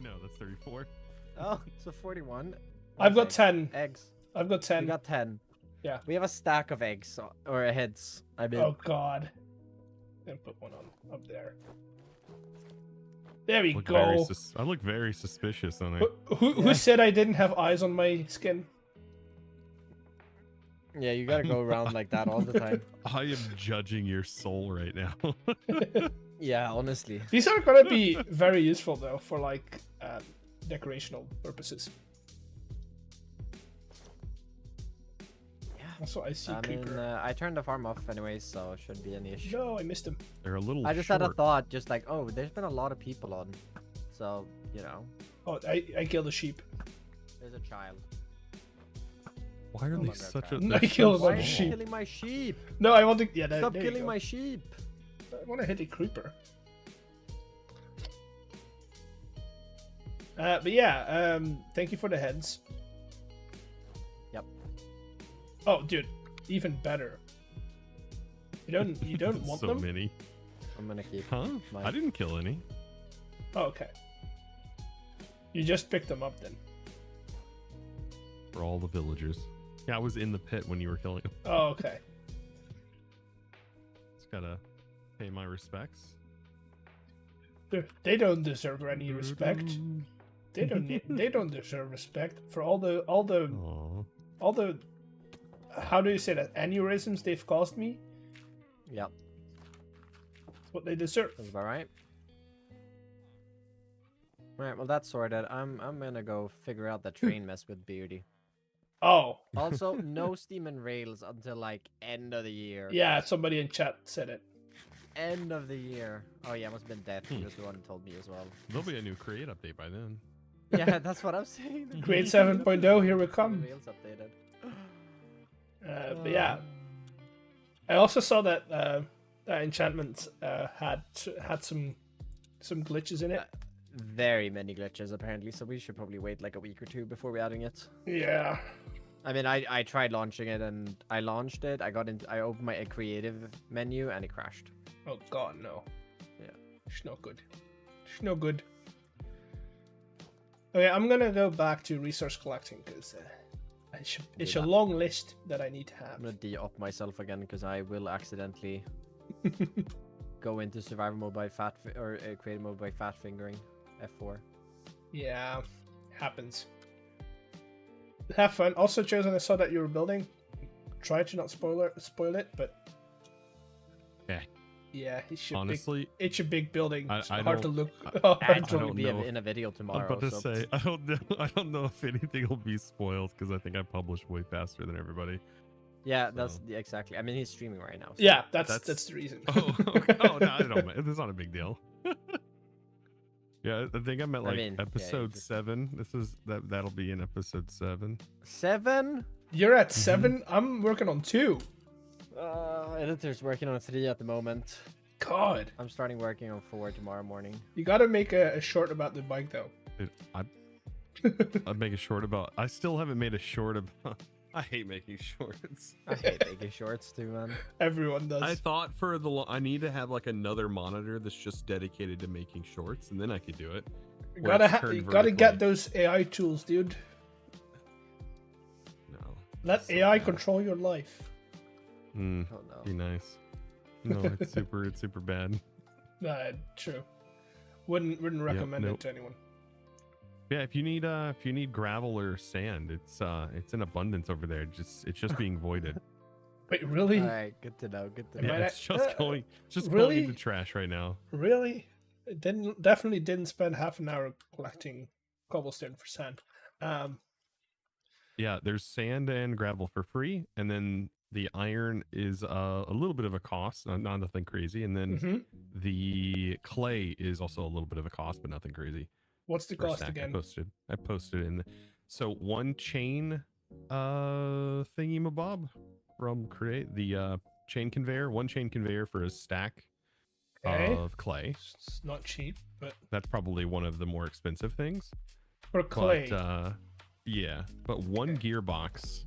No, that's 34. Oh, so 41. I've got Eggs. 10. Eggs. I've got 10. We got 10. Yeah. We have a stack of eggs, or heads. I mean, Oh god. Then put one on up there. There we go. I look very suspicious on it. Who said I didn't have eyes on my skin? yeah, you gotta go around like that all the time. I am judging your soul right now. Yeah, honestly. These are gonna be very useful though for like decorational purposes. Yeah. Also, I see I mean, creeper. I turned the farm off anyways, so it shouldn't be any issue. No, I missed him. They're a little I just short. had a thought, just like, oh, there's been a lot of people on, so you know, Oh, I killed a sheep. there's a child. Why are Hold they on, such a... I they're killed so a Why bunch are of you small. sheep. killing my sheep? No, I want to. Yeah, Stop there you killing go. my sheep. I want to hit a creeper. But yeah, thank you for the heads. Yep. Oh, dude, even better. You don't That's want so them? many. I'm gonna keep. Huh? My- I didn't kill any. Oh, okay. You just picked them up then. For all the villagers. Yeah, I was in the pit when you were killing them. Oh, okay. Just gotta pay my respects. They don't deserve any respect. They don't deserve respect for all the Aw. how do you say that, aneurysms they've caused me. Yep, It's what they deserve. that's about right. Alright, well that's sorted. I'm gonna go figure out the train mess with Beardy. Oh, Also, no Steam and Rails until like end of the year. yeah, somebody in chat said it. End of the year. Oh yeah, must have been Death. He was the one who told me as well. There'll be a new create update by then. Yeah, that's what I'm saying. Create 7.0, here we come. Rails updated. But yeah, I also saw that that enchantment had some glitches in it. Very many glitches apparently, so we should probably wait like a week or two before we're adding it. Yeah. I mean, I tried launching it and I launched it. I opened my creative menu and it crashed. Oh god, no. Yeah. It's not good. It's no good. Okay, I'm gonna go back to resource collecting because it's a long list that I need to have. I'm gonna de-op myself again because I will accidentally go into survival mode by creative mode by fat fingering F4. Yeah, happens. Have fun. Also, Chosen, I saw that you were building. Try to not spoil it, but Yeah. yeah, Honestly, it's a big building. I It's hard to don't- look. That'll hard to probably don't be know. in a video tomorrow. I'm about to so- say I don't know if anything will be spoiled because I think I publish way faster than everybody. Yeah, that's So- exactly. I mean, he's streaming right now. So. Yeah, that's That's- the reason. Oh, okay. Oh no, I don't. It's not a big deal. Yeah, I think I'm at like mean, yeah, episode just- 7. That'll be in episode 7. 7. You're at 7. I'm working on 2. Editor's working on 3 at the moment. God, I'm starting working on 4 tomorrow morning. you gotta make a short about the bike though. Dude, I'd make a short about. I still haven't made a short about. I hate making shorts. I hate making shorts too, man. Everyone does. I thought for I need to have like another monitor that's just dedicated to making shorts, and then I could do it. you where it's you turned gotta get vertically. those AI tools, dude. No. Let So AI bad. control your life. Mm, Oh no. be nice. No, it's super bad. Nah, true. Wouldn't recommend nope. it to anyone. Yeah, if you need gravel or sand, it's in abundance over there. It's just being voided. Wait, really? All right, good to know. Good to Am know. I Yeah, not- it's just going really? into trash right now. Really? Definitely didn't spend half an hour collecting cobblestone for sand. Yeah, there's sand and gravel for free, and then the iron is a little bit of a cost, not nothing crazy, and then Mhm. the clay is also a little bit of a cost, but nothing crazy. What's the For a cost stack. again? I posted in. So one chain thingy mabob from Create the chain conveyor, one chain conveyor for a stack Okay. of clay. It's not cheap, but That's probably one of the more expensive things. for clay. But yeah, but one gearbox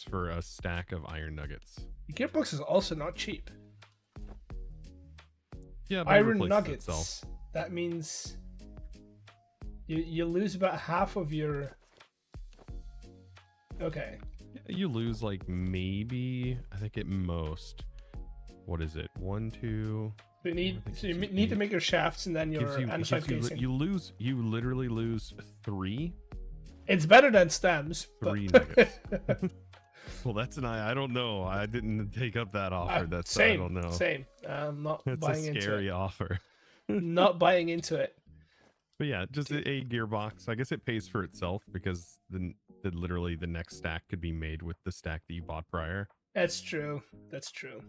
for a stack of iron nuggets. The gearbox is also not cheap. Yeah, but it Iron replaces nuggets. itself. That means you lose about half of your. Okay. You lose like maybe, I think at most, what is it? 1, 2. You need I think so you it's need to 8. make your shafts and then your Gives you, it andesite gives casing. you literally lose 3 It's better than stems. but- nuggets. Well, that's I don't know. I didn't take up that offer. That's same. I don't know. Same. I'm not It's a buying into scary it. offer. Not buying into it. But yeah, just a gearbox. I guess it pays for itself because literally the next stack could be made with the stack that you bought prior, That's true. That's true.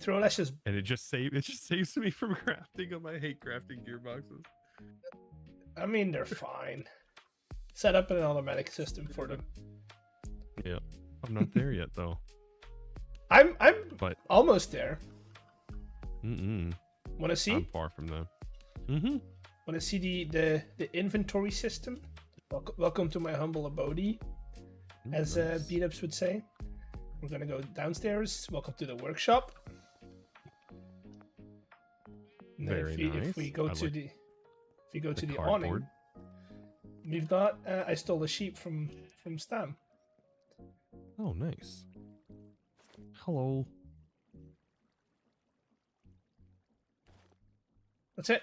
Throw let's just. and it just saves me from crafting them. I hate crafting gearboxes. I mean, they're fine. Set up an automatic system for them. Yeah, I'm not there yet though. I'm But almost there. want Want to see? I'm far from them. Mm-hmm. Want to see the inventory system? Welcome to my humble abode, as beat-ups would say. We're gonna go downstairs. Welcome to the workshop. And then Very if we nice. go I to like the awning, cardboard. we've got. I stole a sheep from Stam. Oh, nice. Hello. That's it.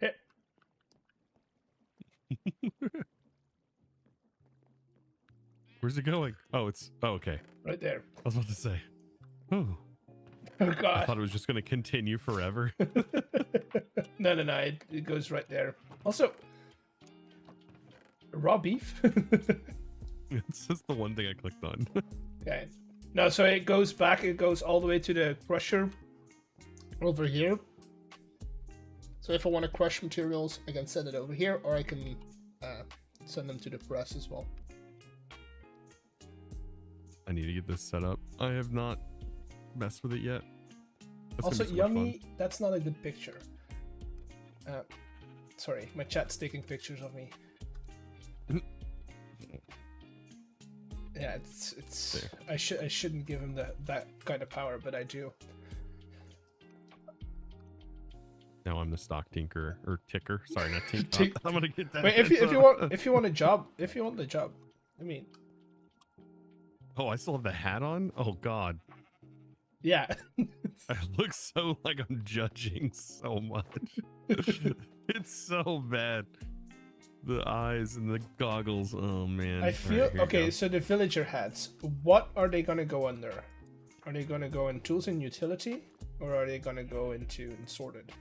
Yeah. Where's it going? Oh, okay. Right there. I was about to say. Oh, Oh I god. thought it was just going to continue forever. No. It goes right there. Also, raw beef. It's just the one thing I clicked on. Okay. No, so it goes back. It goes all the way to the crusher over here. So if I want to crush materials, I can send it over here, or I can send them to the press as well. I need to get this set up. I have not messed with it yet. That's Also, gonna be so much yummy. That's not a good picture. Sorry, my chat's taking pictures of me. Yeah, it's. I shouldn't give him that kind of power, but I do. Now I'm the stock tinker or ticker. Sorry, not tinker. Tink- I'm gonna get that. Wait, if you want a job, if you want the job, I mean, Oh, I still have the hat on. Oh God, yeah. I look so like I'm judging so much. It's so bad. The eyes and the goggles. Oh man. I feel Alright, here we okay. go. So the villager hats, what are they gonna go under? Are they gonna go in tools and utility, or are they gonna go into sorted?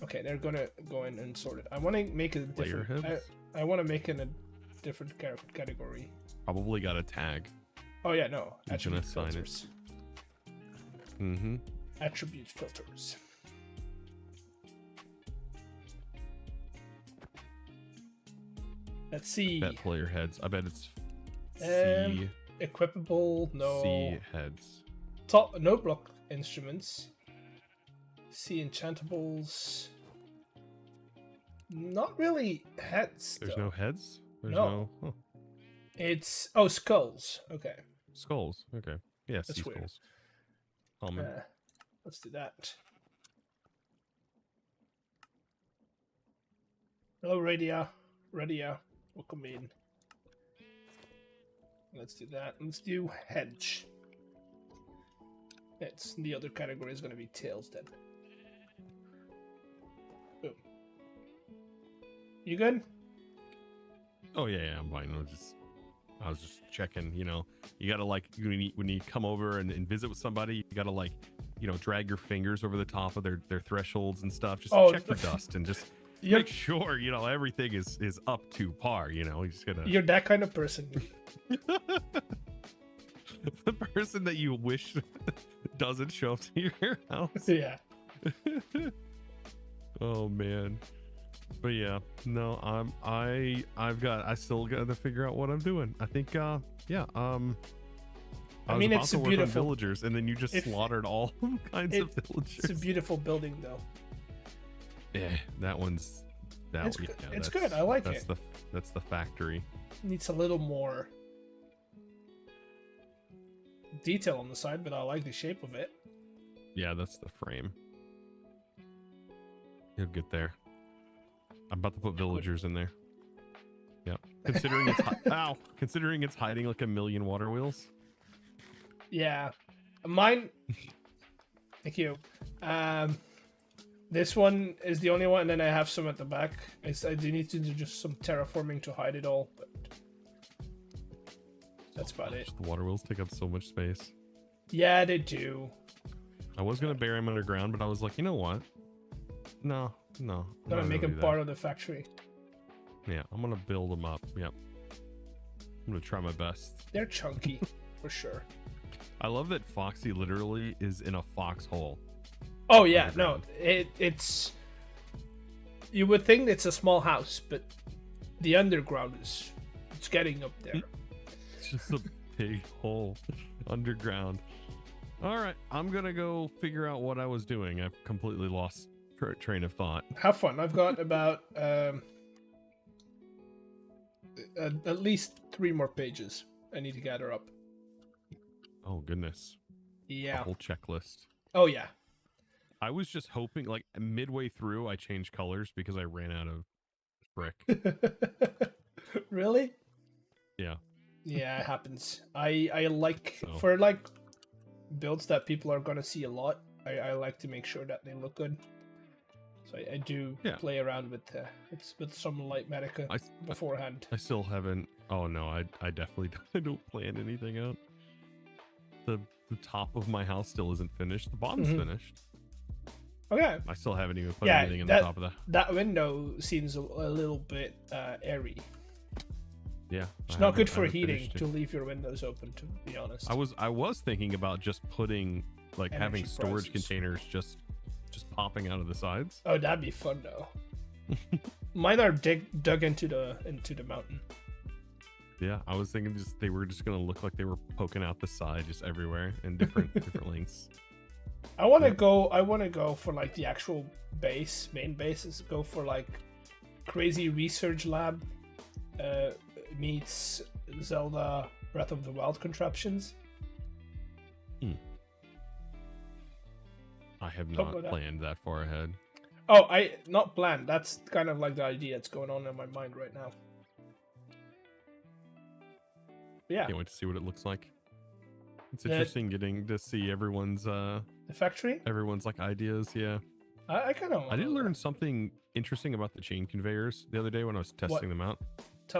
Okay, they're gonna go in and sorted. I want to make it Player different. heads? I want to make it a different category. Probably got a tag. Oh yeah, no You can attribute assign it. filters. Mm-hmm. Attribute filters. Let's see. Bet player heads. I bet it's Um, Equipable, no. C heads. Top no block instruments. See enchantables. Not really heads. There's though. no heads. There's No. no It's skulls. Okay. skulls. Okay. Yeah, That's sea weird. skulls. Common. Let's do that. Hello, Radio. Welcome in. Let's do that. Let's do hedge. The other category is going to be tails then. Boom. You good? Oh yeah, I'm fine. I was just checking. You know, you gotta like when you come over and visit with somebody, you gotta like, you know, drag your fingers over the top of their thresholds and stuff. Just Oh, check for dust and just You're, make sure, you know, everything is up to par. You know, you just gotta. you're that kind of person. The person that you wish doesn't show up to your house. Yeah. Oh man. But yeah, no, I still got to figure out what I'm doing. I think I mean, was it's about to work on beautiful. villagers, and then you just slaughtered all kinds of villagers. It's a beautiful building, though. Yeah, that one's It's yeah, it's good. I like that's it. That's the factory. Needs a little more detail on the side, but I like the shape of it. Yeah, that's the frame. You'll get there. I'm about to put villagers in there. Yep. Considering it's considering it's hiding like a million water wheels. Yeah, mine. Thank you. This one is the only one, and then I have some at the back. I do need to do just some terraforming to hide it all, but that's about it. The water wheels take up so much space. Yeah, they do. I was gonna bury them underground, but I was like, you know what? No. I'm Gonna not make do them that. part of the factory. Yeah, I'm gonna build them up. Yep. I'm gonna try my best. They're chunky, for sure. I love that Foxy literally is in a foxhole. Oh yeah, no, it's. You would think it's a small house, but the underground it's getting up there. It's just a big hole underground. All right, I'm gonna go figure out what I was doing. I've completely lost train of thought. Have fun. I've got about at least 3 more pages I need to gather up. Oh goodness. Yeah. A whole checklist. Oh yeah. I was just hoping, like midway through, I changed colors because I ran out of brick. Really? Yeah. Yeah, it happens. I like So. for like builds that people are gonna see a lot. I like to make sure that they look good. So I do play around with some light medica beforehand. I still haven't. Oh no, I definitely don't plan anything out. The top of my house still isn't finished. The bottom's finished. Okay. I still haven't even put anything in the top of the. That window seems a little bit airy. Yeah. It's not good for heating to leave your windows open, to be honest. I was thinking about just putting like Energy having storage prices. containers just popping out of the sides. Oh, that'd be fun though. Mine are dug into the mountain. Yeah, I was thinking they were just gonna look like they were poking out the side just everywhere in different lengths. I want to go for like the actual main bases. Go for like crazy research lab meets Zelda Breath of the Wild contraptions. I have not planned that far ahead. Oh, not planned. That's kind of like the idea that's going on in my mind right now. Yeah. Can't wait to see what it looks like. It's interesting getting to see everyone's the factory. Everyone's like ideas. Yeah. I kind of. I did learn something interesting about the chain conveyors the other day when I was testing them out.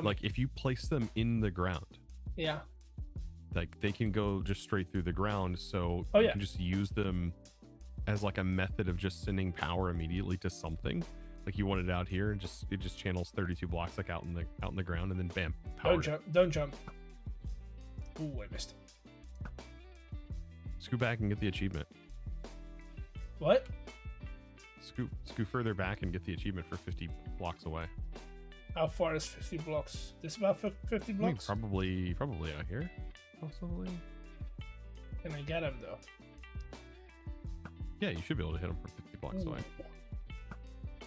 Like if you place them in the ground. Yeah. Like they can go just straight through the ground, so you can just use them as like a method of just sending power immediately to something. Like you want it out here, and it just channels 32 blocks like out in the ground, and then bam, power. Don't jump. Ooh, I missed. Scoot back and get the achievement. What? Scoot further back and get the achievement for 50 blocks away. How far is 50 blocks? This about 50 blocks? I mean, probably out here. Possibly. Can I get him though? Yeah, you should be able to hit him from 50 blocks away.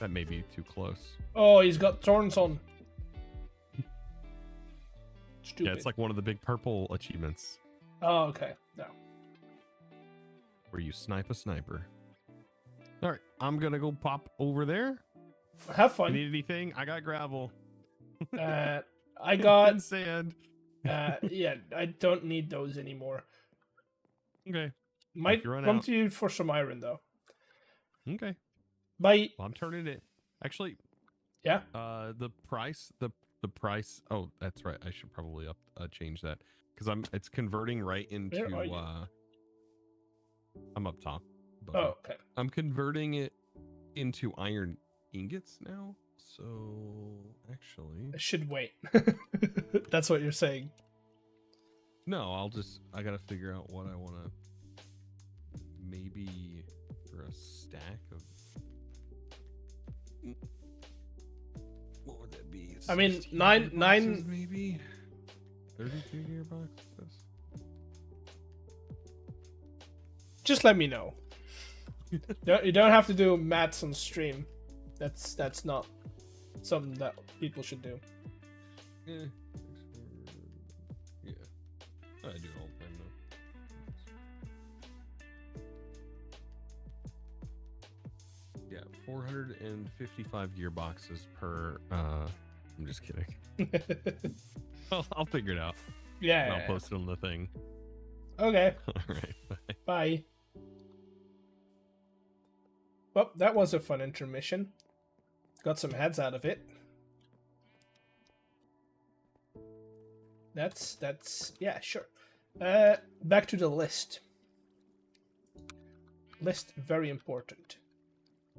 That may be too close. Oh, he's got thorns on. Stupid. Yeah, it's like one of the big purple achievements. Oh, okay. No. Where you snipe a sniper. All right, I'm gonna go pop over there. Have fun. You need anything? I got gravel. I got and sand. yeah, I don't need those anymore. Okay. Might come to you for some iron though. Okay. Bye. Well, I'm turning it. Actually, Yeah. The price. Oh, that's right. I should probably change that because it's converting right into. Where are you? I'm up top. Oh, okay. I'm converting it into iron ingots now. So actually, I should wait. That's what you're saying. No, I gotta figure out what I want to. Maybe for a stack of. What would that be? I mean, nine maybe 32 gearboxes. Just let me know. You don't have to do maths on stream. That's not something that people should do. Yeah, I do all the time though. Yeah, 455 gearboxes per. I'm just kidding. I'll figure it out. Yeah. I'll post it on the thing. Okay. All right. Bye. Bye. Well, that was a fun intermission. Got some heads out of it. That's yeah, sure. Back to the list. List, very important.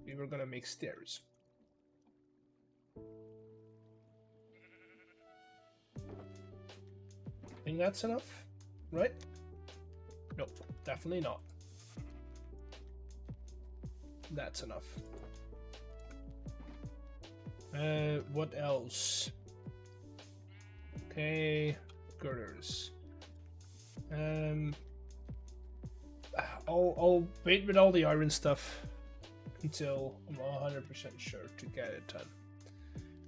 We were gonna make stairs. Think that's enough, right? Nope, definitely not. That's enough. What else? Okay, girders. I'll wait with all the iron stuff until I'm 100% sure to get it done.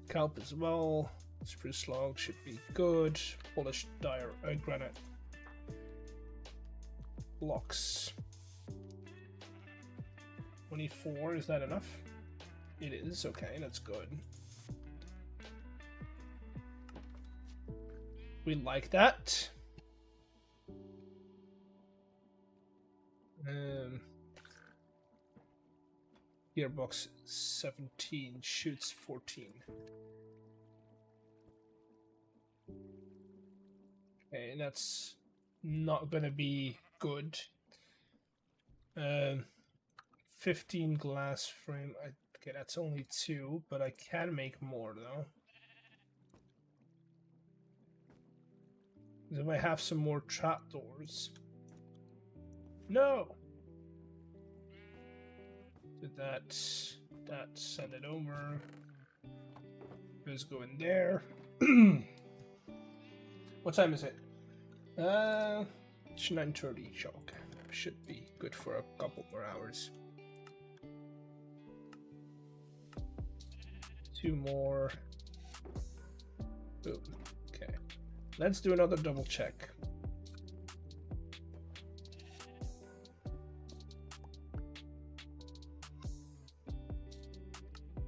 Kelp as well. Spruce log should be good. Polished granite blocks. 24, is that enough? It is, okay, that's good. We like that. Gearbox 17 shoots 14. Okay, and that's not gonna be good. 15 glass frame. Okay, that's only 2, but I can make more though. If I have some more trapdoors. No. Did that send it over. Let's go in there. What time is it? It's 9:30. Okay, should be good for a couple more hours. 2 more. Boom. Okay. Let's do another double check.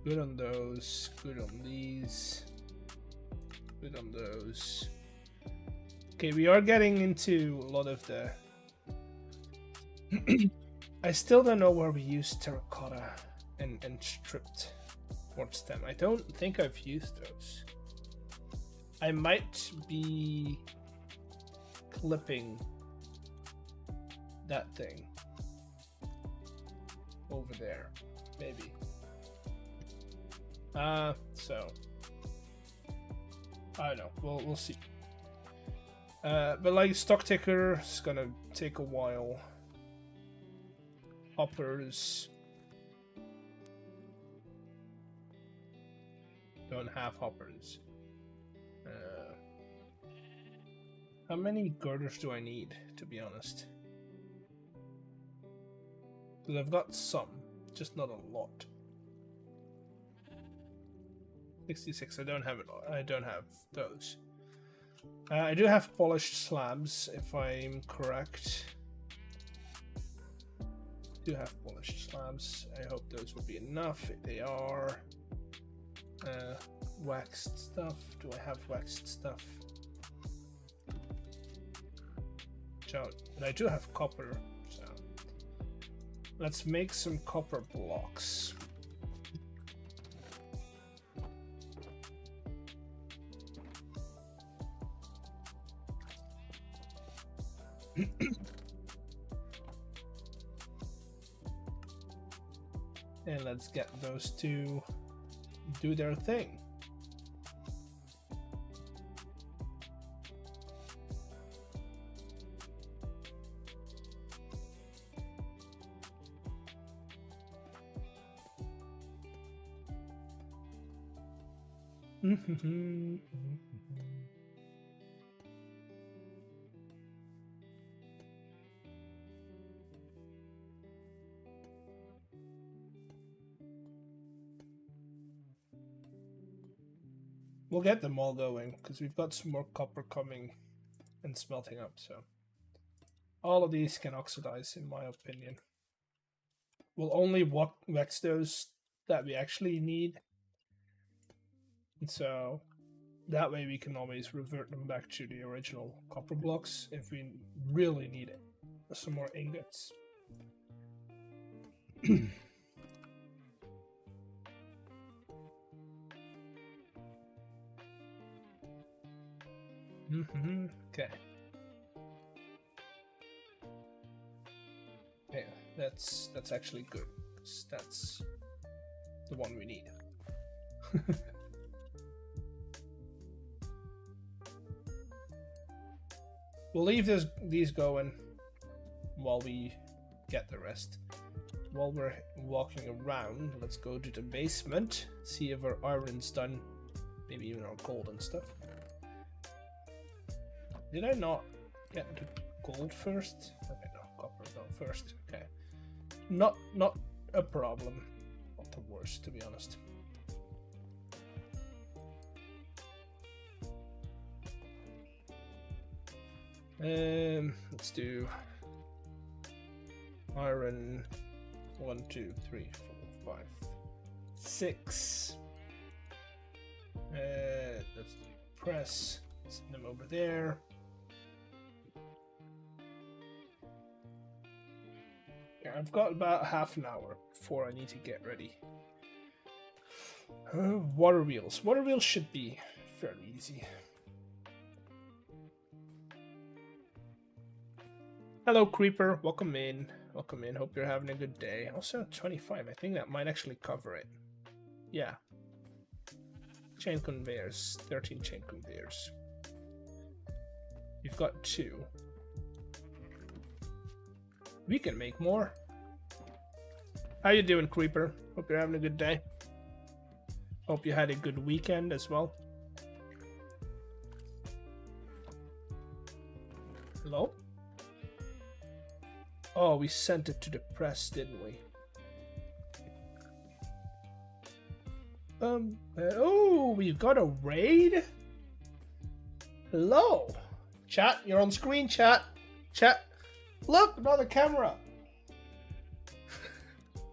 Good on those. Good on these. Good on those. Okay, we are getting into a lot of the... I still don't know where we use terracotta and stripped warp stem. I don't think I've used those. I might be clipping that thing over there, maybe. So I don't know. We'll see. But like stock ticker is gonna take a while. Hoppers don't have hoppers. How many girders do I need, to be honest? Because I've got some, just not a lot. 66. I don't have it. I don't have those. I do have polished slabs, if I'm correct. I do have polished slabs. I hope those will be enough. If they are. Waxed stuff. Do I have waxed stuff? But I do have copper. So let's make some copper blocks. And let's get those two do their thing. We'll get them all going because we've got some more copper coming and smelting up, so all of these can oxidize in my opinion. We'll only wax those that we actually need, and so that way we can always revert them back to the original copper blocks if we really need it. Some more ingots. Okay. Yeah, that's actually good. That's the one we need. We'll leave these going while we get the rest. While we're walking around, let's go to the basement, see if our iron's done, maybe even our gold and stuff. Did I not get the gold first? Okay, no, copper no first. Okay, not a problem. Not the worst, to be honest. Let's do iron 1, 2, 3, 4, 5, 6. Let's do press. Send them over there. Yeah, I've got about half an hour before I need to get ready. Water wheels. Water wheels should be fairly easy. Hello, Creeper. Welcome in. Welcome in. Hope you're having a good day. Also, 25. I think that might actually cover it. Yeah. Chain conveyors. 13 chain conveyors. You've got 2. We can make more. How you doing, Creeper? Hope you're having a good day. Hope you had a good weekend as well. Hello? Oh, we sent it to the press, didn't we? Oh, we've got a raid? Hello? Chat, you're on screen, chat. Chat. Look, another camera.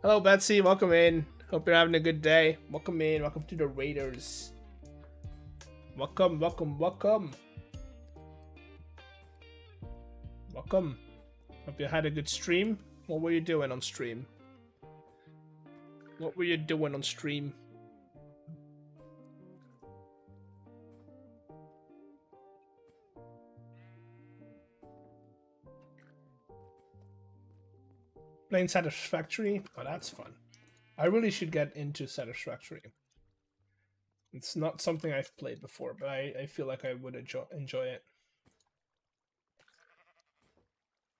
Hello, Betsy. Welcome in. Hope you're having a good day. Welcome in. Welcome to the Raiders. Welcome, welcome, welcome. Welcome. Hope you had a good stream. What were you doing on stream? What were you doing on stream? Playing Satisfactory? Oh, that's fun. I really should get into Satisfactory. It's not something I've played before, but I feel like I would enjoy it.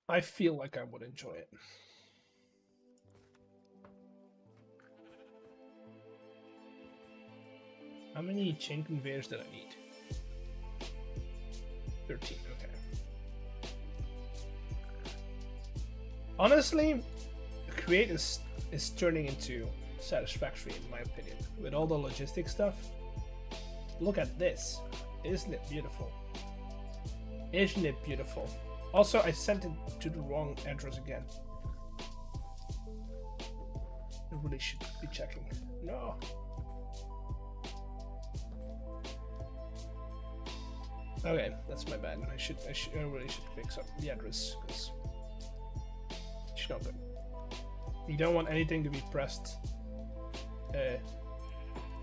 I feel like I would enjoy it. How many chain conveyors did I need? 13, okay. Honestly, Create is turning into Satisfactory in my opinion. With all the logistic stuff. Look at this. Isn't it beautiful? Isn't it beautiful? Also, I sent it to the wrong address again. I really should be checking. No. Okay, that's my bad. I really should fix up the address because it's not good. You don't want anything to be pressed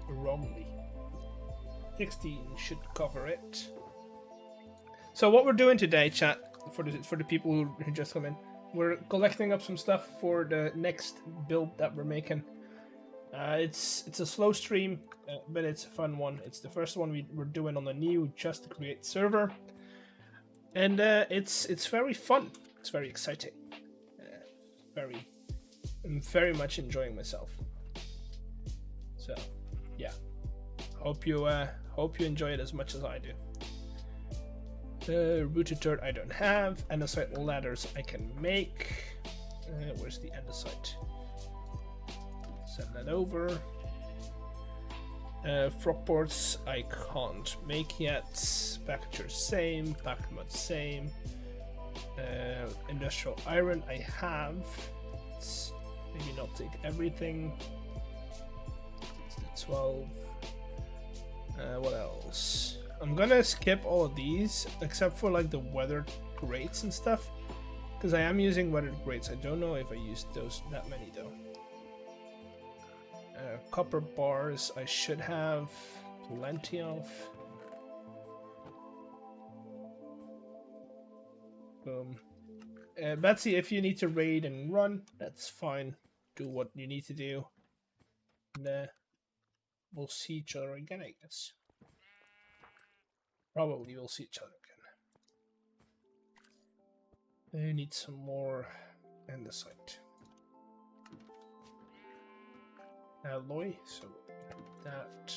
wrongly. 16 should cover it. So what we're doing today, chat, for the people who just come in, we're collecting up some stuff for the next build that we're making. It's a slow stream, but it's a fun one. It's the first one we're doing on the new Just Create server, and it's very fun. It's very exciting. I'm very much enjoying myself. So, yeah. Hope you enjoy it as much as I do. Rooted dirt I don't have. Andesite ladders I can make. Where's the andesite? Send that over. Frog boards I can't make yet. Packagers same. Packmod same. Industrial iron I have. Let's maybe not take everything. It's the 12. What else? I'm gonna skip all of these except for like the weathered grates and stuff, because I am using weathered grates. I don't know if I used that many though. Copper bars I should have plenty of. Boom. Betsy, if you need to raid and run, that's fine. Do what you need to do. And, we'll see each other again, I guess. Probably we'll see each other again. I need some more andesite. Alloy, so that.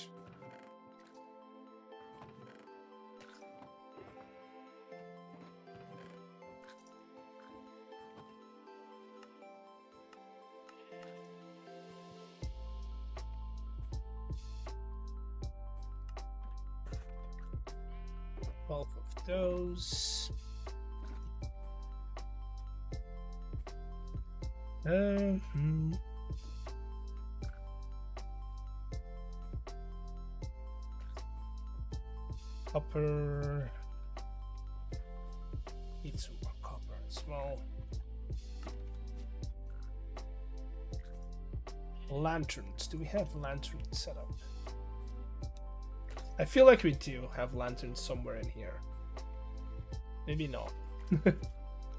Both of those. Copper. Need some more copper as well. Lanterns. Do we have lanterns set up? I feel like we do have lanterns somewhere in here. Maybe not.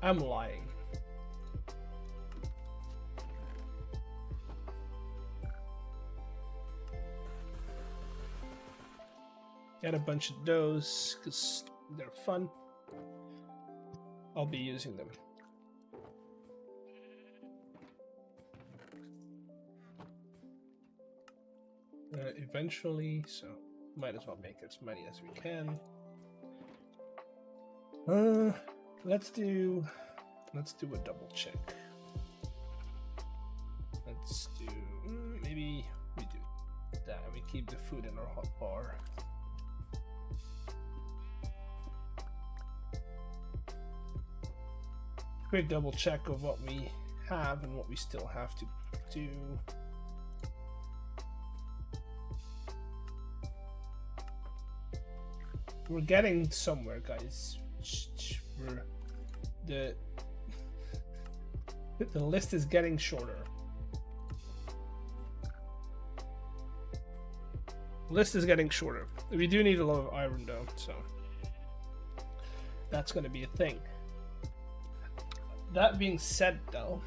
I'm lying. Got a bunch of those because they're fun. I'll be using them. Eventually, so might as well make as many as we can. Let's do a double check. Let's do maybe we do that. We keep the food in our hot bar. Quick double check of what we have and what we still have to do. We're getting somewhere, guys. The list is getting shorter. The list is getting shorter. We do need a lot of iron though, so that's going to be a thing. That being said, though,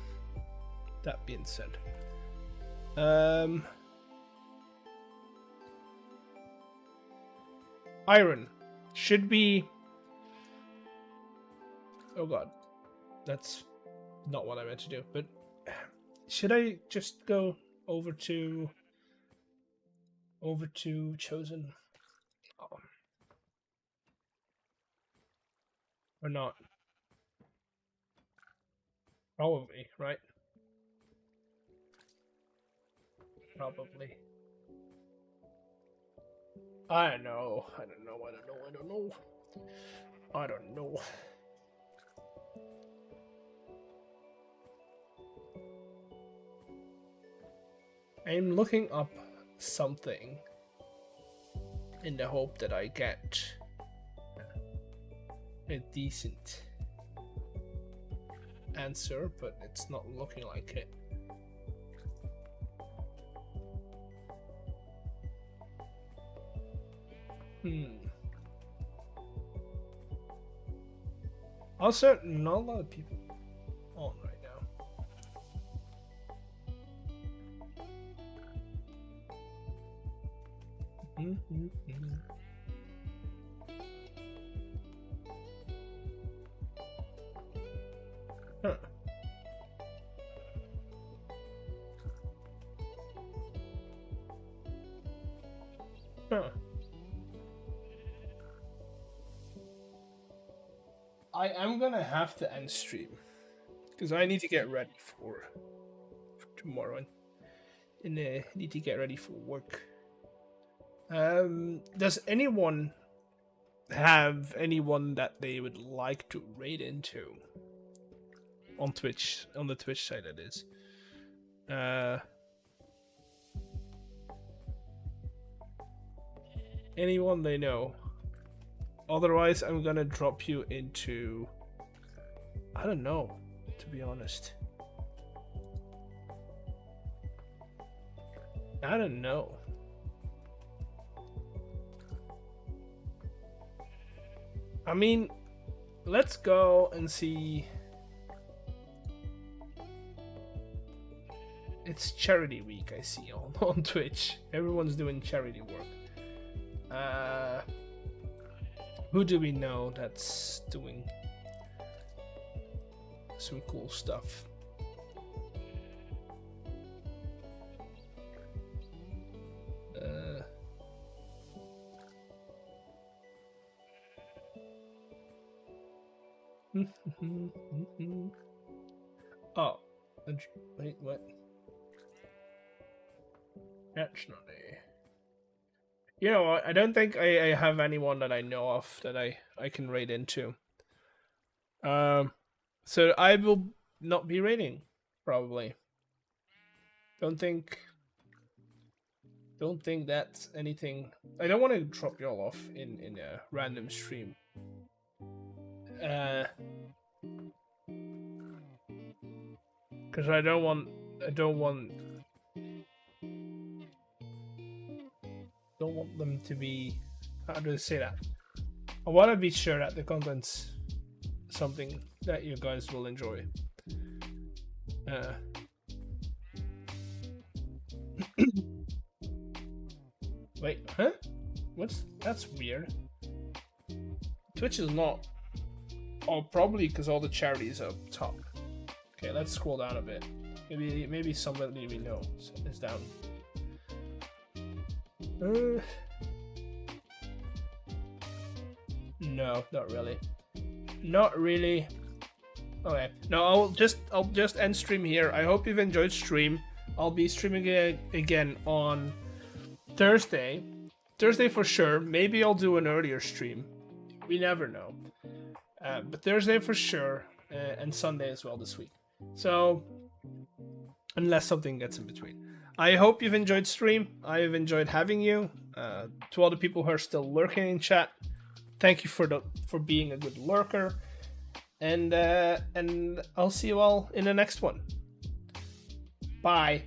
iron should be. Oh god, that's not what I meant to do. But should I just go over to chosen, or not? Probably, right? Probably. I don't know. I'm looking up something in the hope that I get a decent answer, but it's not looking like it. Also, not a lot of people on right now. Huh. Huh. I am gonna have to end stream because I need to get ready for tomorrow and need to get ready for work. Does anyone have anyone that they would like to raid into on Twitch, on the Twitch side that is? Anyone they know? Otherwise, I'm gonna drop you into... I don't know, to be honest. I don't know. I mean, let's go and see. It's charity week, I see on Twitch. Everyone's doing charity work. Who do we know that's doing some cool stuff? Oh, wait, what? That's not a... You know what? I don't think I have anyone that I know of that I can raid into. So I will not be raiding, probably. Don't think that's anything. I don't want to drop y'all off in a random stream. Because I don't want them to be, how do I say that? I want to be sure that the content's something that you guys will enjoy. Wait, huh? That's weird. Twitch is not. Oh, probably because all the charities are up top. Okay, let's scroll down a bit. Maybe somebody we know is down. No, not really. Not really. Okay. No, I'll just end stream here. I hope you've enjoyed stream. I'll be streaming again on Thursday. Thursday for sure. Maybe I'll do an earlier stream. We never know. But Thursday for sure, and Sunday as well this week. So, unless something gets in between. I hope you've enjoyed stream. I've enjoyed having you. To all the people who are still lurking in chat, thank you for being a good lurker. And I'll see you all in the next one. Bye.